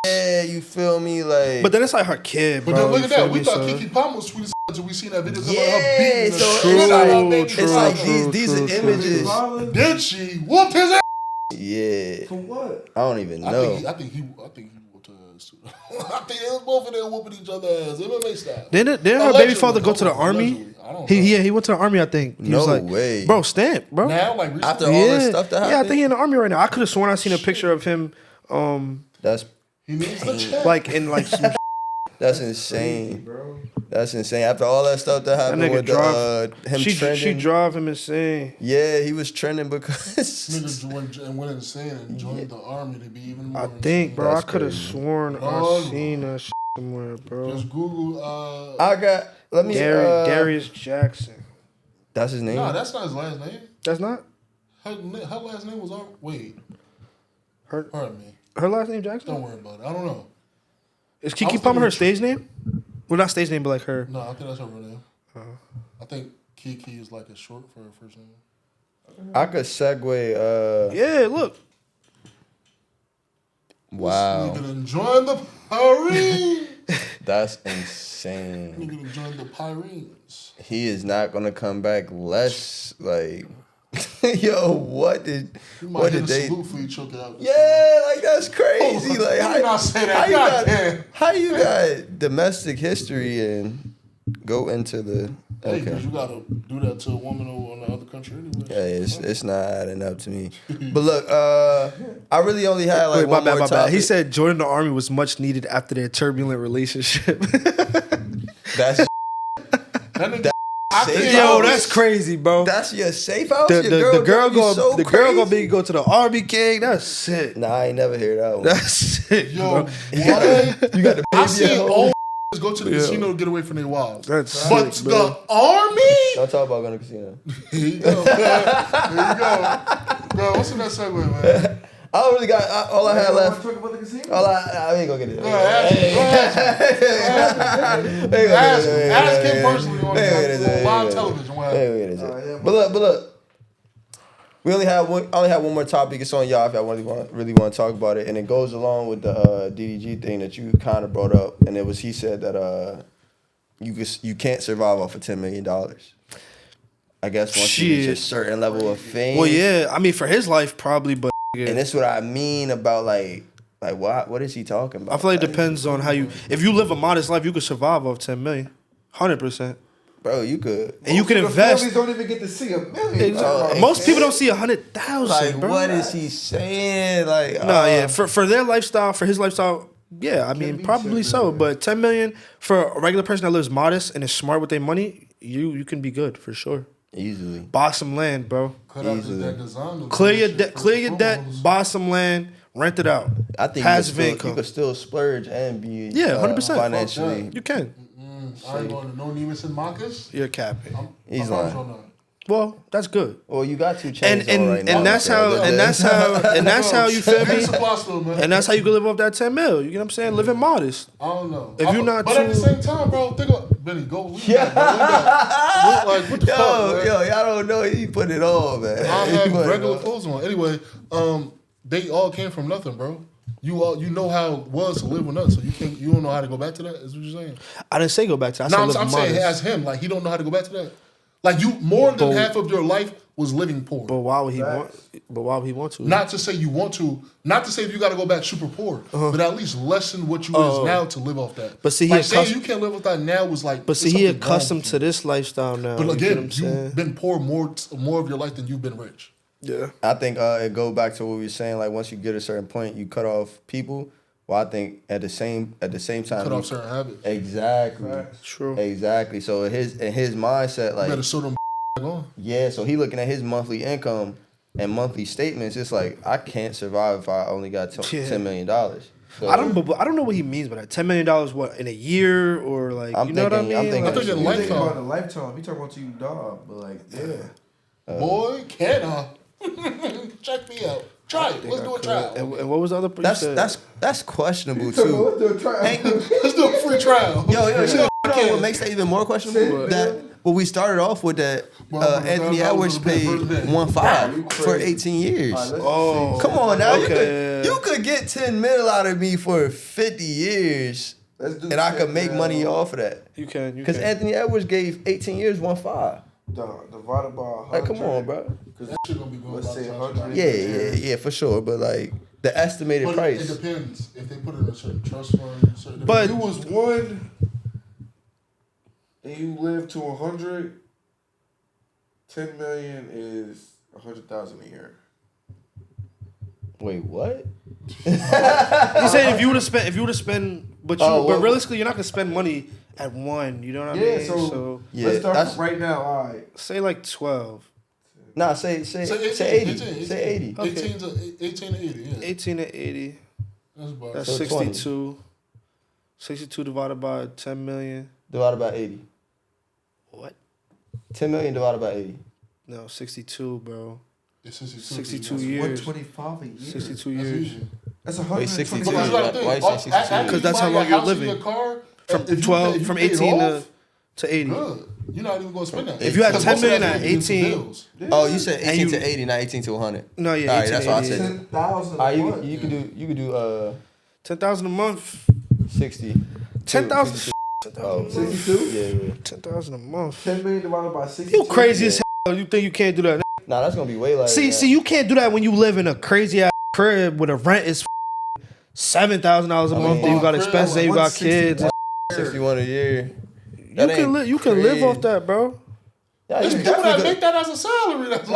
Yeah, you feel me? Like, But then it's like her kid, bro. But then look you at feel that. We me, thought son? Kiki Palmer was sweet as until we seen that video. yeah, Her beating the so shit it's out of her like, baby it's like father. these true, images. Did she whooped his ass? Yeah, For what? I don't even I know. think he whooped her ass too. I think they was both of them whooping each other ass. MMA style. Didn't her Allegedly. baby father go to the army? Allegedly. I don't know. He went to the army, I think. He was No like, way. Bro, stamp, bro. Now, like recently, After all this stuff that Yeah, I happened, think he in the army right now. I could have sworn I seen a picture of him, that's he needs the check. like in like some that's insane. Bro. That's insane. After all that stuff that happened nigga with him she trending, drive him insane. yeah, he was trending because Niggas went insane and joined the army to be even more I insane. think, bro, I That's could have crazy. sworn Oh, I seen that shit somewhere, bro. Just Google. I got. Let me. Darius Jackson. That's his name. Nah, that's not his last name. That's not Her last name was wait. her. Pardon me. Her last name Jackson. Don't worry about it. I don't know. Is I Kiki was Palmer her thinking- stage name? Well, not stage name, but like her. No, I think that's her real name. I think Kiki is like a short for her first name. I could segue. Yeah, look. Wow, Nigga done joined the Pirates. that's insane. Nigga done joined the Pirates. He is not gonna come back less like. Yo, what You what might did hit a they? salute for you choking out. Yeah, like that's crazy. Hold on. Like Let me not say that. how you God got damn. how you got domestic history and go into the Hey, okay. because you gotta do that to a woman over in the other country anyway. Yeah, it's not adding up to me. But look, I really only had like Wait, one more my bad. He topic. said joining the army was much needed after their turbulent relationship. That's That nigga, I safe think- Yo, house? that's crazy, bro. That's your safe house. The Your girl be so the girl gonna crazy? be go to the army king. That's it. Nah, I ain't never hear that one. That's it, Yo, bro. what? You got the baby I at seen home? old go to the casino to get away from their wives. That's But sick, the bro. army? Don't talk about going to casino. Here you go. There you go. Bro, what's in that segue, man? I don't really got all I had Want to left. talk about the casino? All I ain't gonna get it. Go ask him personally on live television. What happened? But look, We only have one. I only have one more topic. It's on y'all if y'all really want to talk about it, and it goes along with the DDG thing that you kind of brought up, and it was he said that you can't survive off of $10 million. I guess once you reach a certain level of fame. Well, yeah, I mean for his life probably, but and that's what I mean about like what is he talking about? I feel like it depends on how you. If you live a modest life, you could survive off 10 million, 100%. Bro, you could. And you can invest. Families don't even get to see $1 million. Exactly. Most people don't see 100,000. Like, bro. what is he saying? Like, yeah, for their lifestyle, for his lifestyle, yeah, I mean, probably so. But 10 million for a regular person that lives modest and is smart with their money, you can be good for sure. Easily. Buy some land, bro. Easily. Clear your debt, buy some land, rent it out. I think you could still splurge and be 100% financially. You can. I ain't going to no Nevis and Marcus. You're capping. He's lying. Well, that's good. Well, you got 2 chains And on right now. and that's how you feel me. And that's how you can live off that 10 mil. You know what I'm saying? Living modest. I don't know. If you're not but at the same time, bro, think about Benny. Go. Like what the fuck, man? Yo, y'all don't know. He put it on, man. I have regular clothes on. Anyway, they all came from nothing, bro. You know how it was to live with us, so you don't know how to go back to that. Is what you're saying? I didn't say go back to that. I'm saying as him, like he don't know how to go back to that. Like you, more than half of your life was living poor. But why would he want? But why would he want to? Not to say you want to. Not to say you got to go back super poor. But at least lessen what you is now to live off that. But see, like saying you can't live off that now was like. But see, he accustomed to this lifestyle now. But again, you've been poor more of your life than you've been rich. Yeah, I think it go back to what we were saying. Like once you get a certain point, you cut off people. Well, I think at the same time, cut off certain habits. Exactly. True. Exactly. So in his mindset, like you better sew them on. Yeah. So he looking at his monthly income and monthly statements. It's like I can't survive if I only got $10 million. So, I don't know what he means by that. $10 million, what, in a year or like? You know what I mean? I'm thinking lifetime. About a lifetime. You talking about you dog, but like yeah. Boy, can I? Check me out. Try it. Let's do a trial. And what was the other? That's questionable too. Let's do a trial. Let's do a free trial. Yo, you know what makes that even more questionable? That we started off with that Anthony Edwards paid 1.5 for 18 years. Oh, come on now, okay. you could get 10 mil out of me for 50 years, and I could make money off of that. You can. Because Anthony Edwards gave 18 years 1.5. Divided by 100. Like, come on, bro. Because that shit gonna be going. Let's say 100. Yeah, for sure. But like the estimated price. It depends if they put it in a certain trust fund. But if you was one and you live to 100, 10 million is 100,000 a year. Wait, what? You saying if you would have spent, but realistically, you're not gonna spend money at one. You know what I mean? So let's start right now. All right, say like 12. Nah, say 80. Say 80. Okay. 18 to 80. Yeah. 18 to 80. That's so 62. 20. 62 divided by 10 million. Divided by 80. What? 10 million divided by 80. No, 62, bro. It's 62 years. 125 a year. 62 years. That's 162. Why you say 62? Because that's how long you're living. From 18 to 80. Good. You're not even going to spend that. If you had 10 million at 18. Oh, you said 18 to 80, not 18 to 100. No, yeah. All right, that's what I said. 10,000 a month. You could do 10,000 a month. 60. 10,000. 62? Yeah. 10,000 a month. 10 million divided by 62. You crazy as hell. You think you can't do that? Nah, that's gonna be way less. See, you can't do that when you live in a crazy ass crib where the rent is $7,000 a month. Then you got expenses. Then you got kids. 61 a year. You can live off that, bro. Yeah, There's people that make that as a salary. That's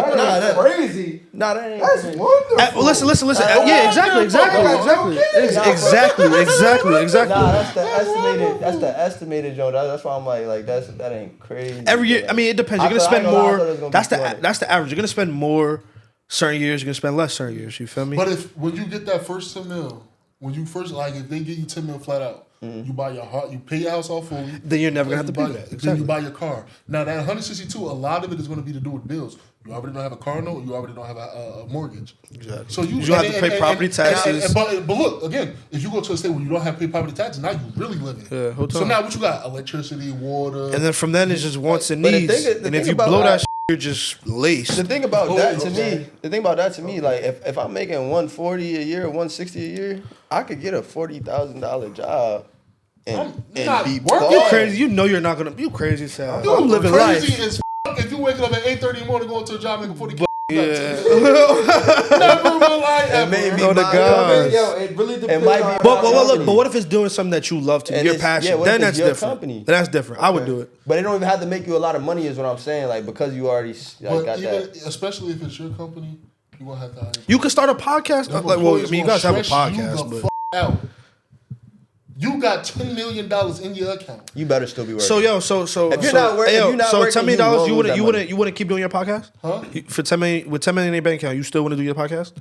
crazy. Nah, that ain't. That's wonderful. Listen. Yeah, exactly. Nah, that's the estimated, Joe. That's why I'm like that ain't crazy. Every year, I mean, it depends. You're gonna spend more. That's the average. You're gonna spend more certain years. You're gonna spend less certain years. You feel me? But when you get that first 10 mil, if they give you 10 mil flat out, you buy your house, you pay your house off fully. Then you're never gonna have to pay that. Exactly. Then you buy your car. Now that 162, a lot of it is gonna be to do with bills. You already don't have a car note. You already don't have a mortgage. Exactly. So you have to pay property taxes. But look again, if you go to a state where you don't have to pay property taxes, now you really living. Yeah. Hold on. So now what you got? Electricity, water, and then from then it's just wants and needs. And if you blow that, you're just laced. The thing about that to me, like if I'm making $140 a year or $160 a year, I could get a $40,000 job and be You bald. crazy? You know you're not gonna. You crazy, Sal. Yo, I'm living crazy life. as if you waking up at 8:30 in the morning going to a job making 40K. Yeah. Never will I ever. It may be Oh, the my God. Yo, it really depends. might be on my But look, company. but what if it's doing something that you love to? And You're it's- passionate. what Then if that's it's your different. company? Then that's different. I would do it. But it don't even have to make you a lot of money, is what I'm saying. Like because you already But got even, that. especially if it's your company, you won't have to hire. You could start a podcast. Them Like, well, I employees mean, you gonna guys have a stress you podcast, the but out. You got $10 million in your account. You better still be working. so If you're not working- if you're not so working, $10 million, you you won't lose that wouldn't you wouldn't keep doing your podcast? Huh? For 10 million with $10 million in your bank account, you still want to do your podcast?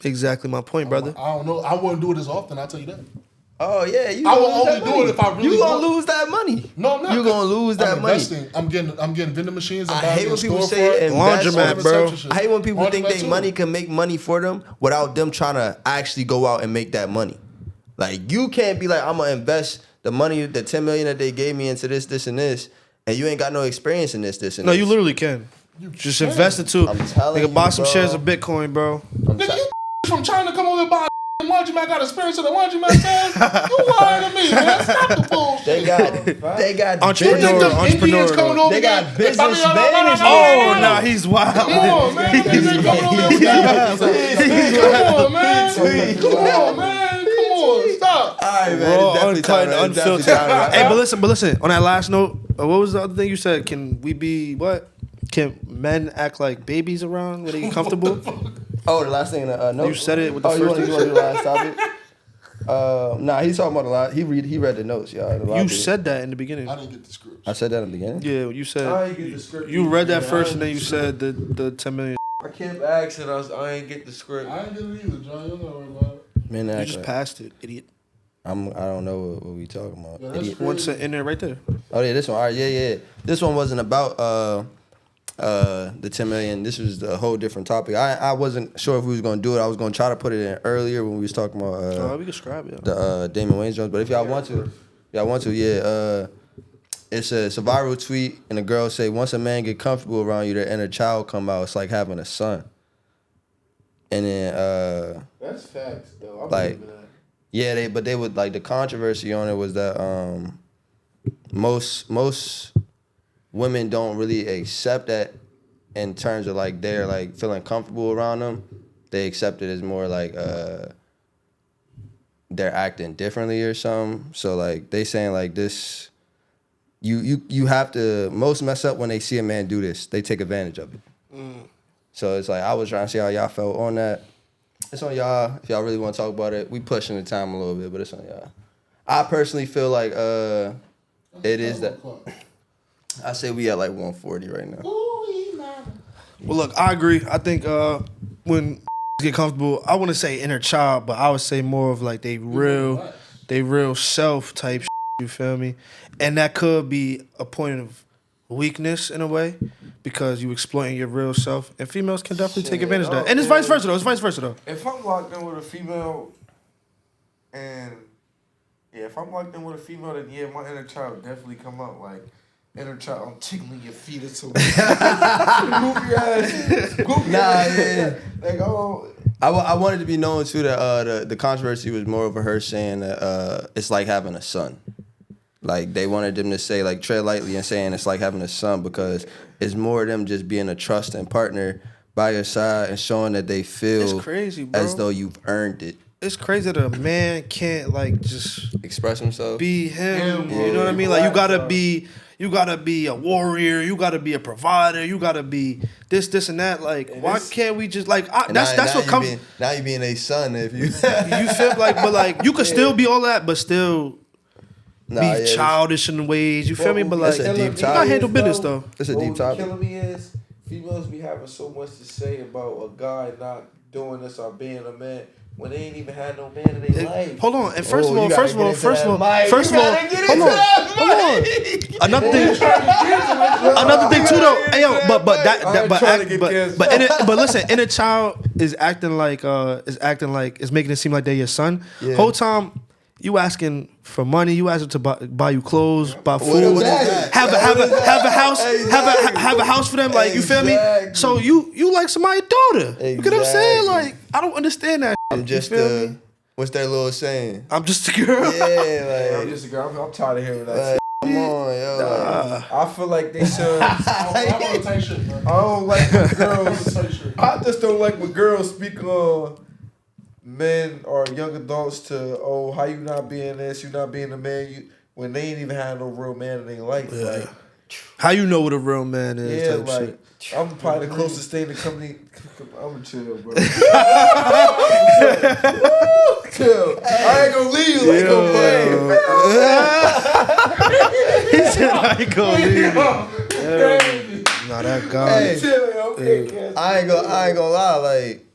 Exactly my point, brother. I don't know. I wouldn't do it as often. I'll tell you that. Oh yeah, you I gonna will lose only that do money. it if I really You gonna want- lose that money. No, I'm not. You gonna lose that I'm money. investing. I'm getting vending machines. I'm I buying hate a when people storefront. say invest. Laundromat, bro. I hate when people think Laundromat they too. money can make money for them without them trying to actually go out and make that money. Like you can't be like, I'm gonna invest the money, the $10 million that they gave me into this, and this, and you ain't got no experience in this, and No, this. you literally can. Just can. invest it too. I'm telling Nigga, buy you, some bro. shares of Bitcoin, bro. Nigga, you from China come over here buy a laundromat, got experience in the laundromat, man. You lying to me, man. Stop the bullshit. They got Entrepreneur, You think them entrepreneur, Indians coming though. over They there? got businessmen and shit. Oh, nah, he's wild. Come on, man. Them niggas ain't coming over there with that. Come on, man. Come on, man. Come on, stop. All right, man. Raw, It's definitely time uncut, to- it's definitely unfiltered. time to wrap Hey, up. but listen. On that last note, what was the other thing you said? Can we be what? Can men act like babies around when they get comfortable? Oh, the last thing in the note. You said it with the you first want to thing. do the last topic? Nah, he's talking about the last. He read the notes, y'all. The You lobby. said that in the beginning. I didn't get the scripts. I said that in the beginning. Yeah, you I said ain't get the script. you read that Yeah, first, I and then ain't you get the said the 10 million. script. I kept asking. I ain't get the script. I ain't get it either, John. You don't worry about it. Man, You act just like- passed it, idiot. I don't know what we talking about. Yeah, that's Idiot. crazy. One cent in there, right there. Oh yeah, this one. All right, yeah. This one wasn't about the 10 million. This was a whole different topic. I wasn't sure if we was gonna do it. I was gonna try to put it in earlier when we was talking about We can describe it. the Damon Wayans Jones. But if y'all want to, yeah. It's a viral tweet, and the girl say, once a man get comfortable around you, their inner child come out. It's like having a son. And then That's facts, though. I Like- believe in that. yeah, they would like the controversy on it was that most women don't really accept that in terms of like they're like feeling comfortable around them. They accept it as more like they're acting differently or something. So like they saying like this, you have to, most mess up when they see a man do this. They take advantage of it. So it's like I was trying to see how y'all felt on that. It's on y'all. If y'all really want to talk about it, we pushing the time a little bit, but it's on y'all. I personally feel like it is that. I say we at like 140 right now. Well, look, I agree. I think when get comfortable, I wouldn't say inner child, but I would say more of like they real self type. You feel me? And that could be a point of weakness in a way because you exploiting your real self, and females can definitely take advantage of that. And it's vice versa though. It's vice versa though. If I'm locked in with a female, and if I'm locked in with a female, then yeah, my inner child definitely come out. Like inner child, I'm tickling your feet or something. Move your ass. Move your ass. Yeah. Like oh. I wanted to be known too that the controversy was more of her saying that it's like having a son. Like they wanted them to say like tread lightly and saying it's like having a son because it's more them just being a trusting partner by your side and showing that they feel It's crazy, bro. as though you've earned it. It's crazy that a man can't like just Express himself. be him. Yeah, You know what I mean? Like black side. you gotta be a warrior. You gotta be a provider. You gotta be this, and that. Like, why can't we just like? And That's now what you comes. being- Now you being a son if you. You feel like, but like you could still be all that, but still Nah, be yeah, childish in ways. You feel me? But like, That's a deep you gotta handle business though. That's a What deep was topic. killing me is females be having so much to say about a guy not doing this or being a man when they ain't even had no man in their life. Hold on, and first Oh, of all, you gotta get into that mic. first You of all, gotta get hold into on, that hold on. Another thing too though. Hey yo, but listen, inner child is acting like is making it seem like they're your son. Yeah. Whole time, You asking for money. You asking to buy you clothes, buy food, What is that? have a house, have a house for them. Like you feel me? Exactly. So you like somebody's daughter. You get what I'm saying? Exactly. Like I don't understand that. I'm shit. just You feel me? what's that little saying? I'm just a girl. Yeah, I'm like, just a girl. I'm tired of hearing that. come on, yo. I feel like they should. I want to take shit, man. I don't like when girls. Take shit. I just don't like when girls speak on men or young adults to, oh, how you not being this, you not being a man, when they ain't even had no real man in their life. Yeah. Like, How you know what a real man is? yeah, type like shit. I'm probably the closest thing to company. I'm a chill, bro. Chill. I ain't gonna leave you like a man. He said I ain't gonna leave you. Nah, that guy. Hey, Chill, yo. hey, I ain't gonna lie, like,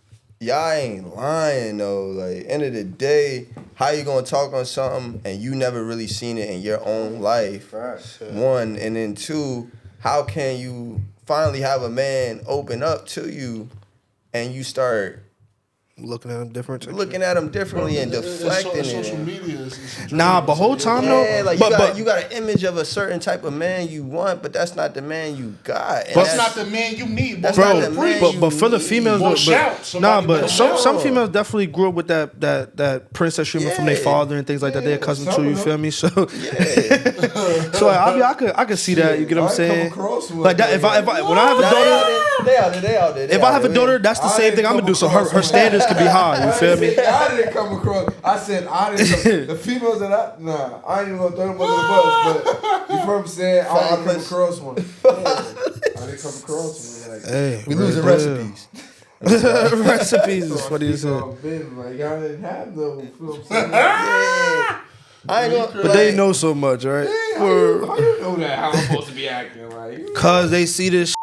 y'all ain't lying though. Like, end of the day, how you gonna talk on something and you never really seen it in your own life? One, and then two, how can you finally have a man open up to you and you start Looking at him different. looking at him differently and deflecting Social it? media is Nah, but whole time though. Yeah, like but you got an image of a certain type of man you want, but that's not the man you got. And That's not the man you need, That's bro, not the man but for the you females, need. but, Shout, nah, somebody but better some shout. females definitely grew up with that princess treatment from their Yeah. father and things like that. They're accustomed to. You feel me? So, Yeah. so I could see that. You get what I'm saying? Like that. If I when I have a Nah, daughter, they out there. if I have a daughter, that's the same thing I'm gonna do. So her standards could be high. You feel me? I didn't come across. I said I didn't. Come, the females that I ain't even gonna throw them under the bus. But you know what I'm saying? I didn't come across one. Yeah. I didn't come across one. Like, Hey, We losing right recipes. there. Recipes is funny as hell. Like y'all didn't have no. You know what I'm saying? Yeah. I ain't gonna. But they know so much, right? How you know that? How I'm supposed to be acting like? Cause they see this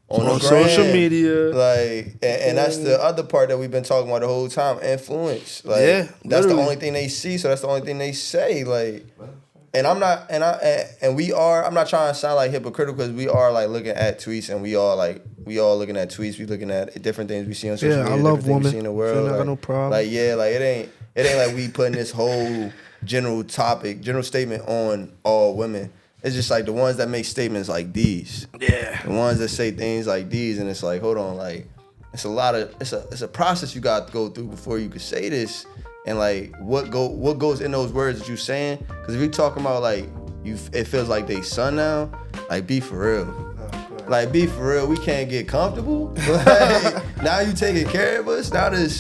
on on the social gram. media. Like, and that's the other part that we've been talking about the whole time. Influence. Like, Yeah, that's literally. the only thing they see. So that's the only thing they say. Like, and I'm not, and we are. I'm not trying to sound like hypocritical because we are like looking at tweets and we all looking at tweets. We looking at different things we see on social Yeah, media. I love different things we women. see in the world. Feel I got Like, no problem. like yeah, like it ain't like we putting this whole general statement on all women. It's just like the ones that make statements like these. Yeah. The ones that say things like these, and it's like, hold on, like, it's a process you got to go through before you could say this, and like, what goes in those words that you saying? Because if you talking about like, it feels like they son now, like, be for real. Like, be for real. We can't get comfortable. Like, now you taking care of us. Now this,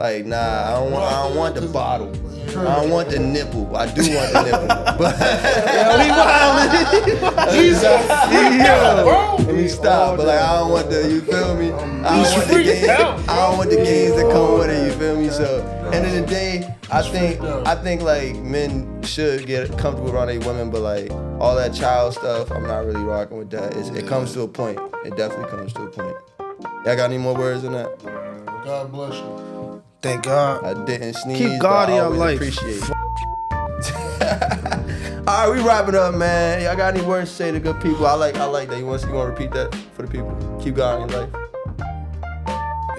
like, nah, I don't want the bottle. I don't want the nipple. I do want the nipple. But let me stop. But like, I don't want the. You feel me? I don't want the games. I don't want the games that come with it. You feel me? So, end of the day, I think like men should get comfortable around their women, but like all that child stuff, I'm not really rocking with that. It comes to a point. It definitely comes to a point. Y'all got any more words on that? God bless you. Thank God. I didn't sneeze. Keep God in but I your always life. appreciate it. All right, we wrapping up, man. Y'all got any words to say to good people? I like that. You want to repeat that for the people? Keep God in your life.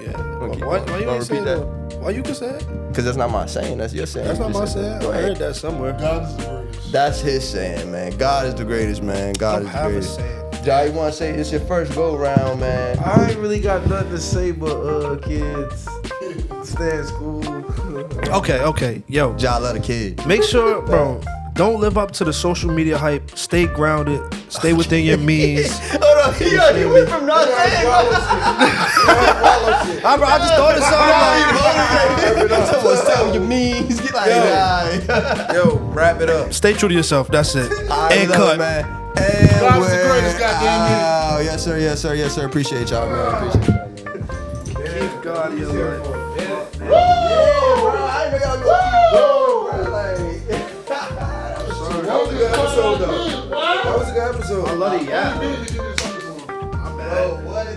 Yeah. Okay, Why you you gonna ain't say repeat that? that? Why you can say it? Because that's not my saying. That's your saying. That's You not just my said saying. that. Go I ahead. heard that somewhere. God is the greatest. That's his saying, man. God is the greatest, man. God Don't is the have a greatest. saying. Jai, you want to say it's your first go round, man? I ain't really got nothing to say, but kids, stay in school. Okay. Yo, Jai love the kid. make sure, bro, don't live up to the social media hype. Stay grounded. Stay within your means. Hold on, you went from not saying I just thought of something. Someone tell your means. Get like, nah. Yo, wrap it up. Stay true to yourself. That's it. I And love cut. it, man. And God's the greatest, goddamn Oh, yes, sir. Appreciate y'all, man. Keep God in your life. Yeah, bro. I didn't know y'all gonna keep going, bro. Like, That was a good episode, though. That was a good episode. I love it, yeah. bro, what?